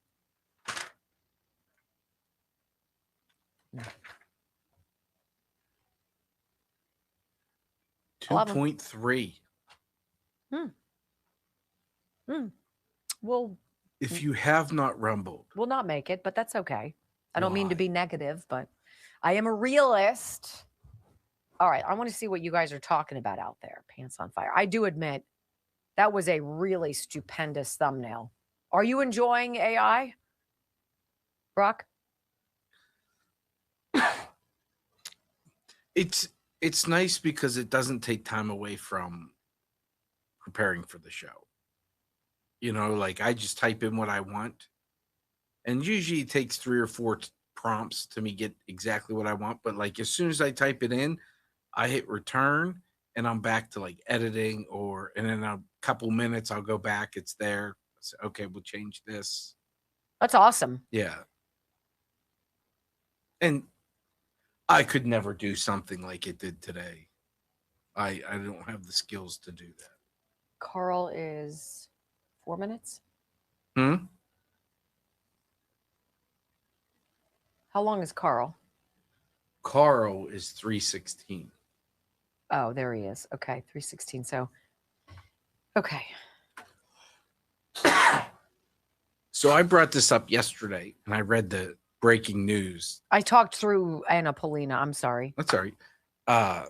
Speaker 5: 2.3.
Speaker 4: Well,
Speaker 5: if you have not rumbled,
Speaker 4: we'll not make it, but that's okay. I don't mean to be negative, but I am a realist. All right, I want to see what you guys are talking about out there. Pants on fire. I do admit that was a really stupendous thumbnail. Are you enjoying AI, Brock?
Speaker 5: It's nice because it doesn't take time away from preparing for the show. You know, like I just type in what I want, and usually it takes 3 or 4 prompts to me get exactly what I want. But like as soon as I type it in, I hit return and I'm back to like editing and in a couple minutes I'll go back. It's there. So, okay, we'll change this.
Speaker 4: That's awesome.
Speaker 5: Yeah. And I could never do something like it did today. I don't have the skills to do that.
Speaker 4: Carl is 4 minutes.
Speaker 5: Hmm?
Speaker 4: How long is Carl?
Speaker 5: Carl is 3:16.
Speaker 4: Oh, there he is. Okay, 3:16. So, okay.
Speaker 5: So I brought this up yesterday, and I read the breaking news.
Speaker 4: I talked through Anna Polina. I'm sorry.
Speaker 5: That's all right.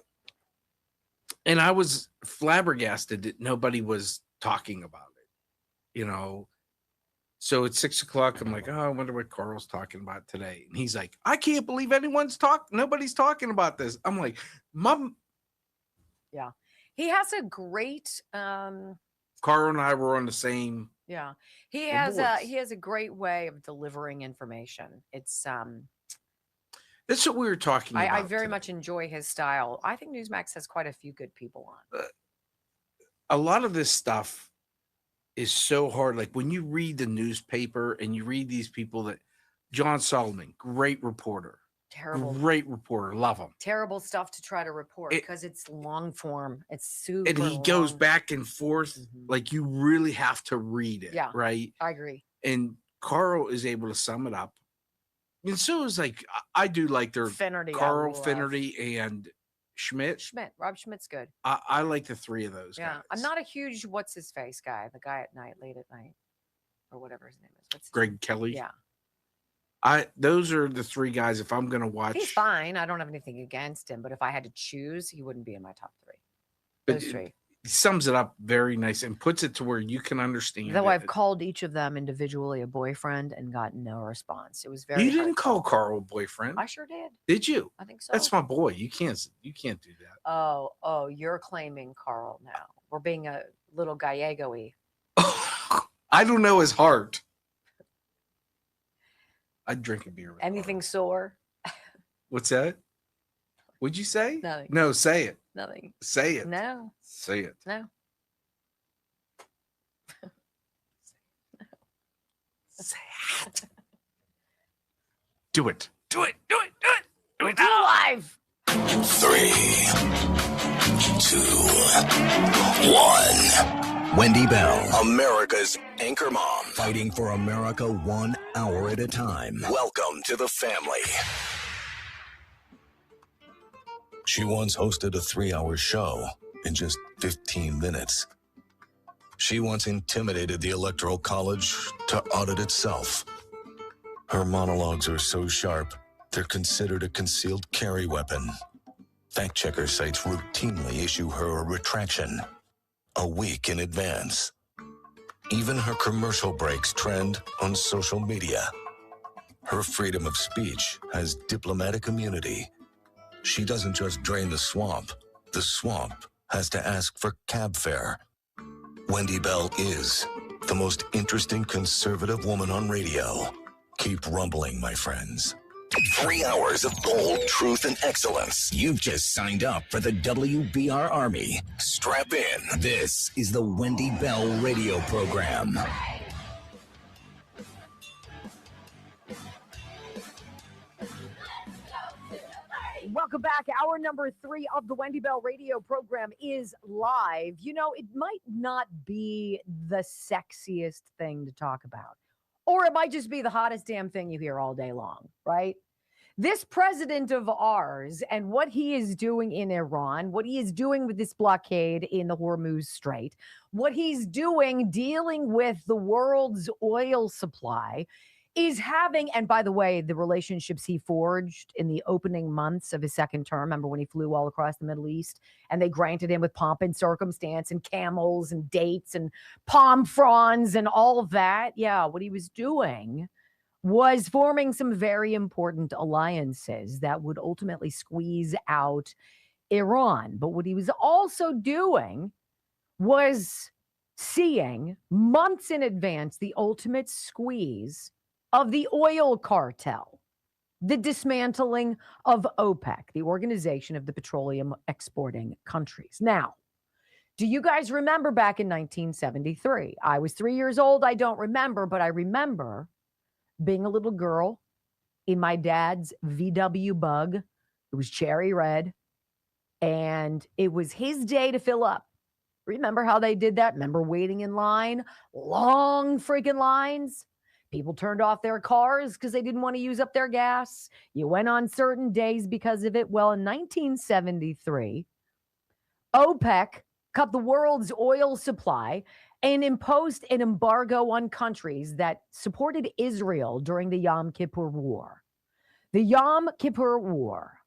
Speaker 5: And I was flabbergasted that nobody was talking about it, you know. So at 6 o'clock, I'm like, oh, I wonder what Carl's talking about today. And he's like, I can't believe nobody's talking about this. I'm like, Mom.
Speaker 4: Yeah. He has a great
Speaker 5: Carl and I were on the same.
Speaker 4: Yeah. He has a great way of delivering information. It's
Speaker 5: That's what we were talking about.
Speaker 4: I very much enjoy his style. I think Newsmax has quite a few good people on.
Speaker 5: A lot of this stuff is so hard. Like when you read the newspaper and you read these people that John Solomon, great reporter. Great reporter. Love him.
Speaker 4: Terrible stuff to try to report because it's long form. It's super
Speaker 5: And he goes back and forth. Like you really have to read it.
Speaker 4: Yeah.
Speaker 5: Right.
Speaker 4: I agree.
Speaker 5: And Carl is able to sum it up. And so is like, I do like their
Speaker 4: Finnerty,
Speaker 5: Carl Finnerty and Schmidt.
Speaker 4: Rob Schmidt's good.
Speaker 5: I like the three of those
Speaker 4: Yeah.
Speaker 5: guys.
Speaker 4: I'm not a huge what's his face guy, the guy at night, late at night, or whatever his name is. What's his
Speaker 5: Greg
Speaker 4: name?
Speaker 5: Kelly.
Speaker 4: Yeah.
Speaker 5: Those are the three guys. If I'm gonna watch,
Speaker 4: He's fine. I don't have anything against him, but if I had to choose, he wouldn't be in my top three.
Speaker 5: but
Speaker 4: Those three.
Speaker 5: he sums it up very nice and puts it to where you can understand.
Speaker 4: Though
Speaker 5: it.
Speaker 4: I've called each of them individually a boyfriend and got no response. It was very.
Speaker 5: You didn't call Carl a boyfriend.
Speaker 4: I sure did.
Speaker 5: Did you?
Speaker 4: I think so.
Speaker 5: That's my boy. You can't do that.
Speaker 4: Oh, you're claiming Carl now. We're being a little Gallego-y.
Speaker 5: I don't know his heart. I'd drink a beer.
Speaker 4: Anything sore?
Speaker 5: What's that? What'd you say?
Speaker 4: Nothing.
Speaker 5: No, say it.
Speaker 4: Nothing.
Speaker 5: Say it.
Speaker 4: No.
Speaker 5: Say it.
Speaker 4: No.
Speaker 5: Say it. Do it. Do it. Do it. Do it. Do it
Speaker 4: Do it live.
Speaker 6: 3, 2, 1. Wendy Bell, America's anchor mom, fighting for America 1 hour at a time. Welcome to the family. She once hosted a 3-hour show in just 15 minutes. She once intimidated the Electoral College to audit itself. Her monologues are so sharp, they're considered a concealed carry weapon. Fact-checker sites routinely issue her a retraction a week in advance. Even her commercial breaks trend on social media. Her freedom of speech has diplomatic immunity. She doesn't just drain the swamp has to ask for cab fare. Wendy Bell is the most interesting conservative woman on radio. Keep rumbling, my friends. 3 hours of bold truth and excellence. You've just signed up for the WBR Army. Strap in. This is the Wendy Bell radio program.
Speaker 4: Welcome back. Hour number 3 of the Wendy Bell radio program is live. You know, it might not be the sexiest thing to talk about, or it might just be the hottest damn thing you hear all day long, right? This president of ours and what he is doing in Iran, what he is doing with this blockade in the Hormuz Strait, what he's doing dealing with the world's oil supply is having, and by the way, the relationships he forged in the opening months of his second term, remember when he flew all across the Middle East and they granted him with pomp and circumstance and camels and dates and palm fronds and all of that? Yeah, what he was doing was forming some very important alliances that would ultimately squeeze out Iran. But what he was also doing was seeing months in advance the ultimate squeeze of the oil cartel. the dismantling of OPEC, the Organization of the Petroleum Exporting Countries. Now, do you guys remember back in 1973? I was 3 years old. I don't remember, but I remember being a little girl in my dad's VW Bug. It was cherry red, and it was his day to fill up. Remember how they did that? Remember waiting in line? Long freaking lines. People turned off their cars because they didn't want to use up their gas. You went on certain days because of it. Well, in 1973, OPEC cut the world's oil supply and imposed an embargo on countries that supported Israel during the Yom Kippur War. The Yom Kippur War.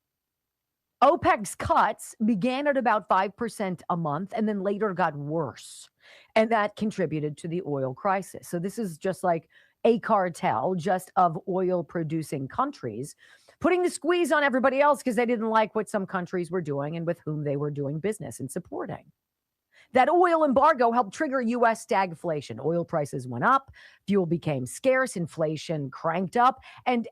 Speaker 4: OPEC's cuts began at about 5% a month and then later got worse. And that contributed to the oil crisis. So this is just like a cartel just of oil producing countries putting the squeeze on everybody else because they didn't like what some countries were doing and with whom they were doing business and supporting. That oil embargo helped trigger U.S. stagflation. Oil prices went up, fuel became scarce, inflation cranked up, and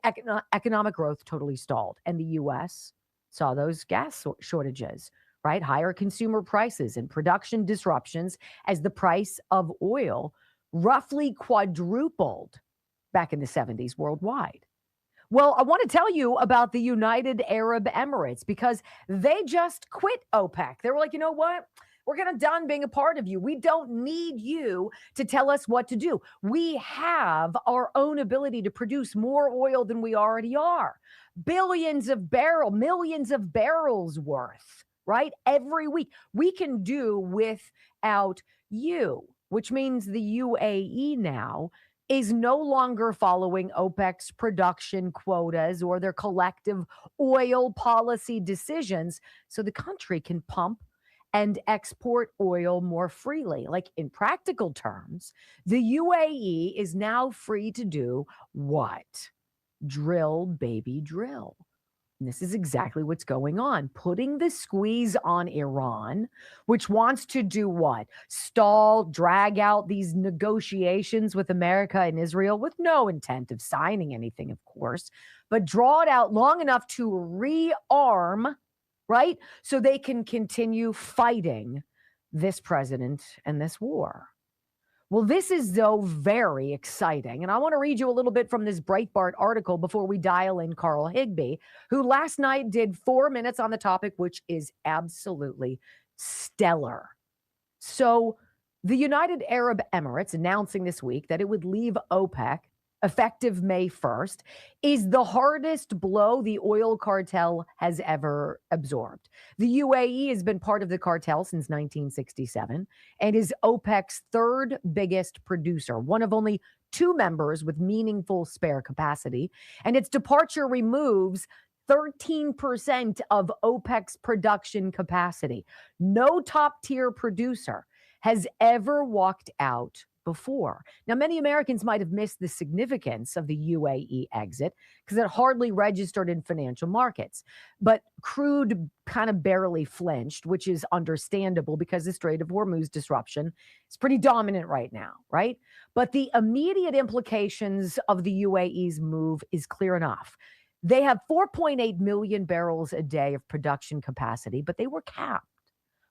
Speaker 4: economic growth totally stalled. And the U.S. saw those gas shortages, right? Higher consumer prices and production disruptions as the price of oil roughly quadrupled back in the 70s worldwide. Well, I want to tell you about the United Arab Emirates because they just quit OPEC. They were like, you know what? We're going to done being a part of you. We don't need you to tell us what to do. We have our own ability to produce more oil than we already are. Billions of barrels, millions of barrels worth, right? Every week. We can do without you, which means the UAE now is no longer following OPEC's production quotas or their collective oil policy decisions, so the country can pump and export oil more freely. Like in practical terms, the UAE is now free to do what? Drill, baby, drill. And this is exactly what's going on, putting the squeeze on Iran, which wants to do what? Stall, drag out these negotiations with America and Israel with no intent of signing anything, of course, but draw it out long enough to rearm, right? So they can continue fighting this president and this war. Well, this is, though, very exciting. And I want to read you a little bit from this Breitbart article before we dial in Carl Higbie, who last night did 4 minutes on the topic, which is absolutely stellar. So the United Arab Emirates announcing this week that it would leave OPEC effective May 1st is the hardest blow the oil cartel has ever absorbed. The UAE has been part of the cartel since 1967 and is OPEC's third biggest producer, one of only 2 members with meaningful spare capacity. And its departure removes 13% of OPEC's production capacity. No top-tier producer has ever walked out before. Now, many Americans might have missed the significance of the UAE exit because it hardly registered in financial markets. But crude kind of barely flinched, which is understandable because the Strait of Hormuz disruption is pretty dominant right now, right? But the immediate implications of the UAE's move is clear enough. They have 4.8 million barrels a day of production capacity, but they were capped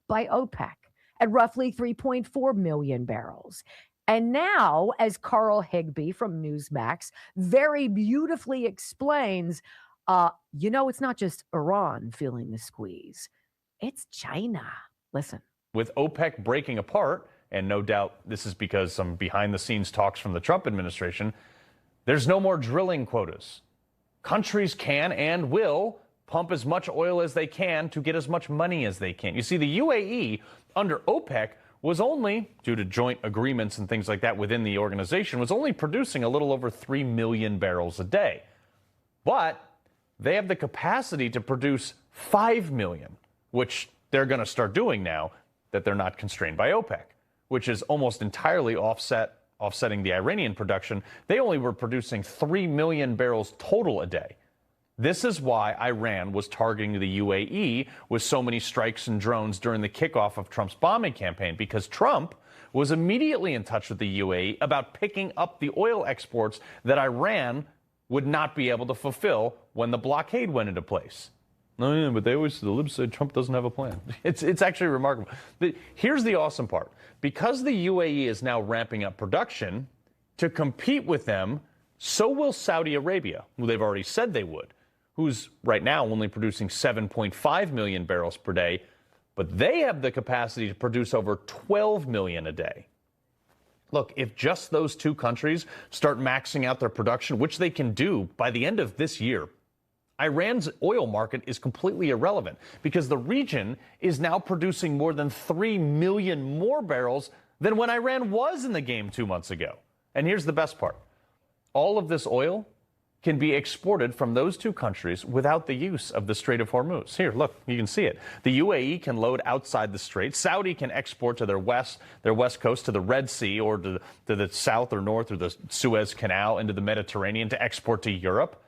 Speaker 4: by OPEC at roughly 3.4 million barrels. And now, as Carl Higbie from Newsmax very beautifully explains, it's not just Iran feeling the squeeze. It's China. Listen.
Speaker 2: With OPEC breaking apart, and no doubt this is because some behind-the-scenes talks from the Trump administration, there's no more drilling quotas. Countries can and will pump as much oil as they can to get as much money as they can. You see, the UAE, under OPEC, was only, due to joint agreements and things like that within the organization, was only producing a little over 3 million barrels a day. But they have the capacity to produce 5 million, which they're going to start doing now that they're not constrained by OPEC, which is almost entirely offsetting the Iranian production. They only were producing 3 million barrels total a day. This is why Iran was targeting the UAE with so many strikes and drones during the kickoff of Trump's bombing campaign, because Trump was immediately in touch with the UAE about picking up the oil exports that Iran would not be able to fulfill when the blockade went into place. No, yeah, but the libs said Trump doesn't have a plan. It's actually remarkable. Here's the awesome part. Because the UAE is now ramping up production to compete with them, so will Saudi Arabia, who they've already said they would, who's right now only producing 7.5 million barrels per day, but they have the capacity to produce over 12 million a day. Look, if just those two countries start maxing out their production, which they can do by the end of this year, Iran's oil market is completely irrelevant because the region is now producing more than 3 million more barrels than when Iran was in the game 2 months ago. And here's the best part. All of this oil can be exported from those two countries without the use of the Strait of Hormuz. Here, look, you can see it. The UAE can load outside the strait. Saudi can export to their west coast to the Red Sea or to the south or north or the Suez Canal into the Mediterranean to export to Europe.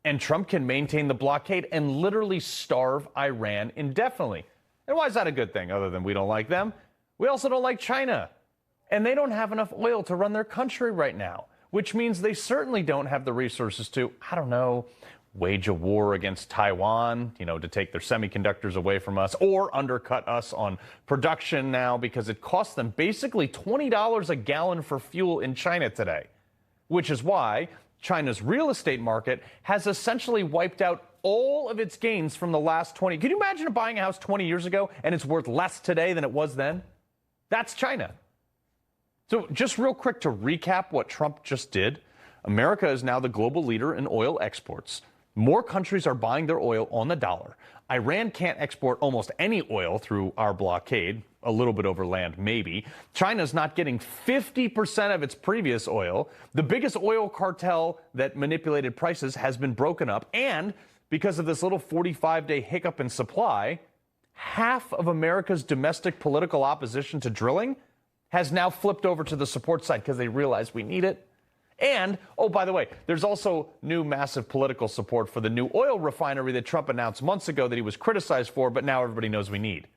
Speaker 2: And Trump can maintain the blockade and literally starve Iran indefinitely. And why is that a good thing other than we don't like them? We also don't like China. And they don't have enough oil to run their country right now, which means they certainly don't have the resources to, I don't know, wage a war against Taiwan, to take their semiconductors away from us or undercut us on production now because it costs them basically $20 a gallon for fuel in China today, which is why China's real estate market has essentially wiped out all of its gains from the last 20. Can you imagine buying a house 20 years ago and it's worth less today than it was then? That's China. So just real quick to recap what Trump just did, America is now the global leader in oil exports. More countries are buying their oil on the dollar. Iran can't export almost any oil through our blockade, a little bit over land, maybe. China's not getting 50% of its previous oil. The biggest oil cartel that manipulated prices has been broken up. And because of this little 45-day hiccup in supply, half of America's domestic political opposition to drilling has now flipped over to the support side because they realize we need it. And, oh, by the way, there's also new massive political support for the new oil refinery that Trump announced months ago that he was criticized for, but now everybody knows we need.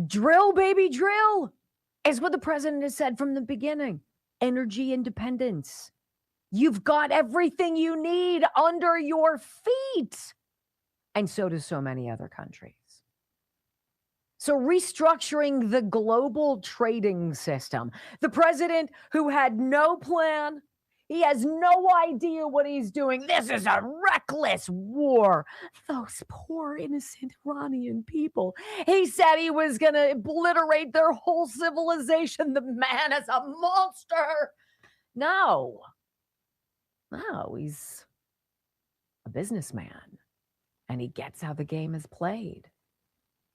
Speaker 4: Drill, baby, drill, is what the president has said from the beginning. Energy independence. You've got everything you need under your feet. And so do so many other countries. So restructuring the global trading system. The president who had no plan, he has no idea what he's doing. This is a reckless war. Those poor innocent Iranian people. He said he was going to obliterate their whole civilization. The man is a monster. No, he's a businessman and he gets how the game is played.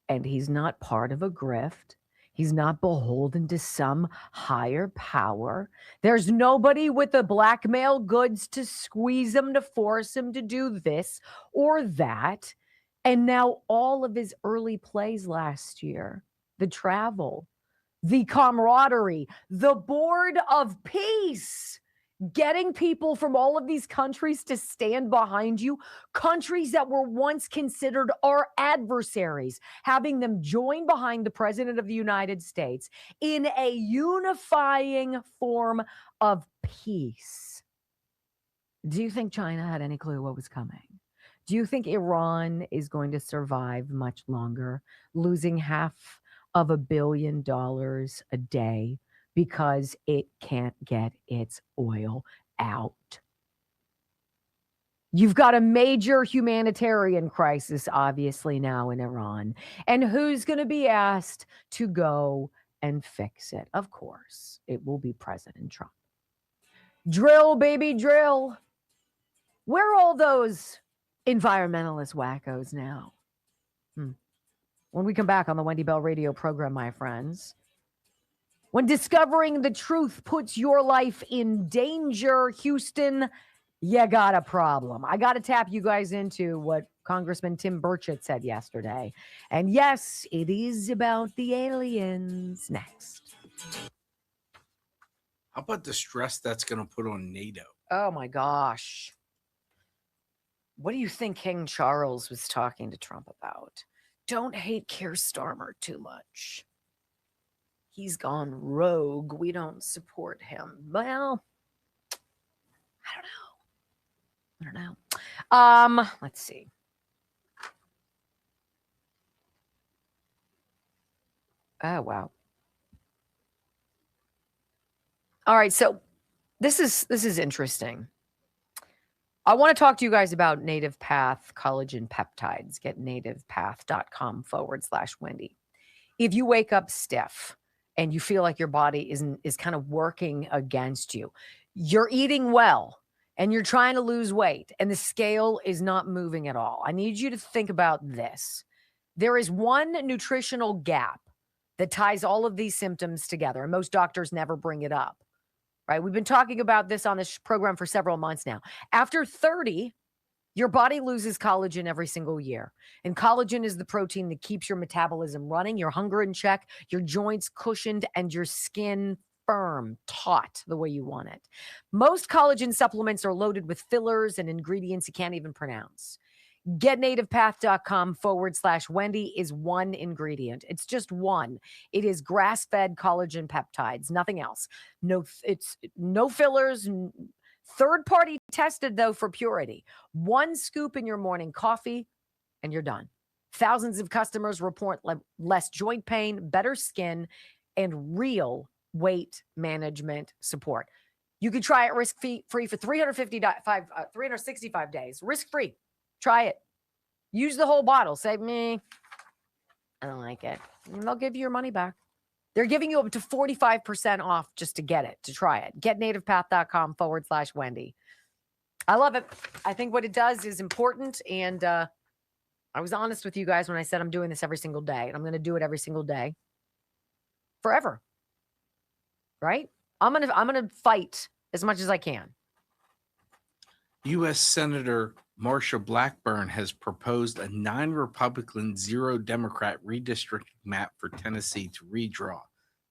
Speaker 4: And he's not part of a grift. He's not beholden to some higher power. There's nobody with the blackmail goods to squeeze him, to force him to do this or that. And now all of his early plays last year, the travel, the camaraderie, the board of peace, getting people from all of these countries to stand behind you, countries that were once considered our adversaries, having them join behind the president of the United States in a unifying form of peace. Do you think China had any clue what was coming? Do you think Iran is going to survive much longer, losing $500 million a day because it can't get its oil out? You've got a major humanitarian crisis, obviously, now in Iran. And who's going to be asked to go and fix it? Of course, it will be President Trump. Drill, baby, drill. Where are all those environmentalist wackos now? When we come back on the Wendy Bell radio program, my friends, when discovering the truth puts your life in danger, Houston, you got a problem. I got to tap you guys into what Congressman Tim Burchett said yesterday. And yes, it is about the aliens. Next.
Speaker 5: How about the stress that's going to put on NATO?
Speaker 4: Oh, my gosh. What do you think King Charles was talking to Trump about? Don't hate Keir Starmer too much. he's gone rogue. We don't support him. Well, I don't know. Let's see. Oh, wow. All right, so this is interesting. I want to talk to you guys about Native Path collagen peptides. Get nativepath.com/Wendy. If you wake up stiff and you feel like your body is kind of working against you, you're eating well and you're trying to lose weight and the scale is not moving at all, I need you to think about this. There is one nutritional gap that ties all of these symptoms together, and most doctors never bring it up. Right? We've been talking about this on this program for several months now. After 30, your body loses collagen every single year. And collagen is the protein that keeps your metabolism running, your hunger in check, your joints cushioned, and your skin firm, taut the way you want it. Most collagen supplements are loaded with fillers and ingredients you can't even pronounce. GetNativePath.com/Wendy is one ingredient. It's just one. It is grass-fed collagen peptides, nothing else. It's no fillers, third-party tested though for purity. One scoop in your morning coffee and you're done. Thousands of customers report less joint pain, better skin, and real weight management support. You can try it risk-free for 365 days, risk-free. Try it. Use the whole bottle. Say, me, I don't like it. And they'll give you your money back. They're giving you up to 45% off just to get it, to try it. GetNativePath.com/Wendy. I love it. I think what it does is important. And I was honest with you guys when I said I'm doing this every single day. And I'm going to do it every single day. Forever. Right? I'm gonna fight as much as I can.
Speaker 5: U.S. Senator Marsha Blackburn has proposed a 9-Republican, 0-Democrat redistricting map for Tennessee to redraw,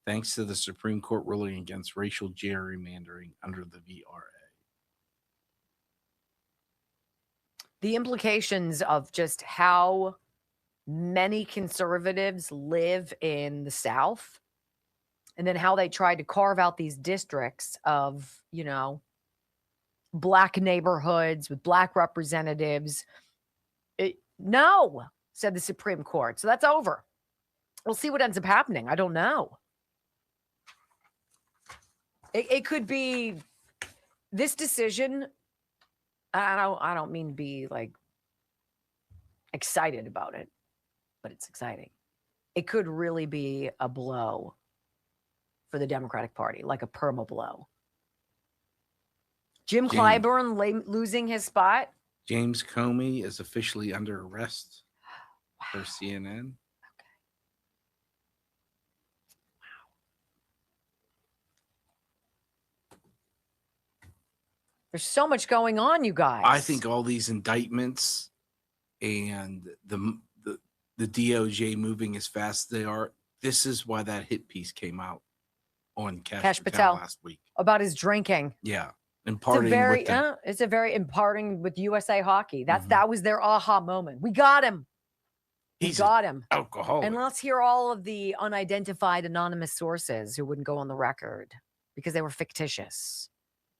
Speaker 5: thanks to the Supreme Court ruling against racial gerrymandering under the VRA.
Speaker 4: The implications of just how many conservatives live in the South, and then how they tried to carve out these districts of, Black neighborhoods with Black representatives. No, said the Supreme Court. So that's over. We'll see what ends up happening. I don't know. It could be this decision. I don't mean to be like excited about it, but it's exciting. It could really be a blow for the Democratic Party, like a perma blow. Jim Clyburn losing his spot.
Speaker 5: James Comey is officially under arrest for CNN.
Speaker 4: Okay. Wow. There's so much going on, you guys.
Speaker 5: I think all these indictments and the DOJ moving as fast as they are, this is why that hit piece came out on Cash Patel last week.
Speaker 4: About his drinking.
Speaker 5: Yeah.
Speaker 4: It's a very imparting with USA Hockey. That was their aha moment. We got him. We got him.
Speaker 5: Alcoholic.
Speaker 4: And let's hear all of the unidentified anonymous sources who wouldn't go on the record because they were fictitious.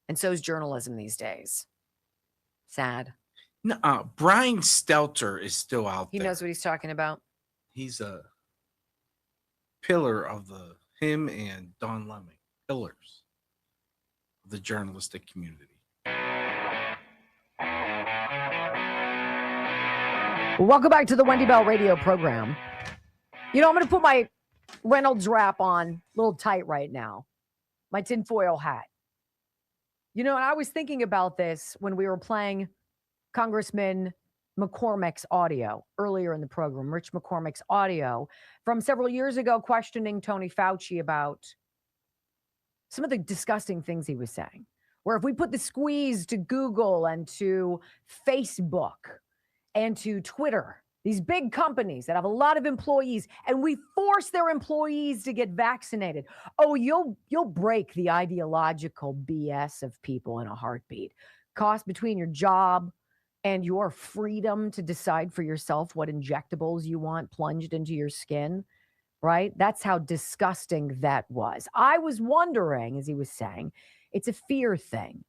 Speaker 4: And so is journalism these days. Sad.
Speaker 5: No, Brian Stelter is still out there.
Speaker 4: He knows what he's talking about.
Speaker 5: He's a pillar of him and Don Lemon, pillars of the journalistic community.
Speaker 4: Welcome back to the Wendy Bell radio program. I'm going to put my Reynolds wrap on a little tight right now. My tinfoil hat. And I was thinking about this when we were playing Congressman McCormick's audio earlier in the program, Rich McCormick's audio from several years ago, questioning Tony Fauci about some of the disgusting things he was saying, where if we put the squeeze to Google and to Facebook and to Twitter, these big companies that have a lot of employees, and we force their employees to get vaccinated, you'll break the ideological BS of people in a heartbeat. Cost between your job and your freedom to decide for yourself what injectables you want plunged into your skin. right? That's how disgusting that was. I was wondering, as he was saying, it's a fear thing.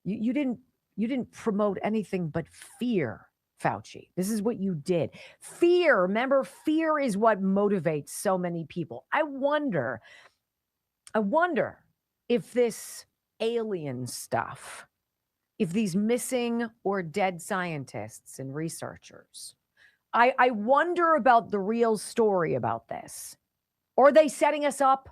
Speaker 4: You didn't promote anything but fear, Fauci. This is what you did. Fear, remember, fear is what motivates so many people. I wonder if this alien stuff, if these missing or dead scientists and researchers, I wonder about the real story about this. Or are they setting us up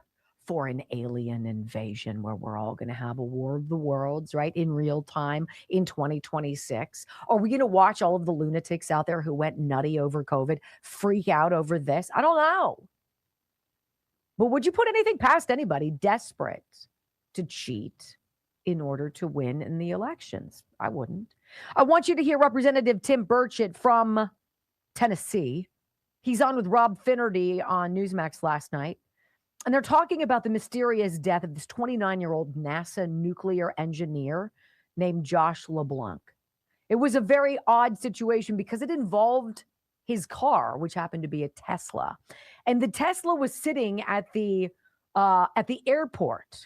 Speaker 4: for an alien invasion where we're all going to have a war of the worlds, right, in real time in 2026? Are we going to watch all of the lunatics out there who went nutty over COVID freak out over this? I don't know. But would you put anything past anybody desperate to cheat in order to win in the elections? I wouldn't. I want you to hear Representative Tim Burchett from Tennessee. He's on with Rob Finnerty on Newsmax last night. And they're talking about the mysterious death of this 29-year-old NASA nuclear engineer named Josh LeBlanc. It was a very odd situation because it involved his car, which happened to be a Tesla. And the Tesla was sitting at the airport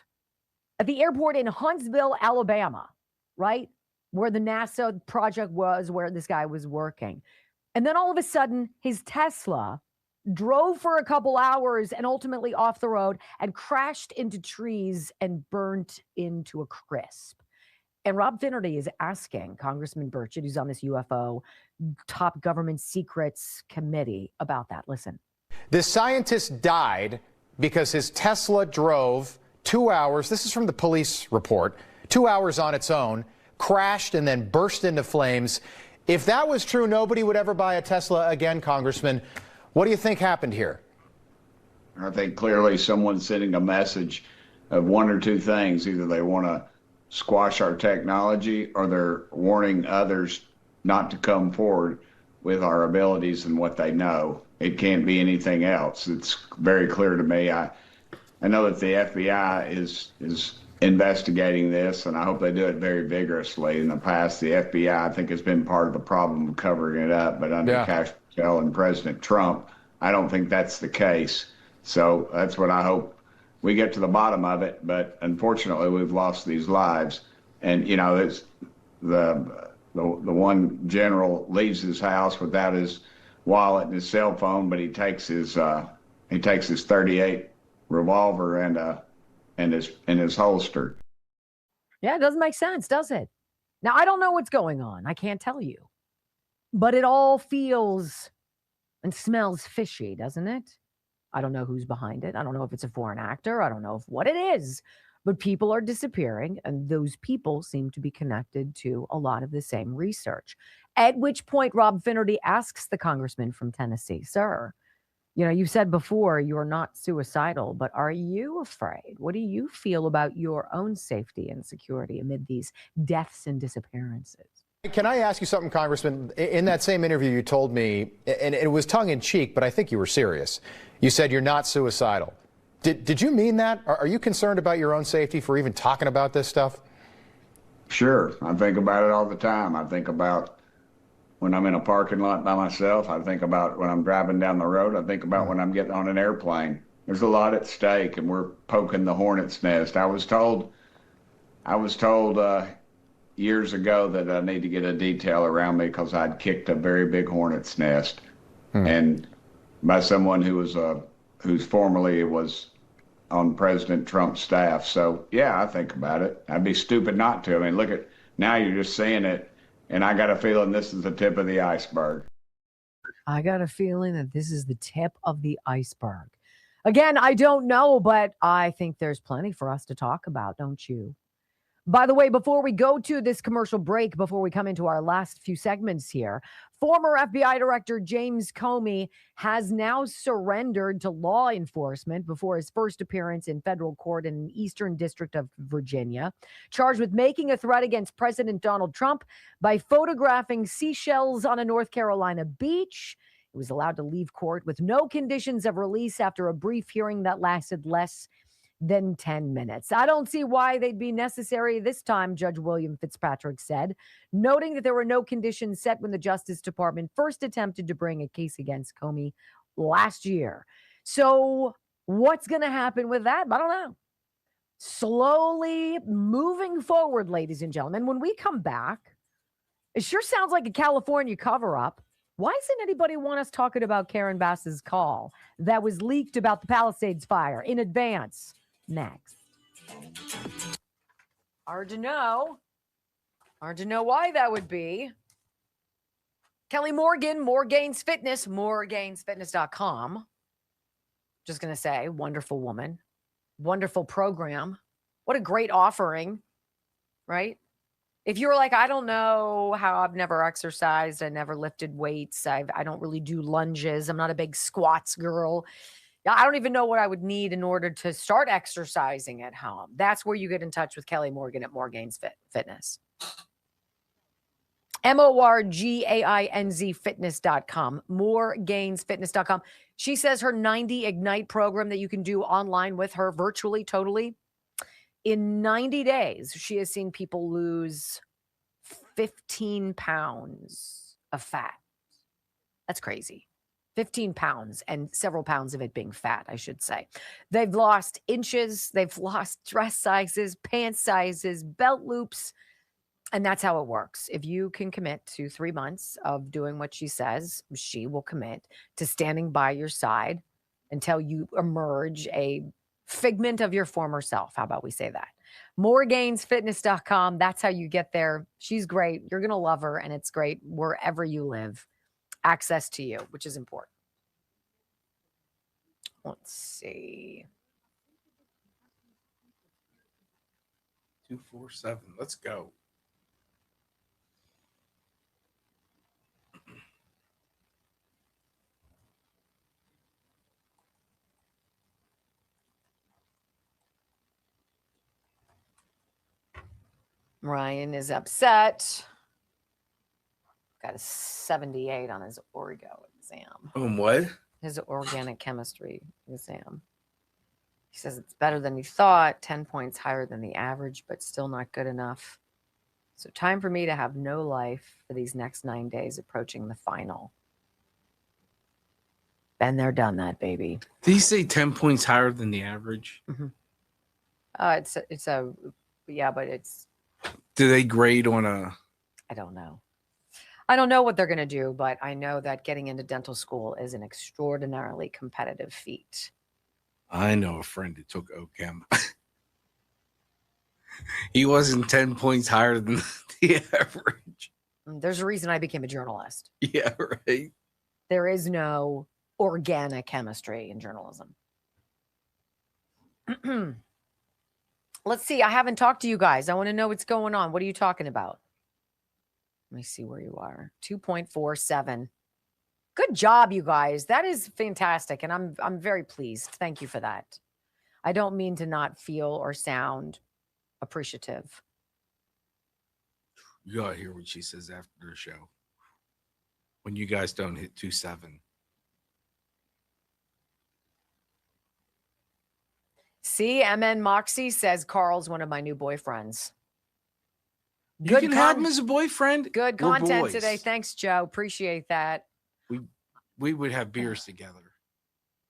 Speaker 4: in Huntsville, Alabama, right? Where the NASA project was, where this guy was working. And then all of a sudden, his Tesla drove for a couple hours and ultimately off the road and crashed into trees and burnt into a crisp. And Rob Finnerty is asking Congressman Burchett, who's on this UFO top government secrets committee, about that. Listen.
Speaker 3: This scientist died because his Tesla drove 2 hours. This is from the police report. 2 hours on its own, crashed and then burst into flames. If that was true, nobody would ever buy a Tesla again, Congressman. What do you think happened here?
Speaker 7: I think clearly someone's sending a message of one or two things. Either they want to squash our technology or they're warning others not to come forward with our abilities and what they know. It can't be anything else. It's very clear to me. I know that the FBI is investigating this, and I hope they do it very vigorously. In the past, the FBI, I think, has been part of the problem of covering it up, but under Cash Patel and President Trump, I don't think that's the case. So that's what I hope we get to the bottom of it. But unfortunately, we've lost these lives. And, you know, it's the one general leaves his house without his wallet and his cell phone, but he takes his 38 revolver and his holster.
Speaker 4: Yeah, it doesn't make sense, does it? Now, I don't know what's going on. I can't tell you. But it all feels and smells fishy, doesn't it? I don't know who's behind it. I don't know if it's a foreign actor. I don't know what it is. But people are disappearing, and those people seem to be connected to a lot of the same research. At which point, Rob Finnerty asks the congressman from Tennessee, sir, you know, you said before you're not suicidal, but are you afraid? What do you feel about your own safety and security amid these deaths and disappearances?
Speaker 3: Can I ask you something, Congressman? In that same interview, you told me, and it was tongue-in-cheek, but I think you were serious. You said you're not suicidal. Did you mean that? Are you concerned about your own safety for even talking about this stuff?
Speaker 7: Sure. I think about it all the time. I think about when I'm in a parking lot by myself. I think about when I'm driving down the road. I think about when I'm getting on an airplane. There's a lot at stake, and we're poking the hornet's nest. I was told years ago that I need to get a detail around me because I'd kicked a very big hornet's nest, and by someone who's formerly was on President Trump's staff. So yeah, I think about it. I'd be stupid not to. I mean, look at now, you're just saying it, and I got a feeling this is the tip of the iceberg.
Speaker 4: I got a feeling that this is the tip of the iceberg. Again, I don't know, but I think there's plenty for us to talk about, don't you? By the way, before we go to this commercial break, before we come into our last few segments here, former FBI Director James Comey has now surrendered to law enforcement before his first appearance in federal court in the Eastern District of Virginia, charged with making a threat against President Donald Trump by photographing seashells on a North Carolina beach. He was allowed to leave court with no conditions of release after a brief hearing that lasted less than 10 minutes. I don't see why they'd be necessary this time, Judge William Fitzpatrick said, noting that there were no conditions set when the Justice Department first attempted to bring a case against Comey last year. So what's going to happen with that? I don't know. Slowly moving forward, ladies and gentlemen. When we come back, it sure sounds like a California cover-up. Why doesn't anybody want us talking about Karen Bass's call that was leaked about the Palisades fire in advance? Next. Hard to know. Hard to know why that would be. Kelly Morgan, More Gains Fitness, moregainsfitness.com. Just going to say, wonderful woman, wonderful program. What a great offering, right? If you're like, I don't know how, I've never exercised, I never lifted weights, I don't really do lunges, I'm not a big squats girl. I don't even know what I would need in order to start exercising at home. That's where you get in touch with Kelly Morgan at More Gains Fitness. MORGAINZ fitness.com, moregainsfitness.com. She says her 90 Ignite program that you can do online with her virtually, totally. In 90 days, she has seen people lose 15 pounds of fat. That's crazy. 15 pounds and several pounds of it being fat, I should say. They've lost inches. They've lost dress sizes, pant sizes, belt loops. And that's how it works. If you can commit to 3 months of doing what she says, she will commit to standing by your side until you emerge a figment of your former self. How about we say that? moregainsfitness.com. That's how you get there. She's great. You're going to love her, and it's great wherever you live. Access to you, which is important. Let's see.
Speaker 5: 247. Let's go.
Speaker 4: Ryan is upset. Got a 78 on his Orgo exam.
Speaker 5: What?
Speaker 4: His organic chemistry exam. He says it's better than he thought, 10 points higher than the average, but still not good enough. So time for me to have no life for these next 9 days approaching the final. Been there, done that, baby.
Speaker 5: Did he say 10 points higher than the average?
Speaker 4: Mm-hmm. But it's.
Speaker 5: Do they grade on a?
Speaker 4: I don't know. I don't know what they're going to do, but I know that getting into dental school is an extraordinarily competitive feat.
Speaker 5: I know a friend who took OChem. He wasn't 10 points higher than the average.
Speaker 4: There's a reason I became a journalist.
Speaker 5: Yeah, right.
Speaker 4: There is no organic chemistry in journalism. Let's see. I haven't talked to you guys. I want to know what's going on. What are you talking about? Let me see where you are. 2.47. Good job, you guys. That is fantastic. And I'm very pleased. Thank you for that. I don't mean to not feel or sound appreciative.
Speaker 5: You gotta hear what she says after the show. When you guys don't hit 2.7.
Speaker 4: See, MN Moxie says Carl's one of my new boyfriends.
Speaker 5: You can have him as a boyfriend.
Speaker 4: Good content today. Thanks, Joe. Appreciate that.
Speaker 5: We would have beers together.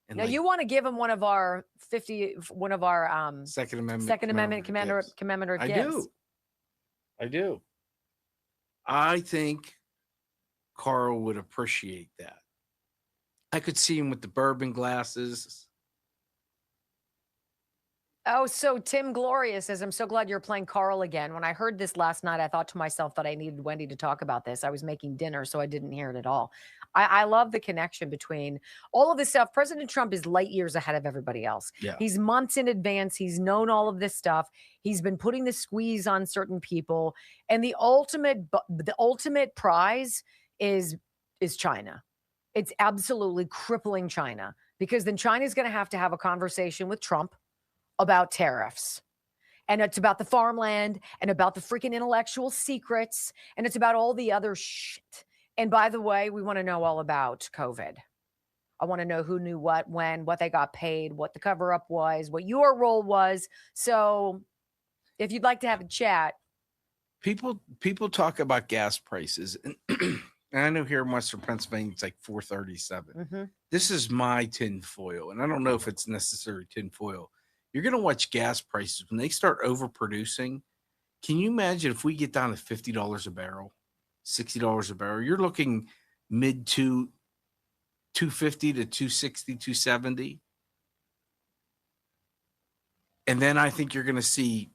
Speaker 5: And
Speaker 4: now you want to give him one of our
Speaker 5: Second Amendment
Speaker 4: commemorative gifts.
Speaker 5: I do. I think Carl would appreciate that. I could see him with the bourbon glasses.
Speaker 4: Oh, so Tim Gloria says, I'm so glad you're playing Carl again. When I heard this last night, I thought to myself that I needed Wendy to talk about this. I was making dinner, so I didn't hear it at all. I love the connection between all of this stuff. President Trump is light years ahead of everybody else.
Speaker 5: Yeah.
Speaker 4: He's months in advance. He's known all of this stuff. He's been putting the squeeze on certain people. And the ultimate prize is China. It's absolutely crippling China, because then China's going to have a conversation with Trump about tariffs. And it's about the farmland and about the freaking intellectual secrets. And it's about all the other shit. And by the way, we want to know all about COVID. I want to know who knew what, when, what they got paid, what the cover up was, what your role was. So if you'd like to have a chat.
Speaker 5: People talk about gas prices, and And I know here in Western Pennsylvania, it's like 437.
Speaker 4: Mm-hmm.
Speaker 5: This is my tinfoil, and I don't know if it's necessary tinfoil. You're going to watch gas prices when they start overproducing. Can you imagine if we get down to $50 a barrel, $60 a barrel? You're looking mid to 250 to 260, 270. And then I think you're going to see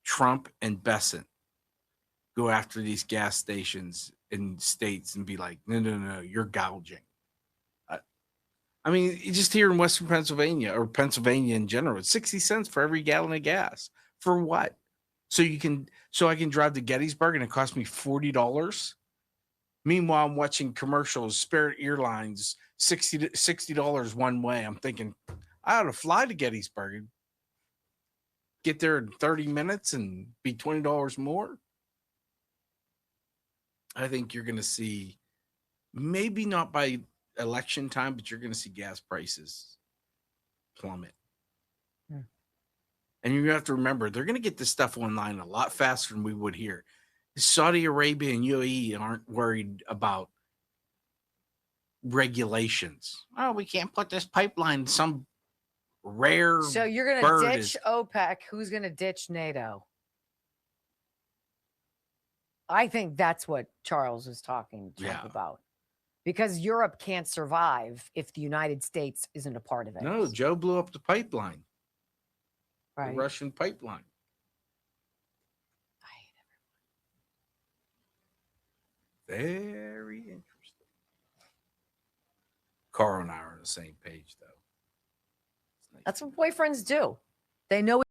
Speaker 5: Trump and Besant go after these gas stations in states and be like, no, you're gouging. I mean, just here in Western Pennsylvania or Pennsylvania in general, it's 60 cents for every gallon of gas. For what? So I can drive to Gettysburg and it costs me $40. Meanwhile, I'm watching commercials, Spirit Airlines, $60 one way. I'm thinking, I ought to fly to Gettysburg and get there in 30 minutes and be $20 more. I think you're going to see, maybe not by election time, but you're going to see gas prices plummet. And you have to remember, they're going to get this stuff online a lot faster than we would here. Saudi Arabia and UAE aren't worried about regulations. Oh, we can't put this pipeline. Some rare.
Speaker 4: So you're going to ditch OPEC. Who's going to ditch NATO? I think that's what Charles was talking to Trump about. Because Europe can't survive if the United States isn't a part of it.
Speaker 5: No, Joe blew up the pipeline.
Speaker 4: Right.
Speaker 5: The Russian pipeline. Very interesting. Carl and I are on the same page, though. Nice.
Speaker 4: That's what boyfriends do. They know.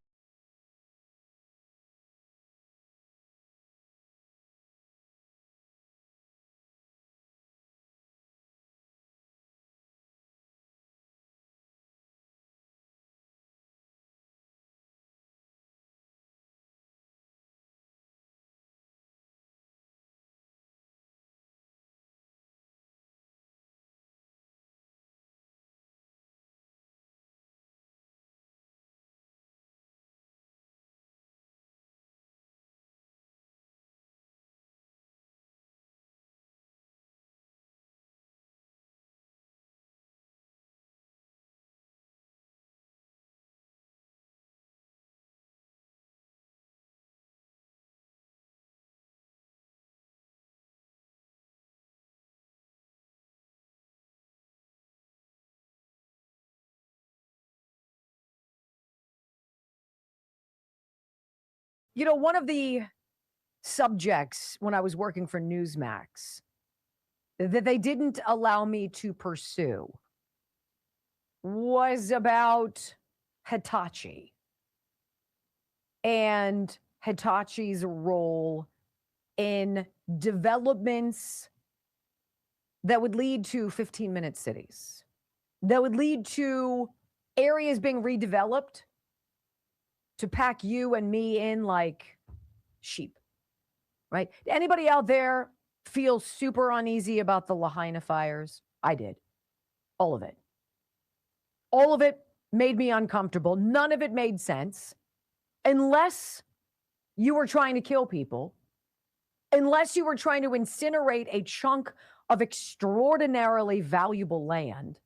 Speaker 4: You know, one of the subjects when I was working for Newsmax that they didn't allow me to pursue was about Hitachi and Hitachi's role in developments that would lead to 15-minute cities, that would lead to areas being redeveloped to pack you and me in like sheep, right? Anybody out there feel super uneasy about the Lahaina fires? I did. All of it. All of it made me uncomfortable. None of it made sense unless you were trying to kill people, unless you were trying to incinerate a chunk of extraordinarily valuable land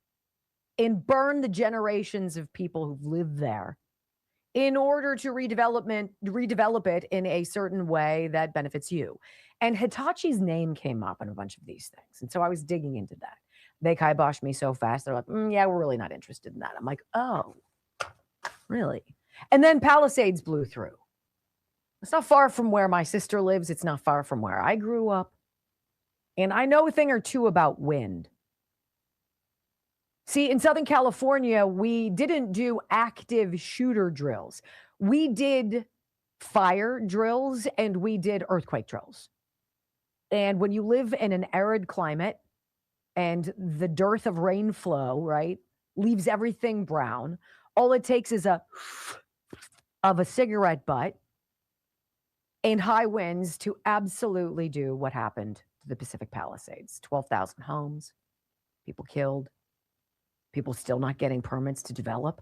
Speaker 4: and burn the generations of people who've lived there in order to redevelop it in a certain way that benefits you. And Hitachi's name came up in a bunch of these things. And so I was digging into that. They kiboshed me so fast. They're like, yeah, we're really not interested in that. I'm like, oh, really? And then Palisades blew through. It's not far from where my sister lives. It's not far from where I grew up. And I know a thing or two about wind. See, in Southern California, we didn't do active shooter drills. We did fire drills and we did earthquake drills. And when you live in an arid climate and the dearth of rain flow, right, leaves everything brown, all it takes is a cigarette butt and high winds to absolutely do what happened to the Pacific Palisades. 12,000 homes, people killed. People still not getting permits to develop.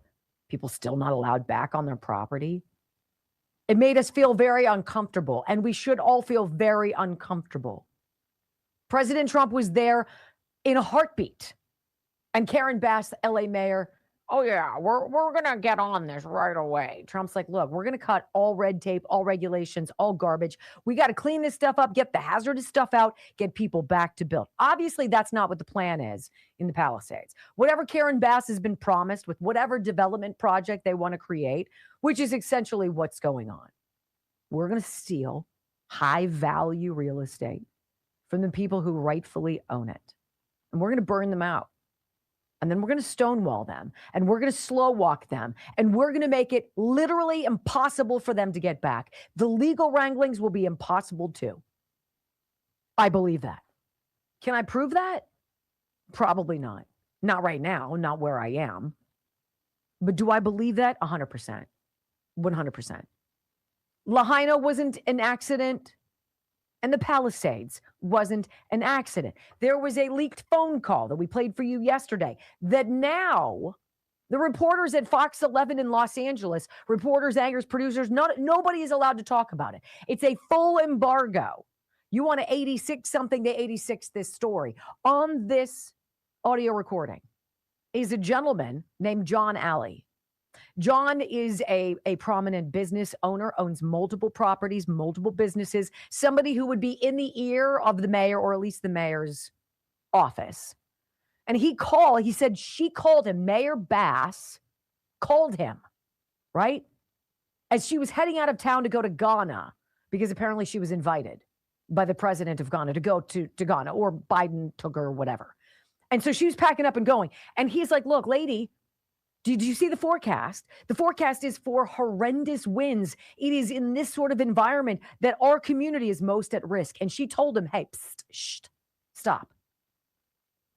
Speaker 4: People still not allowed back on their property. It made us feel very uncomfortable, and we should all feel very uncomfortable President Trump was there in a heartbeat. And Karen Bass, the LA mayor, oh yeah, we're going to get on this right away. Trump's like, look, we're going to cut all red tape, all regulations, all garbage. We got to clean this stuff up, get the hazardous stuff out, get people back to build. Obviously, that's not what the plan is in the Palisades. Whatever Karen Bass has been promised with whatever development project they want to create, which is essentially what's going on. We're going to steal high-value real estate from the people who rightfully own it. And we're going to burn them out. And then we're going to stonewall them. And we're going to slow walk them. And we're going to make it literally impossible for them to get back. The legal wranglings will be impossible too. I believe that. Can I prove that? Probably not. Not right now, not where I am. But do I believe that? 100%. 100%. Lahaina wasn't an accident, and the Palisades wasn't an accident. There was a leaked phone call that we played for you yesterday that now the reporters at Fox 11 in Los Angeles, reporters, anchors, producers, nobody is allowed to talk about it. It's a full embargo. You want to 86 something, they 86 this story. On this audio recording is a gentleman named John Alley. John is a prominent business owner, owns multiple properties, multiple businesses, somebody who would be in the ear of the mayor or at least the mayor's office. And he said she called him, Mayor Bass called him, right? As she was heading out of town to go to Ghana, because apparently she was invited by the president of Ghana to go to Ghana, or Biden took her or whatever. And so she was packing up and going. And he's like, look, lady, did you see the forecast? The forecast is for horrendous winds. It is in this sort of environment that our community is most at risk. And she told him, hey, stop.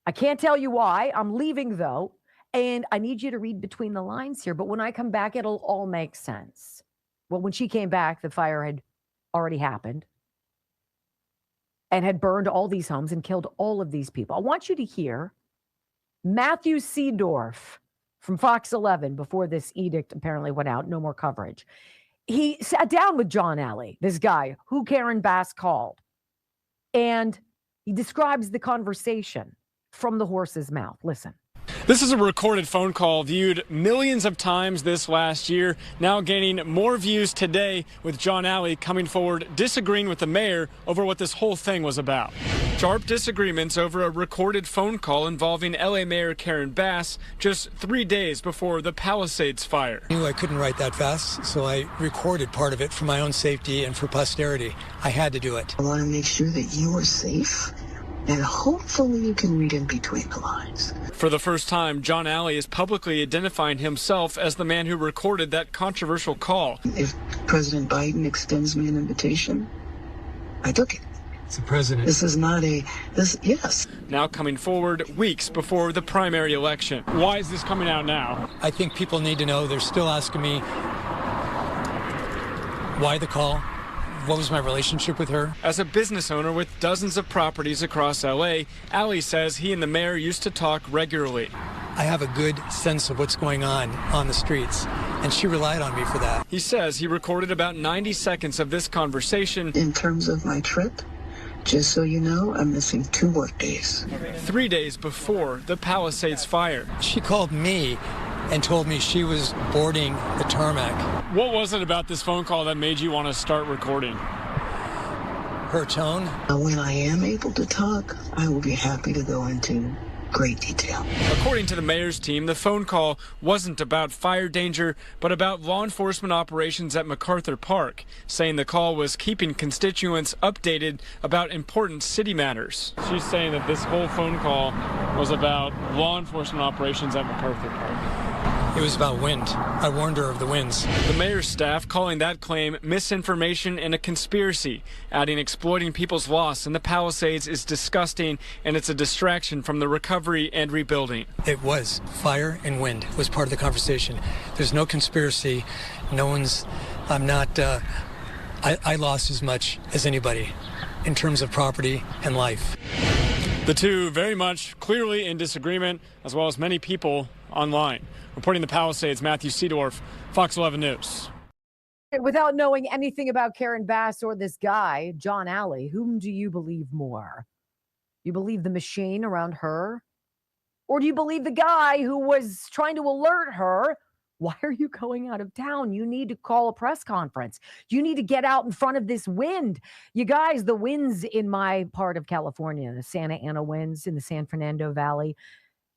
Speaker 4: I can't tell you why. I'm leaving, though. And I need you to read between the lines here. But when I come back, it'll all make sense. Well, when she came back, the fire had already happened and had burned all these homes and killed all of these people. I want you to hear Matthew Seedorf from Fox 11 before this edict apparently went out, no more coverage. He sat down with John Alley, this guy who Karen Bass called, and he describes the conversation from the horse's mouth. Listen.
Speaker 8: This is a recorded phone call viewed millions of times this last year, now gaining more views today with John Alley coming forward disagreeing with the mayor over what this whole thing was about. Sharp disagreements over a recorded phone call involving LA Mayor Karen Bass just 3 days before the Palisades fire.
Speaker 9: I knew I couldn't write that fast, so I recorded part of it for my own safety and for posterity. I had to do it.
Speaker 10: I want to make sure that you are safe, and hopefully you can read in between the lines.
Speaker 8: For the first time, John Alley is publicly identifying himself as the man who recorded that controversial call.
Speaker 10: If President Biden extends me an invitation, I took it.
Speaker 9: It's the president.
Speaker 10: This is not yes.
Speaker 8: Now coming forward weeks before the primary election. Why is this coming out now?
Speaker 9: I think people need to know. They're still asking me why the call. What was my relationship with her?
Speaker 8: As a business owner with dozens of properties across LA, Alley says he and the mayor used to talk regularly.
Speaker 9: I have a good sense of what's going on the streets, and she relied on me for that.
Speaker 8: He says he recorded about 90 seconds of this conversation.
Speaker 10: In terms of my trip, just so you know, I'm missing 2 work days.
Speaker 8: 3 days before the Palisades fire.
Speaker 9: She called me and told me she was boarding the tarmac.
Speaker 8: What was it about this phone call that made you want to start recording?
Speaker 9: Her tone.
Speaker 10: When I am able to talk, I will be happy to go into great detail.
Speaker 8: According to the mayor's team, the phone call wasn't about fire danger, but about law enforcement operations at MacArthur Park, saying the call was keeping constituents updated about important city matters. She's saying that this whole phone call was about law enforcement operations at MacArthur Park.
Speaker 9: It was about wind. I warned her of the winds.
Speaker 8: The mayor's staff calling that claim misinformation and a conspiracy, adding exploiting people's loss in the Palisades is disgusting and it's a distraction from the recovery and rebuilding.
Speaker 9: It was. Fire and wind was part of the conversation. There's no conspiracy. I lost as much as anybody in terms of property and life.
Speaker 8: The two very much clearly in disagreement, as well as many people online. Reporting the Palisades, Matthew Seedorf, Fox 11 News.
Speaker 4: Without knowing anything about Karen Bass or this guy, John Alley, whom do you believe more? You believe the machine around her? Or do you believe the guy who was trying to alert her? Why are you going out of town? You need to call a press conference. You need to get out in front of this wind. You guys, the winds in my part of California, the Santa Ana winds in the San Fernando Valley.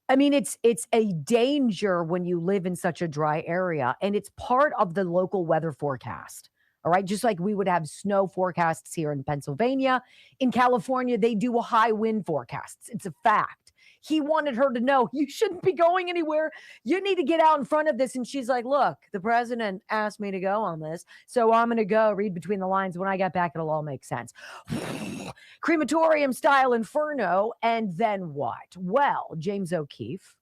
Speaker 4: I mean, it's a danger when you live in such a dry area, and it's part of the local weather forecast. All right. Just like we would have snow forecasts here in Pennsylvania. In California, they do a high wind forecasts. It's a fact. He wanted her to know you shouldn't be going anywhere. You need to get out in front of this. And she's like, look, the president asked me to go on this. So I'm going to go read between the lines. When I get back, it'll all make sense. Crematorium style inferno. And then what? Well, James O'Keefe,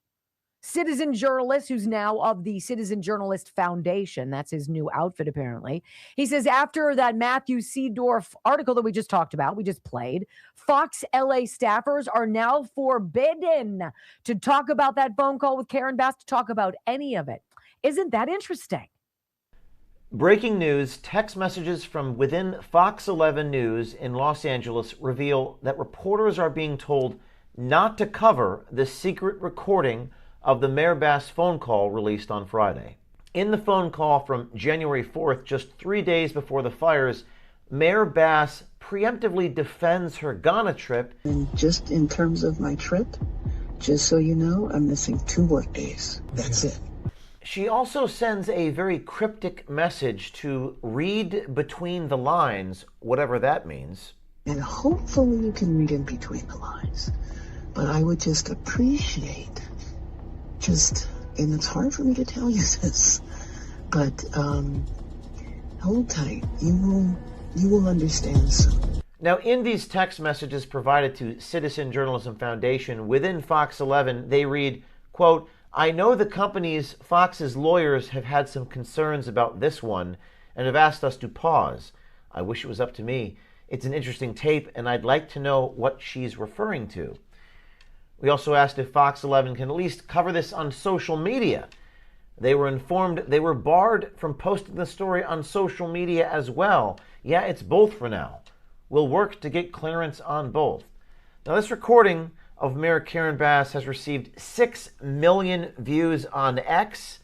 Speaker 4: citizen journalist who's now of the Citizen Journalist Foundation. That's his new outfit, apparently. He says after that Matthew Seedorf article that we just talked about, we just played, Fox LA staffers are now forbidden to talk about that phone call with Karen Bass, to talk about any of it. Isn't that interesting?
Speaker 11: Breaking news, text messages from within Fox 11 News in Los Angeles reveal that reporters are being told not to cover the secret recording of the Mayor Bass phone call released on Friday. In the phone call from January 4th, just 3 days before the fires, Mayor Bass preemptively defends her Ghana trip.
Speaker 10: And just in terms of my trip, just so you know, I'm missing 2 work days. That's it.
Speaker 11: She also sends a very cryptic message to read between the lines, whatever that means.
Speaker 10: And hopefully you can read in between the lines. But I would just appreciate and it's hard for me to tell you this, but hold tight. You will understand soon.
Speaker 11: Now, in these text messages provided to Citizen Journalism Foundation within Fox 11, they read, quote, I know the company's Fox's lawyers have had some concerns about this one and have asked us to pause. I wish it was up to me. It's an interesting tape, and I'd like to know what she's referring to. We also asked if Fox 11 can at least cover this on social media. They were informed they were barred from posting the story on social media as well. Yeah, it's both for now. We'll work to get clearance on both. Now, this recording of Mayor Karen Bass has received 6 million views on X,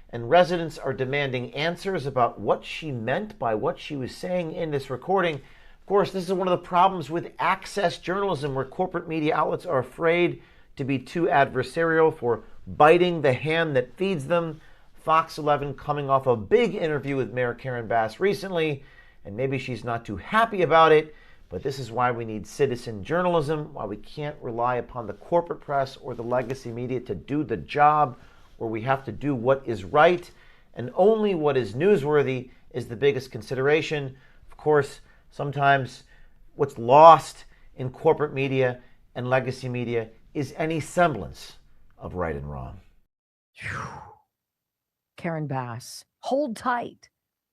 Speaker 11: and residents are demanding answers about what she meant by what she was saying in this recording. Of course, this is one of the problems with access journalism, where corporate media outlets are afraid to be too adversarial for biting the hand that feeds them. Fox 11 coming off a big interview with Mayor Karen Bass recently, and maybe she's not too happy about it, but this is why we need citizen journalism, why we can't rely upon the corporate press or the legacy media to do the job, where we have to do what is right, and only what is newsworthy is the biggest consideration. Of course, sometimes what's lost in corporate media and legacy media is any semblance of right and wrong.
Speaker 4: Karen Bass, hold tight.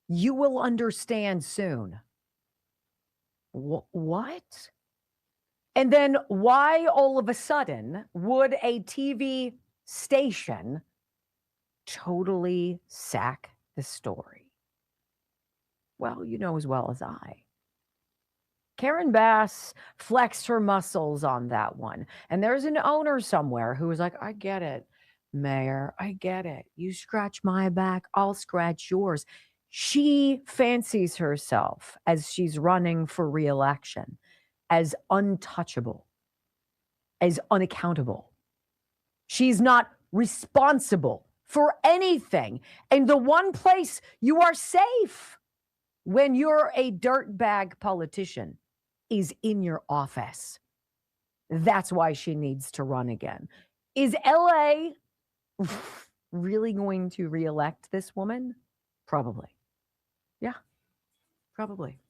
Speaker 4: You will understand soon. What? And then why all of a sudden would a TV station totally sack the story? Well, you know as well as I. Karen Bass flexed her muscles on that one. And there's an owner somewhere who was like, I get it, Mayor. I get it. You scratch my back, I'll scratch yours. She fancies herself, as she's running for re-election, as untouchable, as unaccountable. She's not responsible for anything. And the one place you are safe when you're a dirtbag politician is in your office. That's why she needs to run again. Is LA really going to reelect this woman? Probably. Yeah, probably.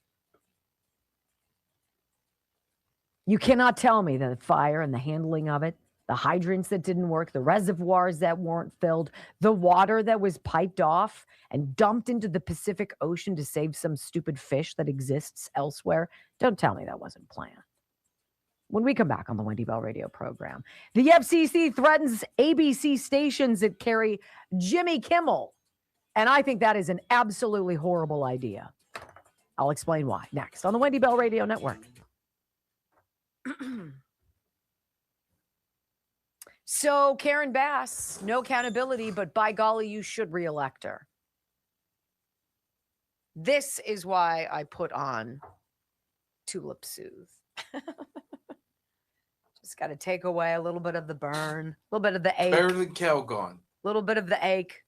Speaker 4: You cannot tell me that the fire and the handling of it, the hydrants that didn't work, the reservoirs that weren't filled, the water that was piped off and dumped into the Pacific Ocean to save some stupid fish that exists elsewhere. Don't tell me that wasn't planned. When we come back on the Wendy Bell radio program, the FCC threatens ABC stations that carry Jimmy Kimmel. And I think that is an absolutely horrible idea. I'll explain why next on the Wendy Bell Radio Network. So Karen Bass, no accountability, but by golly, you should reelect her. This is why I put on Tulip Soothe. Just got to take away a little bit of the burn, a little bit of the ache.
Speaker 5: Better than Calgon.
Speaker 4: A little bit of the ache.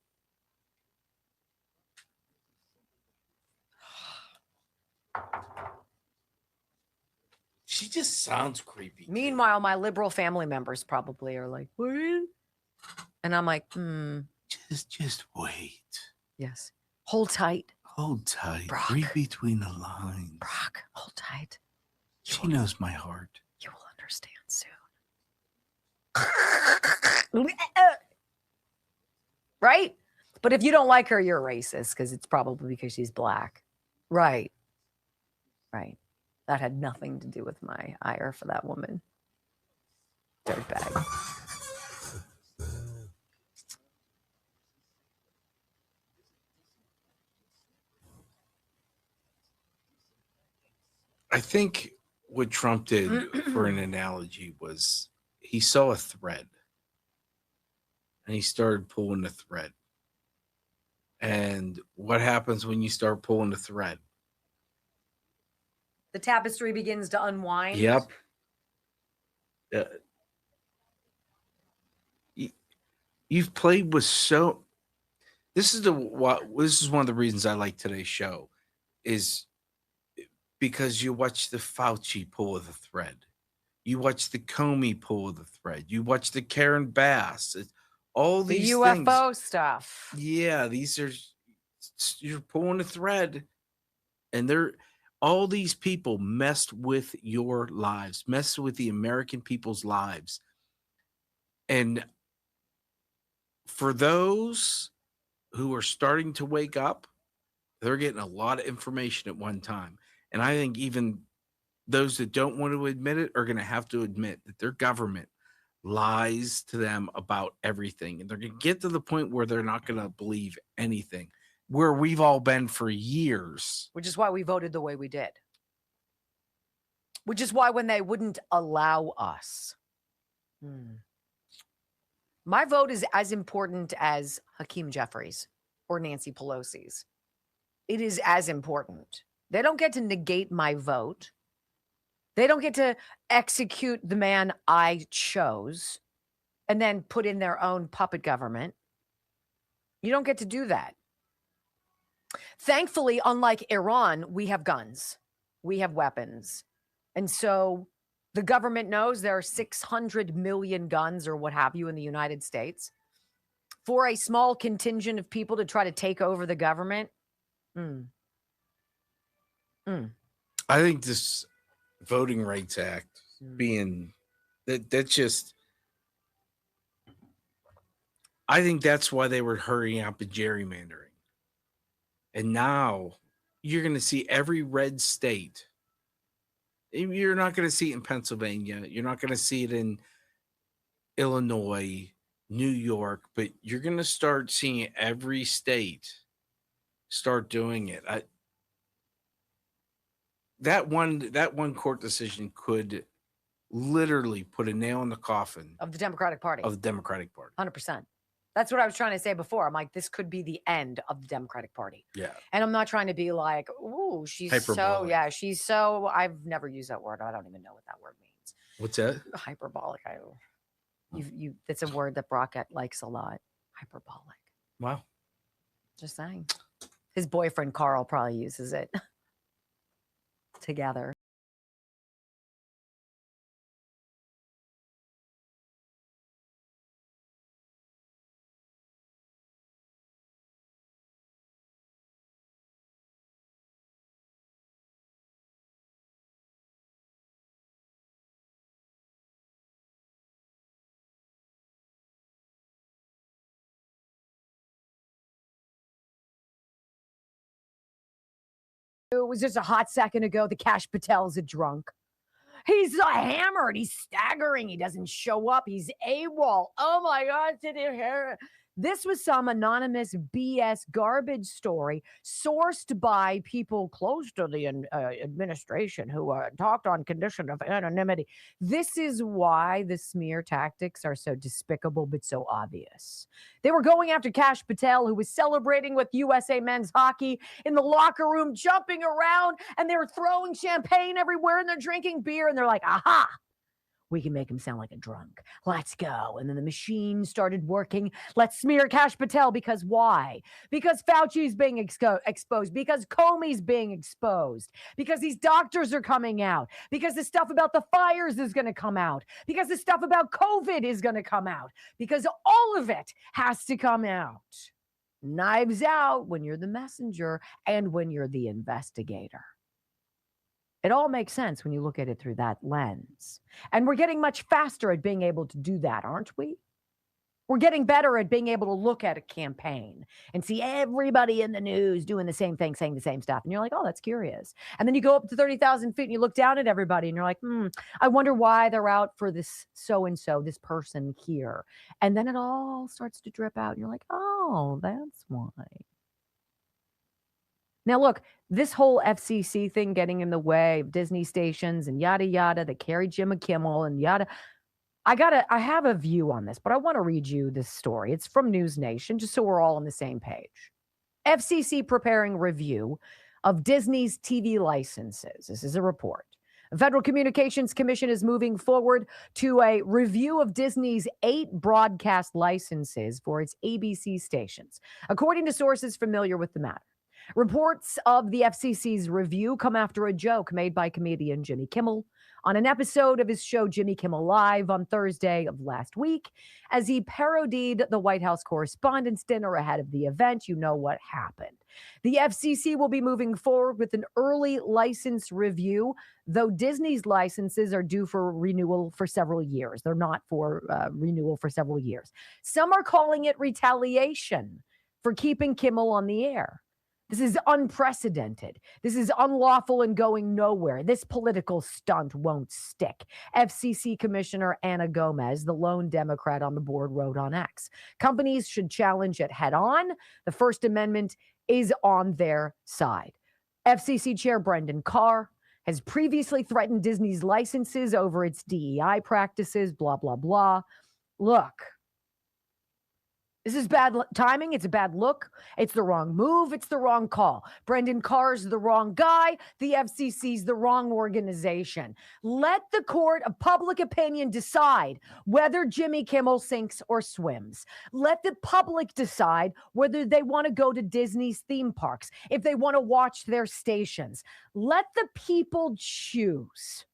Speaker 5: She just sounds creepy.
Speaker 4: Meanwhile, my liberal family members probably are like, what? And I'm like,
Speaker 5: Just wait.
Speaker 4: Yes. Hold tight.
Speaker 5: Hold tight.
Speaker 4: Brock.
Speaker 5: Read between the lines.
Speaker 4: Brock, hold tight.
Speaker 5: She knows my heart.
Speaker 4: You will understand soon. Right? But if you don't like her, you're a racist because it's probably because she's black. Right. Right. That had nothing to do with my ire for that woman. Dirtbag.
Speaker 5: I think what Trump did, for an analogy, was he saw a thread and he started pulling the thread. And what happens when you start pulling the thread?
Speaker 4: The tapestry begins to unwind.
Speaker 5: Yep. You've played with so. This is one of the reasons I like today's show, is because you watch the Fauci pull of the thread, you watch the Comey pull of the thread, you watch the Karen Bass, all
Speaker 4: the
Speaker 5: these
Speaker 4: UFO
Speaker 5: things.
Speaker 4: stuff.
Speaker 5: Yeah, you're pulling a thread, and all these people messed with your lives, messed with the American people's lives. And for those who are starting to wake up, they're getting a lot of information at one time. And I think even those that don't want to admit it are going to have to admit that their government lies to them about everything. And they're going to get to the point where they're not going to believe anything, where we've all been for years.
Speaker 4: Which is why we voted the way we did. Which is why when they wouldn't allow us. My vote is as important as Hakeem Jeffries or Nancy Pelosi's. It is as important. They don't get to negate my vote. They don't get to execute the man I chose and then put in their own puppet government. You don't get to do that. Thankfully, unlike Iran, we have guns. We have weapons. And so the government knows there are 600 million guns or what have you in the United States. For a small contingent of people to try to take over the government.
Speaker 5: I think this Voting Rights Act being that's just, I think that's why they were hurrying up with gerrymandering. And now you're going to see every red state. You're not going to see it in Pennsylvania. You're not going to see it in Illinois, New York, but you're going to start seeing every state start doing it. That one court decision could literally put a nail in the coffin
Speaker 4: of the Democratic Party. 100%. That's what I was trying to say before. I'm like, this could be the end of the Democratic Party.
Speaker 5: Yeah.
Speaker 4: And I'm not trying to be like, ooh, she's
Speaker 5: hyperbolic.
Speaker 4: she's so, I've never used that word. I don't even know what that word means.
Speaker 5: What's that?
Speaker 4: Hyperbolic. It's a word that Brock likes a lot. Hyperbolic.
Speaker 5: Wow.
Speaker 4: Just saying. His boyfriend, Carl, probably uses it together. It was just a hot second ago. The Kash Patel's a drunk. He's hammered. He's staggering. He doesn't show up. He's AWOL. Oh my God. This was some anonymous BS garbage story sourced by people close to the administration who talked on condition of anonymity. This is why the smear tactics are so despicable but so obvious. They were going after Kash Patel, who was celebrating with USA men's hockey in the locker room, jumping around, and they were throwing champagne everywhere, and they're drinking beer, and they're like, aha! We can make him sound like a drunk. Let's go. And then the machine started working. Let's smear Kash Patel. Because why? Because Fauci's being exposed. Because Comey's being exposed. Because these doctors are coming out. Because the stuff about the fires is going to come out. Because the stuff about COVID is going to come out. Because all of it has to come out. Knives out when you're the messenger and when you're the investigator. It all makes sense when you look at it through that lens. And we're getting much faster at being able to do that, aren't we? We're getting better at being able to look at a campaign and see everybody in the news doing the same thing, saying the same stuff. And you're like, oh, that's curious. And then you go up to 30,000 feet and you look down at everybody and you're like, I wonder why they're out for this so-and-so, this person here. And then it all starts to drip out and you're like, oh, that's why. Now, look, this whole FCC thing getting in the way of Disney stations and yada, yada, that carry Jimmy Kimmel and yada. I have a view on this, but I want to read you this story. It's from News Nation, just so we're all on the same page. FCC preparing review of Disney's TV licenses. This is a report. The Federal Communications Commission is moving forward to a review of Disney's 8 broadcast licenses for its ABC stations, according to sources familiar with the matter. Reports of the FCC's review come after a joke made by comedian Jimmy Kimmel on an episode of his show Jimmy Kimmel Live on Thursday of last week as he parodied the White House Correspondents' Dinner ahead of the event. You know what happened. The FCC will be moving forward with an early license review, though Disney's licenses are due for renewal for several years. They're not for renewal for several years. Some are calling it retaliation for keeping Kimmel on the air. This is unprecedented. This is unlawful and going nowhere. This political stunt won't stick. FCC Commissioner Ana Gomez, the lone Democrat on the board, wrote on X. Companies should challenge it head on. The First Amendment is on their side. FCC Chair Brendan Carr has previously threatened Disney's licenses over its DEI practices, blah, blah, blah. Look. This is bad timing. It's a bad look. It's the wrong move. It's the wrong call. Brendan Carr's the wrong guy. The FCC's the wrong organization. Let the court of public opinion decide whether Jimmy Kimmel sinks or swims. Let the public decide whether they want to go to Disney's theme parks, if they want to watch their stations. Let the people choose.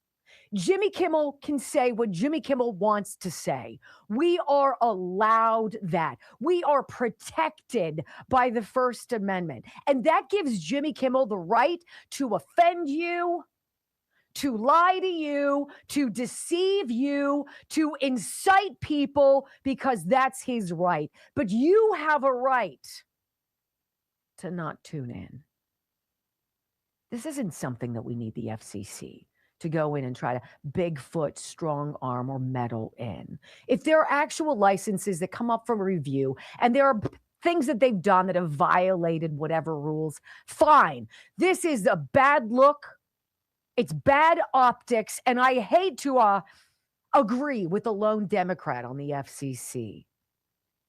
Speaker 4: Jimmy Kimmel can say what Jimmy Kimmel wants to say. We are allowed that. We are protected by the First Amendment. And that gives Jimmy Kimmel the right to offend you, to lie to you, to deceive you, to incite people, because that's his right. But you have a right to not tune in. This isn't something that we need the FCC to go in and try to Bigfoot, strong arm, or meddle in. If there are actual licenses that come up for review and there are things that they've done that have violated whatever rules, fine. This is a bad look. It's bad optics. And I hate to agree with the lone Democrat on the FCC.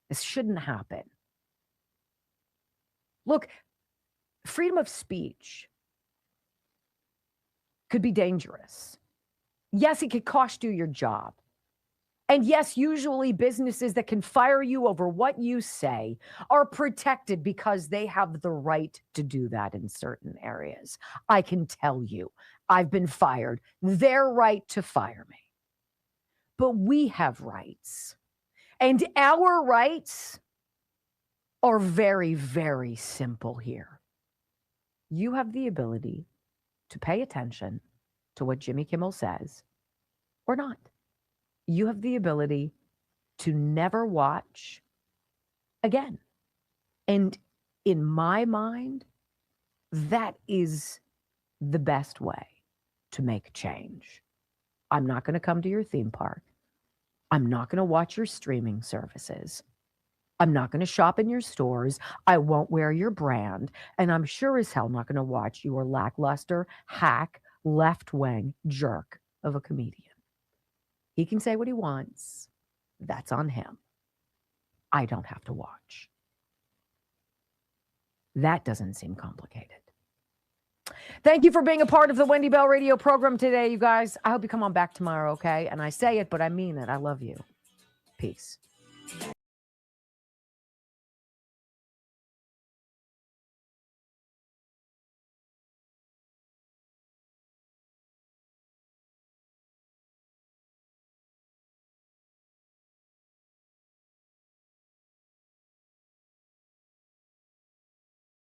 Speaker 4: This shouldn't happen. Look, freedom of speech could be dangerous. Yes, it could cost you your job. And yes, usually businesses that can fire you over what you say are protected because they have the right to do that in certain areas. I can tell you, I've been fired. They're right to fire me. But we have rights. And our rights are very, very simple here. You have the ability to pay attention to what Jimmy Kimmel says or not. You have the ability to never watch again. And in my mind, that is the best way to make change. I'm not going to come to your theme park. I'm not going to watch your streaming services. I'm not going to shop in your stores. I won't wear your brand. And I'm sure as hell not going to watch your lackluster, hack, left-wing jerk of a comedian. He can say what he wants. That's on him. I don't have to watch. That doesn't seem complicated. Thank you for being a part of the Wendy Bell radio program today, you guys. I hope you come on back tomorrow, okay? And I say it, but I mean it. I love you. Peace.